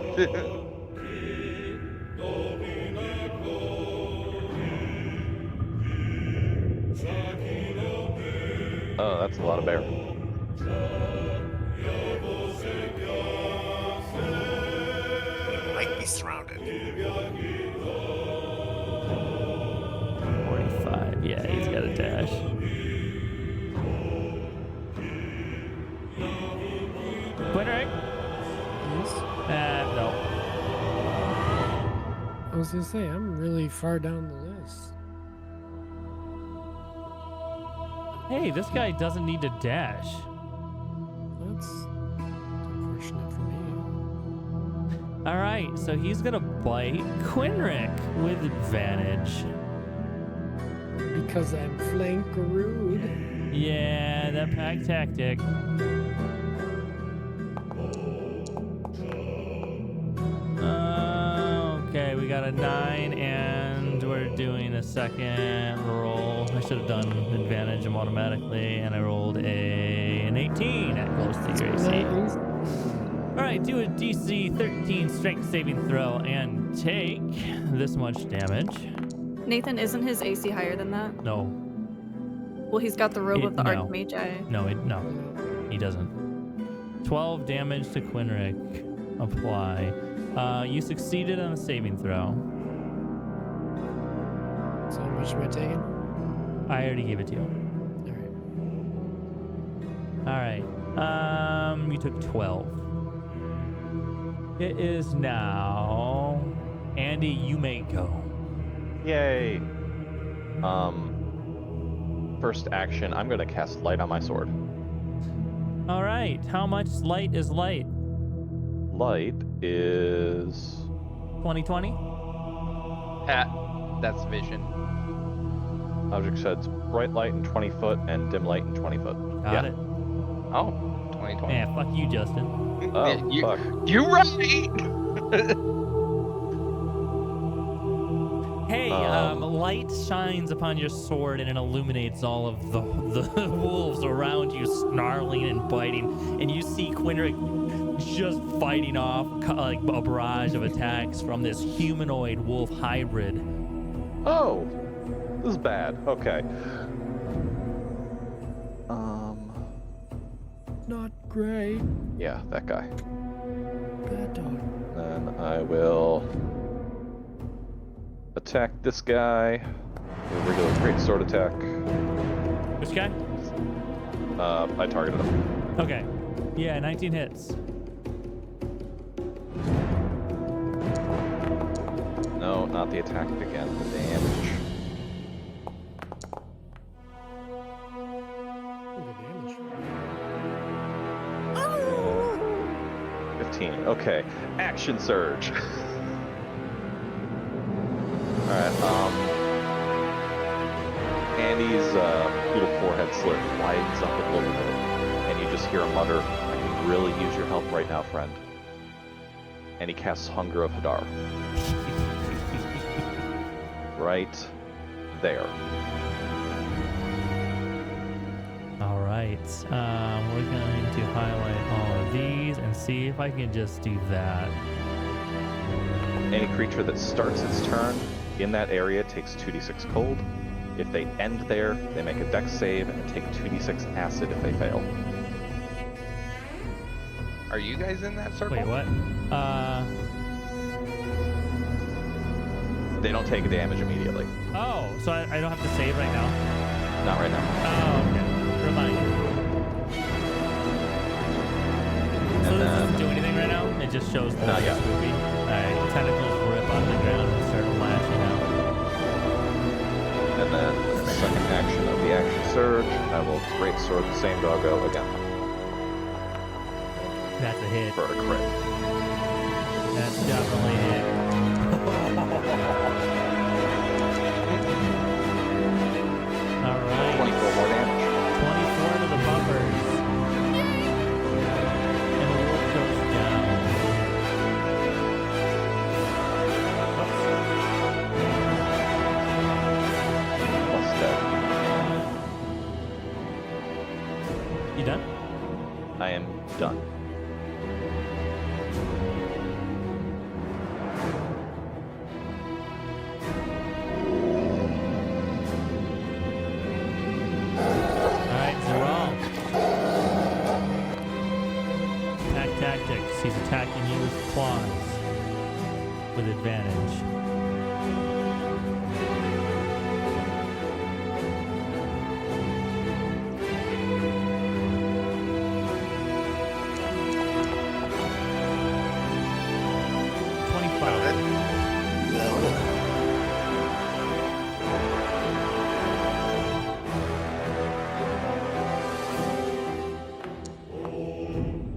Oh, that's a lot of bear. Might be surrounded. 45. Yeah, he's got a dash. Quinteric? No. I was gonna say I'm really far down the list. Hey, this guy doesn't need to dash. That's unfortunate for me. All right, so he's gonna bite Quinteric with advantage. Because I'm flank-rude. Yeah, that pack tactic. Okay, we got a 9, and we're doing a second roll. I should have done advantage automatically, and I rolled an 18 at close to your AC. right, do a DC 13 strength saving throw and take this much damage. Nathan, isn't his AC higher than that? No, Well, he's got the robe of the no. Archmagi. no, he doesn't. 12 damage to Quinric. Apply. You succeeded on a saving throw. So how much am I taking? I already gave it to you. All right. All right. You took 12. It is now. Andy, you may go. Yay. First action, I'm gonna cast light on my sword. All right. How much light is light? Light is 2020? That's vision. object sheds bright light in 20 foot and dim light in 20 foot. Got it. Oh, 2020. Yeah, fuck you, Justin. Oh, fuck. You're right. Hey, light shines upon your sword and it illuminates all of the wolves around you, snarling and biting. And you see Quinric just fighting off like a barrage of attacks from this humanoid wolf hybrid. Oh, this is bad. Okay. Not great. Yeah, that guy. Bad dog. Then I will attack this guy with a regular greatsword attack. Which guy? I targeted him. Okay. Yeah, 19 hits. No, not the attack again. The damage. Good damage. 15. Okay. Action surge. Alright, Andy's little forehead slit widens up a little bit, and you just hear him mutter, "I can really use your help right now, friend." And he casts Hunger of Hadar. Right there. All right. We're going to highlight all of these and see if I can just do that. Any creature that starts its turn in that area takes 2d6 cold. If they end there, they make a dex save and take 2d6 acid if they fail. Are you guys in that circle? Wait, what? They don't take damage immediately. Oh, so I don't have to save right now? Not right now. Oh, okay. Remind me. So And this then- doesn't do anything right now? It just shows the Not yet. swoopy. Alright, tentacles rip on the ground and start lashing out. And then, second action of the action surge, I will greatsword the same doggo again That's a hit. for a crit. That's definitely a hit. Alright. 24 more damage. 24 to the bumpers. And the wolf goes down. Plus dead. You done? I am done. Alright, Zeral. Attack tactics. He's attacking you with claws. With advantage.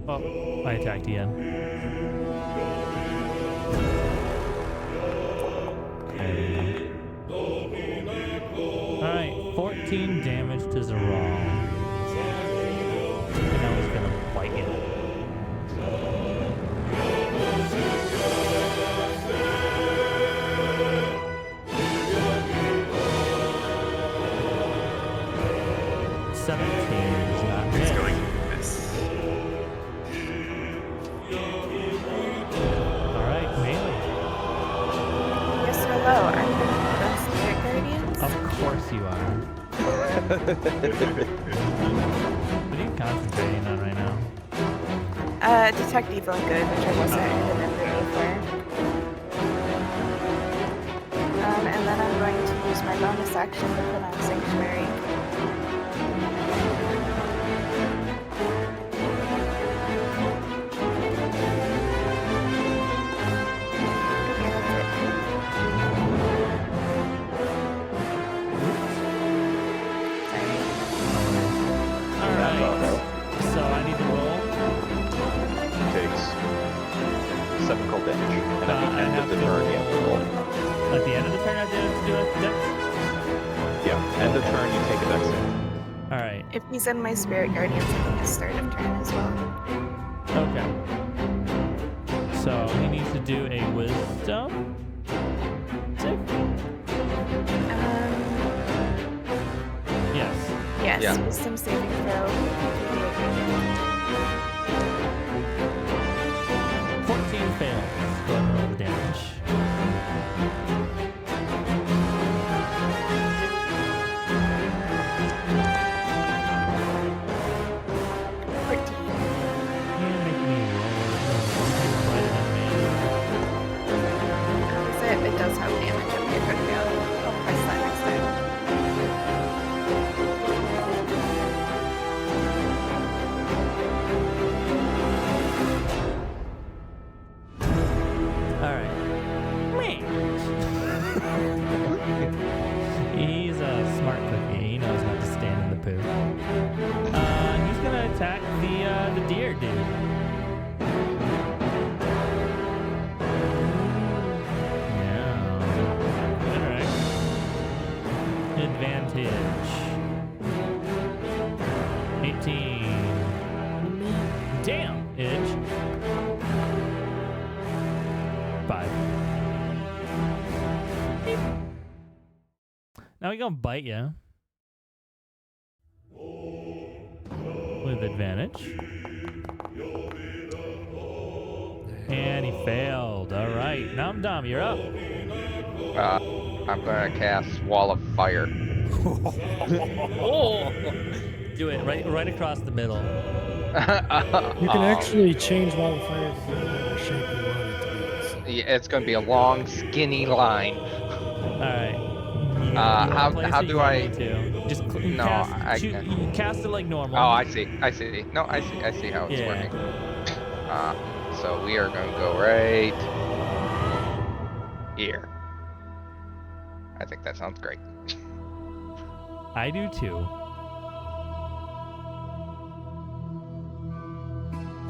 Oh, I attacked again. Alright, 14 damage to Zeral. And now he's gonna bite you. Seventeen is not It's hit. going to miss. What are you concentrating on right now? Detect evil and good, which I wasn't remembering before. And then I'm going to use my bonus action to put on Sanctuary. Alright. So I need to roll. Takes 7 cold damage. And I at the end have of the to turn, you have to roll. At the end of the turn, I have to do a dex? Yeah, end of turn, you take a dex save. Alright. If he's in my Spirit Guardians, I think it's start of turn as well. Okay. So he needs to do a wisdom save? Yes. Yes, Yeah. wisdom saving throw. 14 fails. Go ahead and roll the damage. It does have damage. Okay, good to go. I'll press that next time. Alright. He's a smart cookie. He knows not to stand in the poo. He's gonna attack the deer dude. Yeah. Alright. Advantage. 18. Damn, itch. 5. Now we gonna bite you. With advantage. And he failed. Alright. Nom Dom, you're up. I'm gonna cast Wall of Fire. Do it right across the middle. You can actually change Wall of Fire to be whatever shape you want it to be. So. Yeah, it's gonna be a long, skinny line. Alright. How do I? Just No, I can't. you cast it like normal. Oh, I see. No, I see how it's Yeah. working. So we are gonna go right here. I think that sounds great. I do too.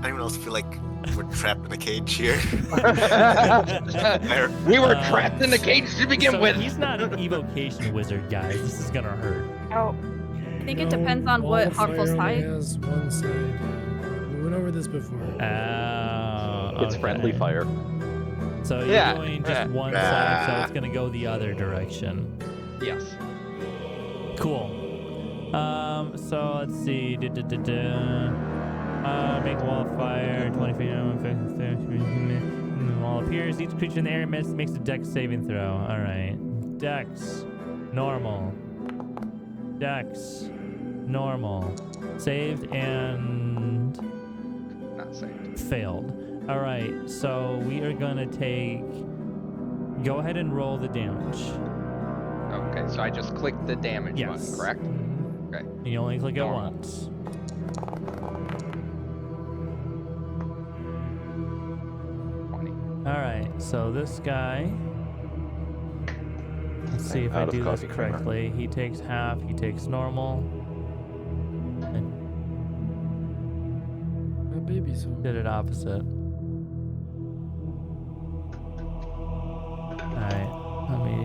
Anyone else feel like we're trapped in a cage here? We were trapped in the cage to begin So with. he's not an evocation wizard, guys. This is gonna hurt. Oh, I think it depends on Wall what of harmful Fire only side. has one side. We went over this before. It's friendly okay. fire. So you're Yeah, going just yeah. one side, so it's gonna go the other direction. Yes. Cool. So let's see. Make a wall of fire, 20 feet. Wall appears. Each creature in the area makes a dex saving throw. All right. Dex, normal. Dex, normal. Saved and Not saved. failed. All right. So we are gonna take. Go ahead and roll the damage. Okay, so I just clicked the damage Yes. button, correct? Mhm. Okay. You only click it Normal. once. All right, so this guy. Let's see if I Out of do this coffee creamer. correctly. He takes half. He takes normal. I A baby soul. did it opposite. All right, let me.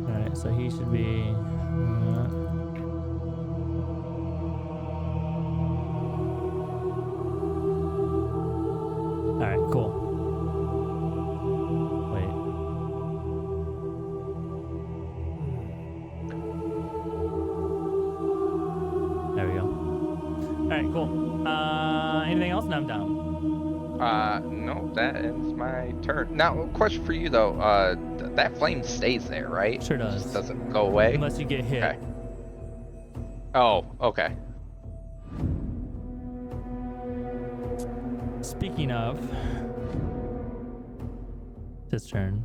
All right, so he should be. All right, cool. Wait. There we go. All right, cool. Anything else? No, I'm down. No, that ends my turn. Now, a question for you though. That flame stays there, right? Sure It does. just doesn't go away. Unless you get hit. Okay. Oh, okay. Speaking of, his turn.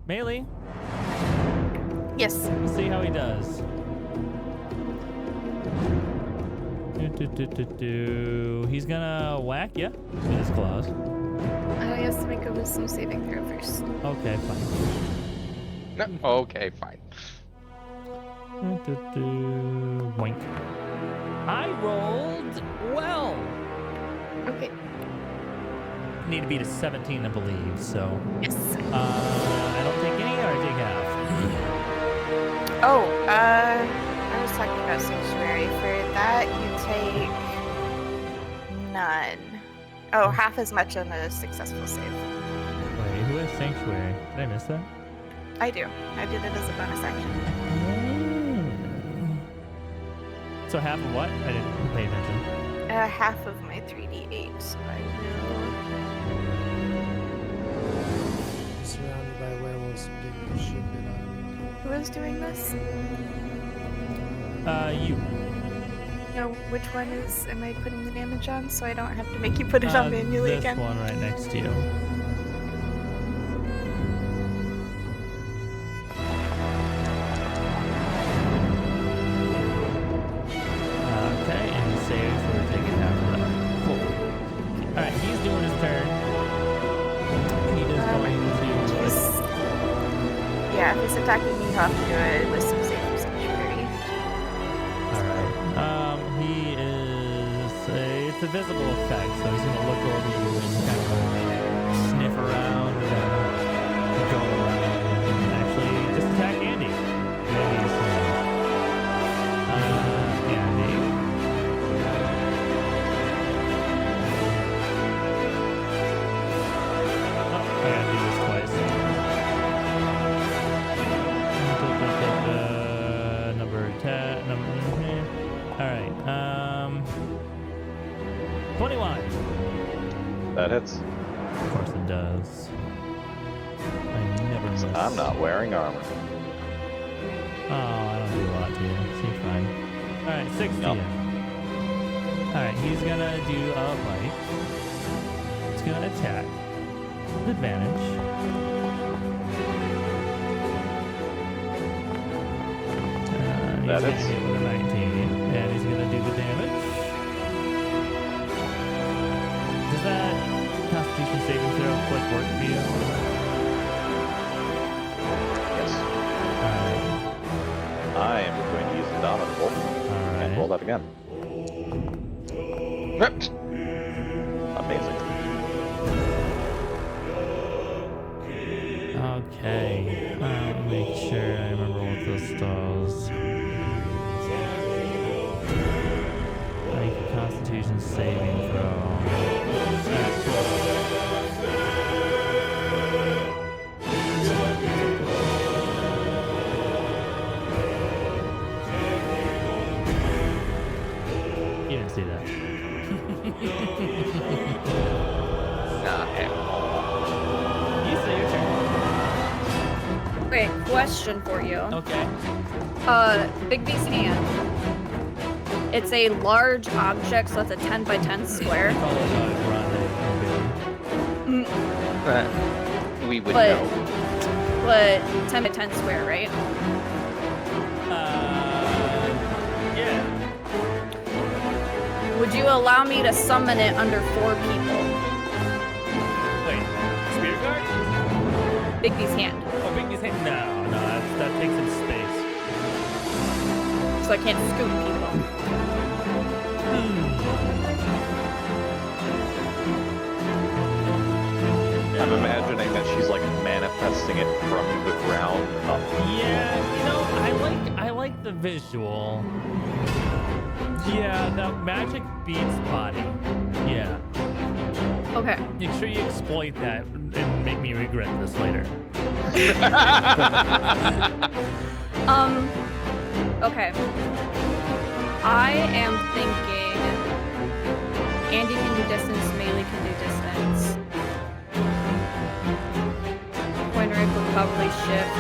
Melee, Yes. let's see how he does. He's gonna whack you with his claws. He has to make a wisdom saving throw first. Okay, fine. No, okay, fine. Boink. I rolled well. Okay. Need to beat a 17, I believe. So Yes. I don't take any, or I take half. Oh, I was talking about sanctuary. For that, you take none. Oh, half as much on a successful save. Wait, who has sanctuary? Did I miss that? I do. I did it as a bonus action. So half of what? I didn't pay attention. Half of my 3d8. So I Surrounded by werewolves and getting the shit bit out of me. will. Who is doing this? You. No, which one is? Am I putting the damage on so I don't have to make you put it on manually this again? one right next to you. Okay, and he saves, so we're taking half of that. Cool. Alright, he's doing his turn. He is going to. Yeah, if he's attacking me, he'll have to do a wisdom save for sanctuary. Alright. He is. It's a visible effect, so he's gonna look over you and kind of sniff around and go around and actually just attack Andy. Andy's Andy. Oh, I gotta do this twice. Number 10. Alright. 21. That hits. Of course it does. I never miss. I'm not wearing armor. Oh, I don't do a lot to you. Seems fine. Alright, 60. Yep. Alright, he's gonna do a bite. He's gonna attack. With advantage. That He's hits. gonna hit with a 19. And he's gonna do the damage. Does that Constitution saving throw work for you? Yes. Alright. I am going to use Indomitable and roll Alright. that again. Amazing. Okay. Let me make sure I remember what this does. Make a Constitution saving throw. Alright, cool. You didn't see that. Nah, heck. You say your turn. Okay, question for you. Okay. Big B's hand. It's a large object, so it's a 10 by 10 square. Call it grande, We would But- know. But 10 by 10 square, right? yeah. Would you allow me to summon it under 4 people? Wait, Spirit Guard? Big B's hand. Oh, Big B's hand? No, that takes up space. So I can't scoop people. I'm imagining that she's like manifesting it from the ground up. Yeah, you know, I like the visual. Yeah, the magic beats body. Yeah. Okay. Make sure you exploit that and make me regret this later. Okay. I am thinking Andy can do distance, melee can do distance. Point rank will probably shift.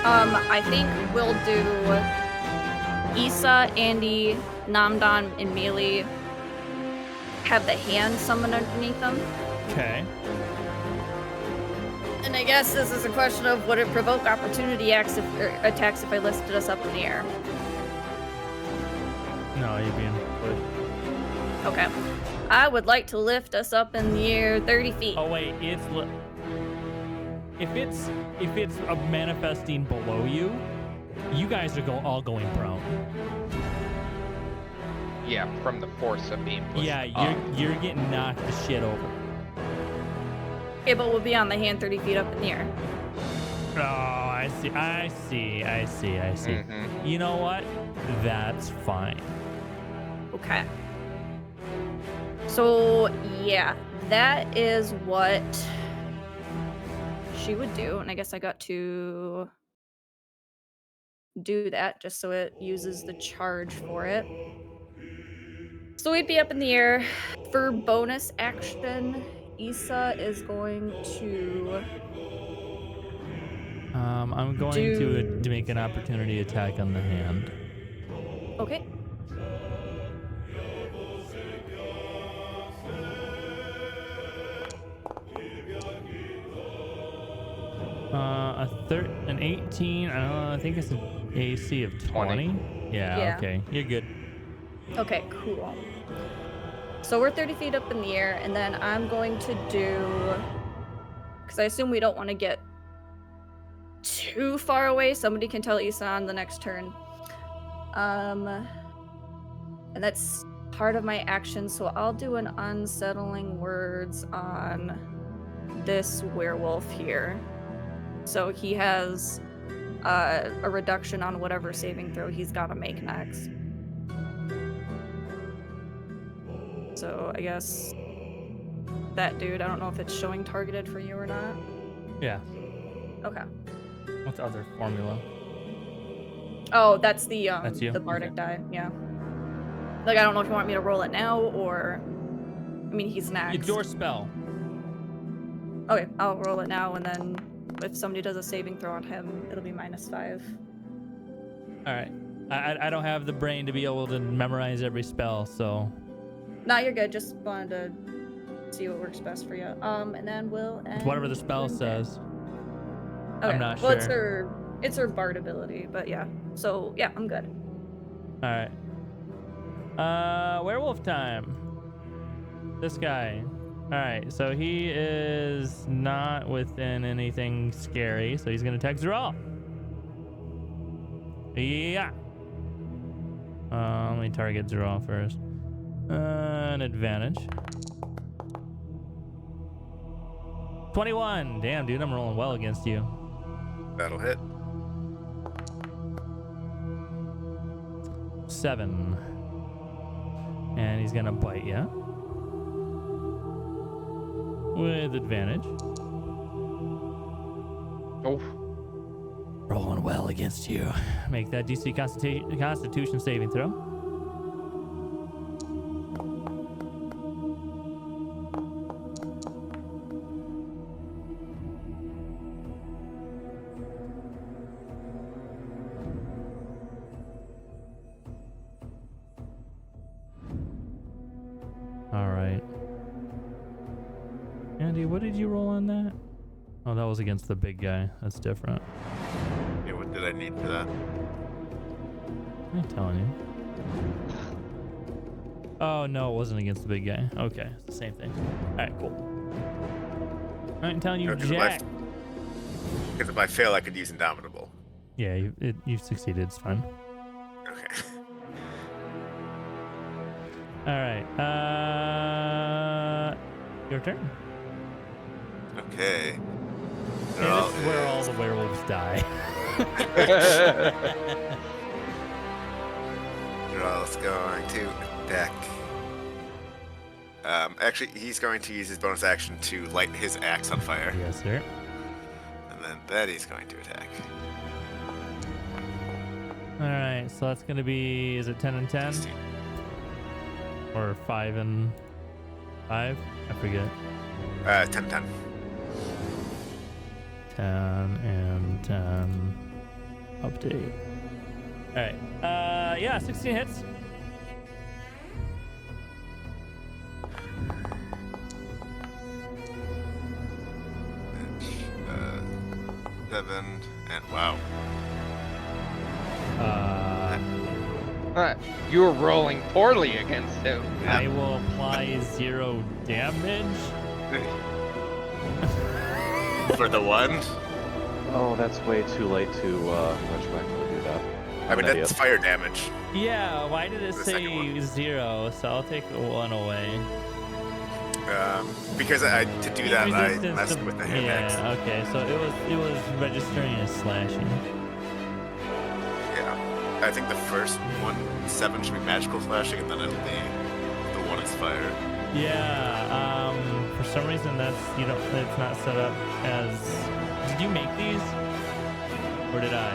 I think we'll do Issa, Andy, Namdan, and melee have the hand summon underneath them. Okay. And I guess this is a question of would it provoke opportunity attacks if I lifted us up in the air? No, you're being good. Okay. I would like to lift us up in the air 30 feet. Oh wait, if it's a manifesting below you, you guys are all going prone. Yeah, from the force of being pushed Yeah, up. you're getting knocked the shit over. Okay, but we'll be on the hand 30 feet up in the air. Oh, I see. Mhm. You know what? That's fine. Okay. So, yeah, that is what she would do. And I guess I got to do that just so it uses the charge for it. So we'd be up in the air. For bonus action, Issa is going to... I'm going to make an opportunity attack on the hand. Okay. An 18. I think it's an AC of 20. Yeah, Yeah. okay. You're good. Okay, cool. So we're 30 feet up in the air, and then I'm going to do... Because I assume we don't want to get too far away. Somebody can tell Issa on the next turn. And that's part of my action, so I'll do an unsettling words on this werewolf here. So he has a reduction on whatever saving throw he's got to make next. So I guess that dude, I don't know if it's showing targeted for you or not. Yeah. Okay. What's the other formula? Oh, that's the That's you? the bardic Okay. die. Yeah. Like I don't know if you want me to roll it now or I mean he's next. It's your spell. Okay, I'll roll it now and then if somebody does a saving throw on him, it'll be -5. All right. I don't have the brain to be able to memorize every spell, so. No, you're good. Just wanted to see what works best for you. And then we'll end Whatever the spell turn there. says. Okay. I'm not well, sure. it's her bard ability, but yeah. So yeah, I'm good. All right. Werewolf time. This guy. All right, so he is not within anything scary, so he's gonna attack Zeral. Yeah. Let me target Zeral first. An advantage. 21. Damn, dude, I'm rolling well against you. That'll hit. 7. And he's gonna bite you. With advantage. Oh, Rolling well against you. Make that DC Constitution saving throw. All right. Andy, what did you roll on that? Oh, that was against the big guy. That's different. Yeah, what did I need for that? I'm telling you. Oh, no, it wasn't against the big guy. Okay, it's the same thing. All right, cool. I'm telling you, Okay, Jack. Because if I fail, I could use Indomitable. Yeah, you've succeeded. It's fine. Okay. All right. Your turn. Okay. Yeah, this is where all the werewolves die. Drell's going to attack. Actually, he's going to use his bonus action to light his axe on fire. Yes, sir. And then that he's going to attack. All right, so that's going to be, is it 10 and 10? 16. Or 5 and... 5? I forget. 10. 10 and 10. Update. Alright. Yeah, 16 hits. And, 7 and wow. You were rolling poorly against him. I will apply 0 damage. For the one. Oh, that's way too late to retroactively do that. I mean, that's fire damage. Yeah, why did it The second say one. 0? So I'll take 1 away. Because to do that, I Resistance messed to- with the hand axe. Yeah, okay, so it was registering as slashing. Yeah. I think the first one, 7, should be magical slashing, and then it'll be the 1 is fire. Yeah, for some reason it's not set up as. Did you make these? Or did I?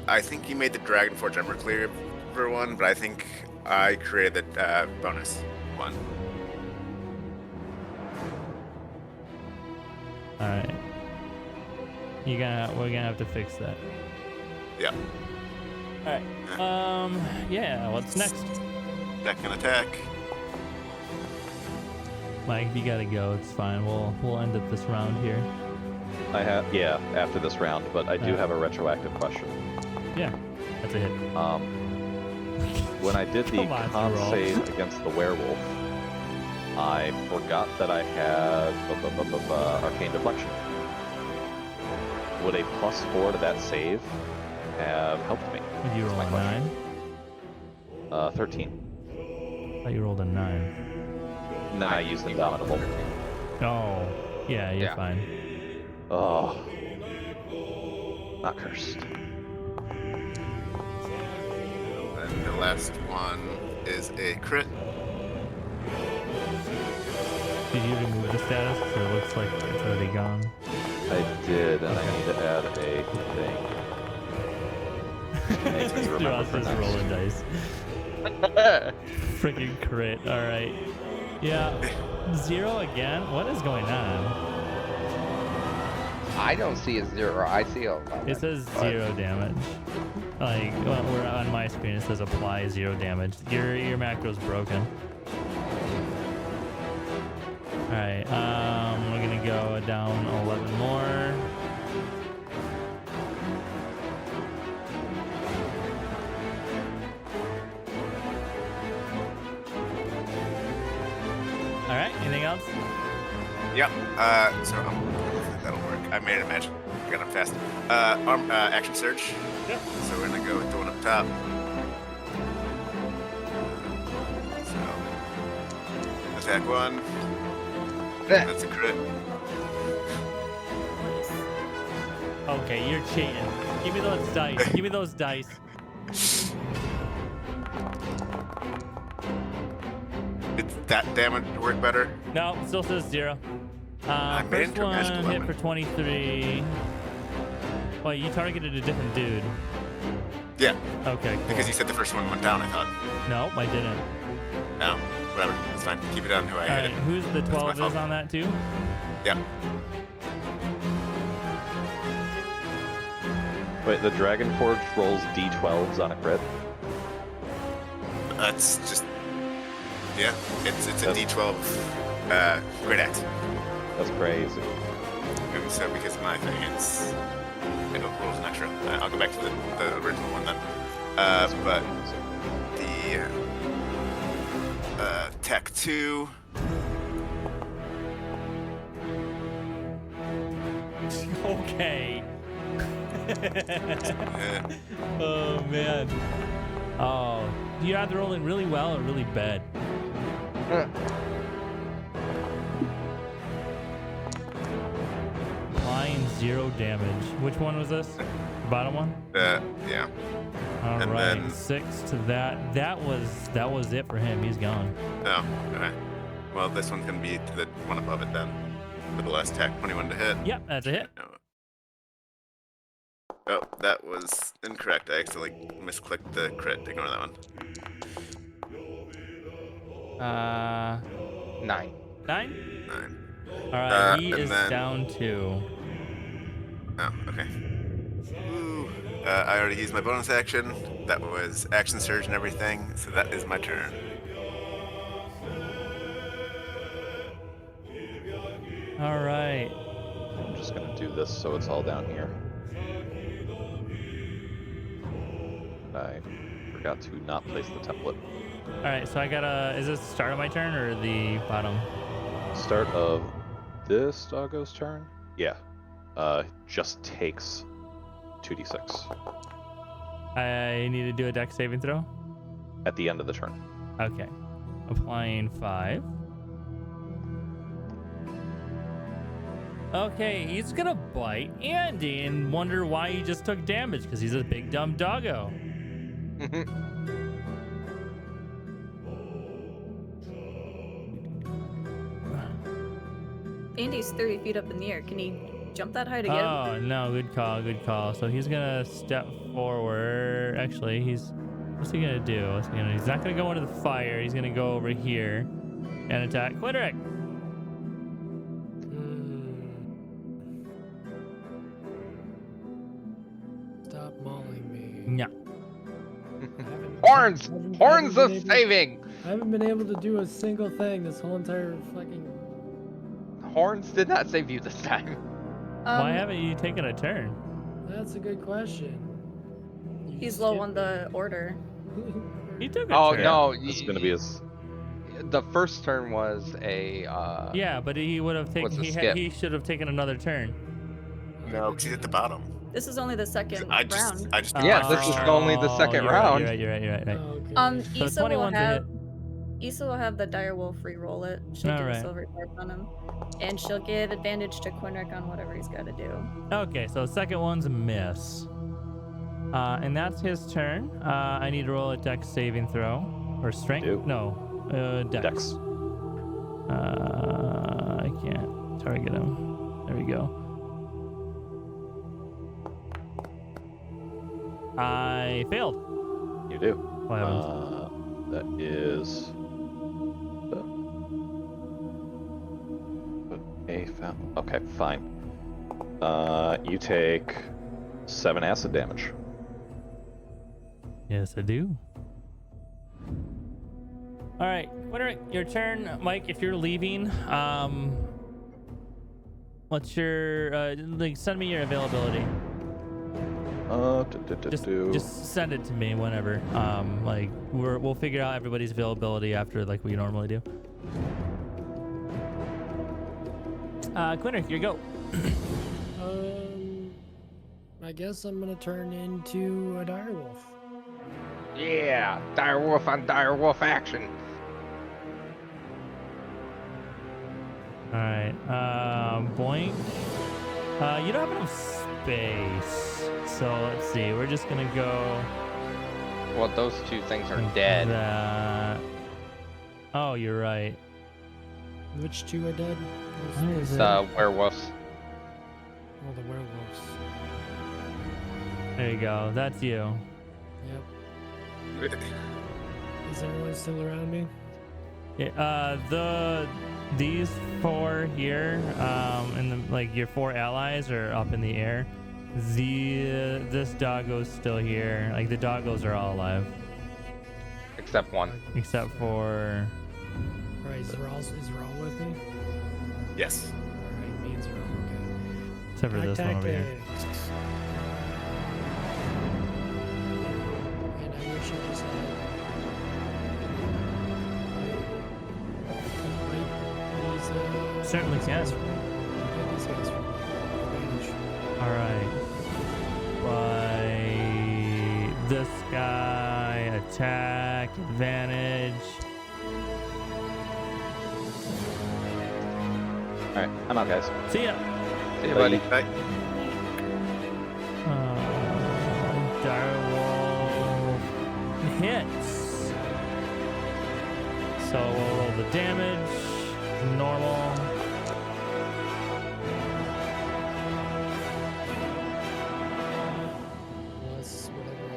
I think you made the Dragonforge Embercleaver one, but I think I created the bonus one. Alright. We're gonna have to fix that. Yeah. Alright. Yeah, what's next? Second attack. Mike, you gotta go, it's fine. We'll end it this round here. I have, yeah, after this round, but I do have a retroactive question. Yeah, that's a hit. When I did the Come on, con roll. save against the werewolf, I forgot that I had arcane deflection. Would a +4 to that save have helped me? Did you That's roll my a question. 9? 13. I thought you rolled a 9. And then I used Indomitable. Oh, yeah, you're Yeah. fine. Oh. Not cursed. And the last one is a crit. Did you remove the status? So it looks like it's already gone. I did, and I need to add a thing. Makes me remember Ross for just next. rolling dice. Freaking crit. Alright. Yeah. 0 again? What is going on? I don't see a 0. I see a 11. It says 0 damage. Like, well, we're on my screen, it says apply 0 damage. Your macro's broken. Alright, we're gonna go down 11 more. Alright, anything else? Yep. So hopefully that'll work. I made it magic. I got it fast. Action search. Yep. So we're gonna go with the one up top. So attack 1. That's a crit. Okay, you're cheating. Give me those dice. Give me those dice. Did that damage work better? No, it still says 0. I made it First into a magical one hit weapon. for 23. Well, you targeted a different dude. Yeah, Okay, cool. because you said the first one went down, I thought. No, I didn't. No, whatever. It's fine. Keep it on who I All hit right, it. who's the That's my 12 is fault. on that too? Yeah. Wait, the Dragonforge rolls d12s on a crit? That's just. Yeah, it's a That's- D12 great axe. That's crazy. So because my thing, it rolls an extra. I'll go back to the original one then. But the Tech 2. Okay. Uh, Oh man. Oh, you're either rolling really well or really bad. Applying 0 damage. Which one was this? The bottom one? yeah. All And right, then- 6 to that. That was it for him. He's gone. Oh, okay. Well, this one's gonna be to the one above it then. For the last attack, 21 to hit. Yep, that's a hit. No. Oh, that was incorrect. I accidentally misclicked the crit. Ignore that one. 9. 9? 9. All right, he and is then- down 2. Oh, okay. Ooh. I already used my bonus action. That was action surge and everything, so that is my turn. All right. I'm just gonna do this so it's all down here. I forgot to not place the template. All right, so I gotta. Is this the start of my turn or the bottom? Start of this doggo's turn? Yeah. Just takes 2d6 I need to do a dex saving throw. at the end of the turn. Okay. Applying 5. Okay, he's gonna bite Andy and wonder why he just took damage because he's a big dumb doggo. Andy's 30 feet up in the air. Can he jump that high to get him? Oh no, good call, good call. So he's gonna step forward. Actually, what's he gonna do? He's not gonna go into the fire. He's gonna go over here and attack Quidrick. Stop mauling me. Yeah. Horns of saving. I haven't been able to do a single thing this whole entire fucking. Horns did not save you this time. Why haven't you taken a turn? That's a good question. He's low on the order. He took a Oh turn. no, It's gonna be his. the first turn was a Yeah, but he would have taken. What's a skip? He should have taken another turn. No, because he's at the bottom. This is only the second I round. just. Yeah, this is only the second you're round. Right, you're right. Okay. So Issa will 21's a have hit. Issa will have the direwolf re-roll it. She'll do Alright. a silver tarp on him, and she'll give advantage to Quinrick on whatever he's got to do. Okay, so second one's a miss. And that's his turn. I need to roll a dex saving throw. Or strength? Do. No. Dex. Dex. I can't target him. There we go. I failed. You do. What happened? That is. Okay, fine. You take 7 acid damage. Yes, I do. All right, Quinrick, your turn. Mike, if you're leaving, what's your send me your availability. Just send it to me whenever. We'll figure out everybody's availability after like we normally do. Quinrick, your go. I guess I'm gonna turn into a direwolf. Yeah, direwolf on direwolf action. All right, boink. You don't have enough space, so let's see. We're just gonna go. Well, those two things are dead. That. Oh, you're right. Which two are dead? What is it? The werewolves. Oh, the werewolves. There you go. That's you. Yep. Is everyone still around me? Yeah, these 4 here, and your 4 allies are up in the air. This doggo's still here. Like the doggos are all alive, Except one. except for. Alright, is Zeral with me? Yes. Alright, me and Zeral, okay. Except for this one over here. Tactics. And I wish I just had. Certainly can. These guys for advantage. All right. By this guy, attack, advantage. Alright, I'm out, guys. See ya. See you, buddy. Bye. Direwolf hits. So we'll roll the damage. Normal. Plus whatever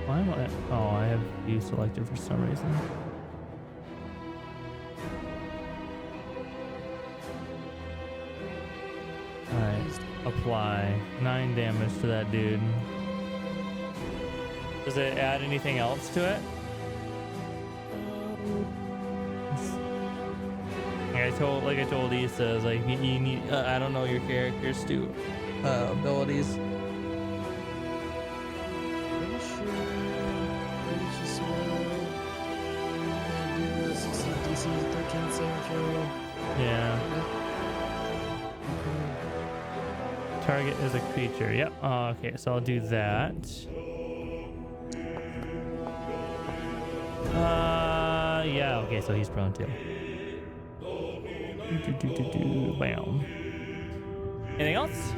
I What? Oh, I have you selected for some reason. Alright, apply. 9 damage to that dude. Does it add anything else to it? Like I told Issa, like you need. I don't know your character's abilities. Pretty sure British as well. They do a 16 DC 13 saving throw. Yeah. Target is a creature. Yep. Okay, so I'll do that. Yeah. Okay, so he's prone too. Bam. Anything else?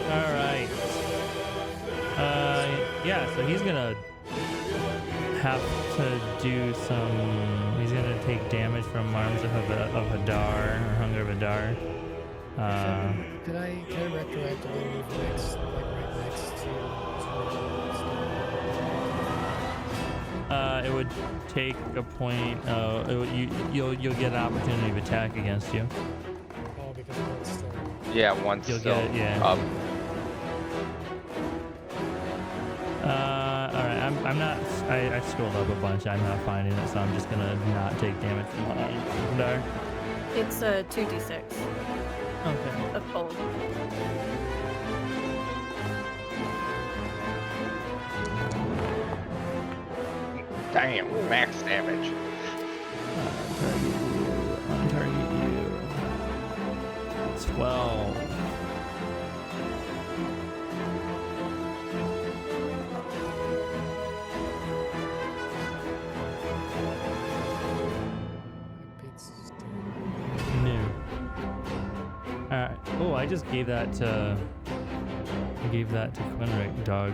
All right. Yeah. So he's gonna have to do some. He's gonna take damage from Arms of Hadar or Hunger of Hadar. Could I retroactively move next, like right next to It would take a point. You'll get an opportunity of attack against you. Oh, because one's still. Yeah, once You'll still get it, yeah. up. All right. I'm not. I scrolled up a bunch. I'm not finding it, so I'm just gonna not take damage from Hadar. It's a 2d6 Okay. of cold. Damn, max damage. Target you. 12. New. Alright. Oh, I just gave that to. I gave that to Quinrick, dog.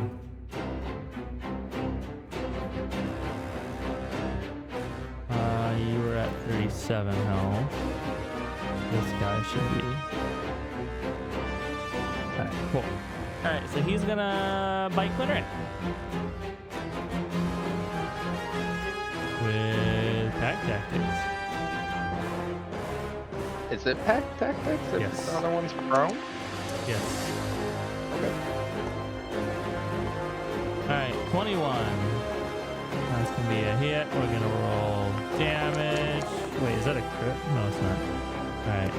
You were at 37 health. This guy should be. Alright, cool. Alright, so he's gonna bite Quinrick. With pack tactics. Is it pack tactics if Yes. the other one's prone? Yes. Okay. Alright, 21. That's gonna be a hit. We're gonna roll damage. Wait, is that a crit? No, it's not. Alright.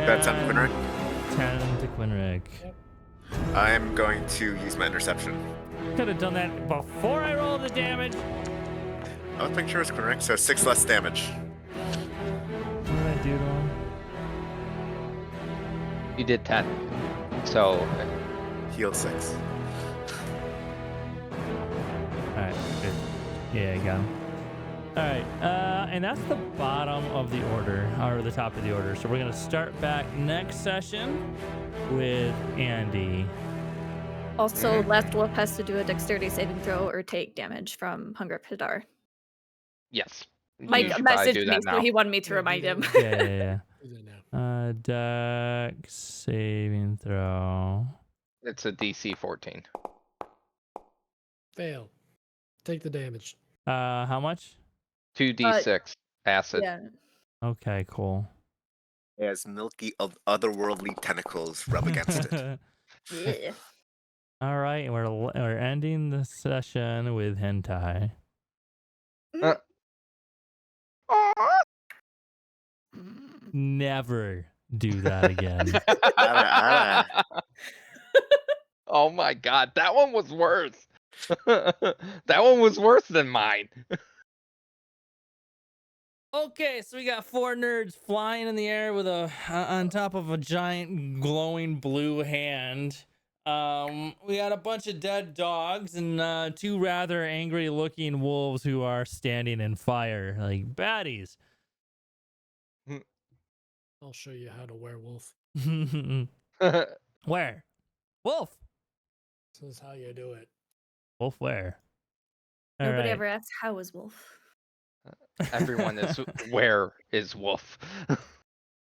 That's on Quinrick. 10 to Quinrick. I'm going to use my interception. Could have done that before I rolled the damage. Let's make sure it's Quinrick. So 6 less damage. What did I do to him? You did 10. So Healed 6. Alright, good. Yeah, I got him. Alright, and that's the bottom of the order, or the top of the order. So we're gonna start back next session with Andy. Also, last wolf has to do a dexterity saving throw or take damage from Hunger of Hadar. yes. You Mike should probably messaged do me, that so now. he wanted me to Yeah, remind do him. that. Yeah. Do that now. Dex saving throw. It's a DC 14. Fail. Take the damage. How much? 2d6 acid. Yeah. Okay, cool. As milky of otherworldly tentacles rub against it. Yeah. All right, we're ending the session with hentai. Never do that again. Oh my god, that one was worse. That one was worse than mine. Okay, so we got 4 nerds flying in the air with on top of a giant glowing blue hand. We got a bunch of dead dogs and 2 rather angry looking wolves who are standing in fire like baddies. I'll show you how to werewolf. Where? Wolf. This is how you do it. Wolf where? All Nobody right. ever asks how is wolf. Everyone is where is wolf.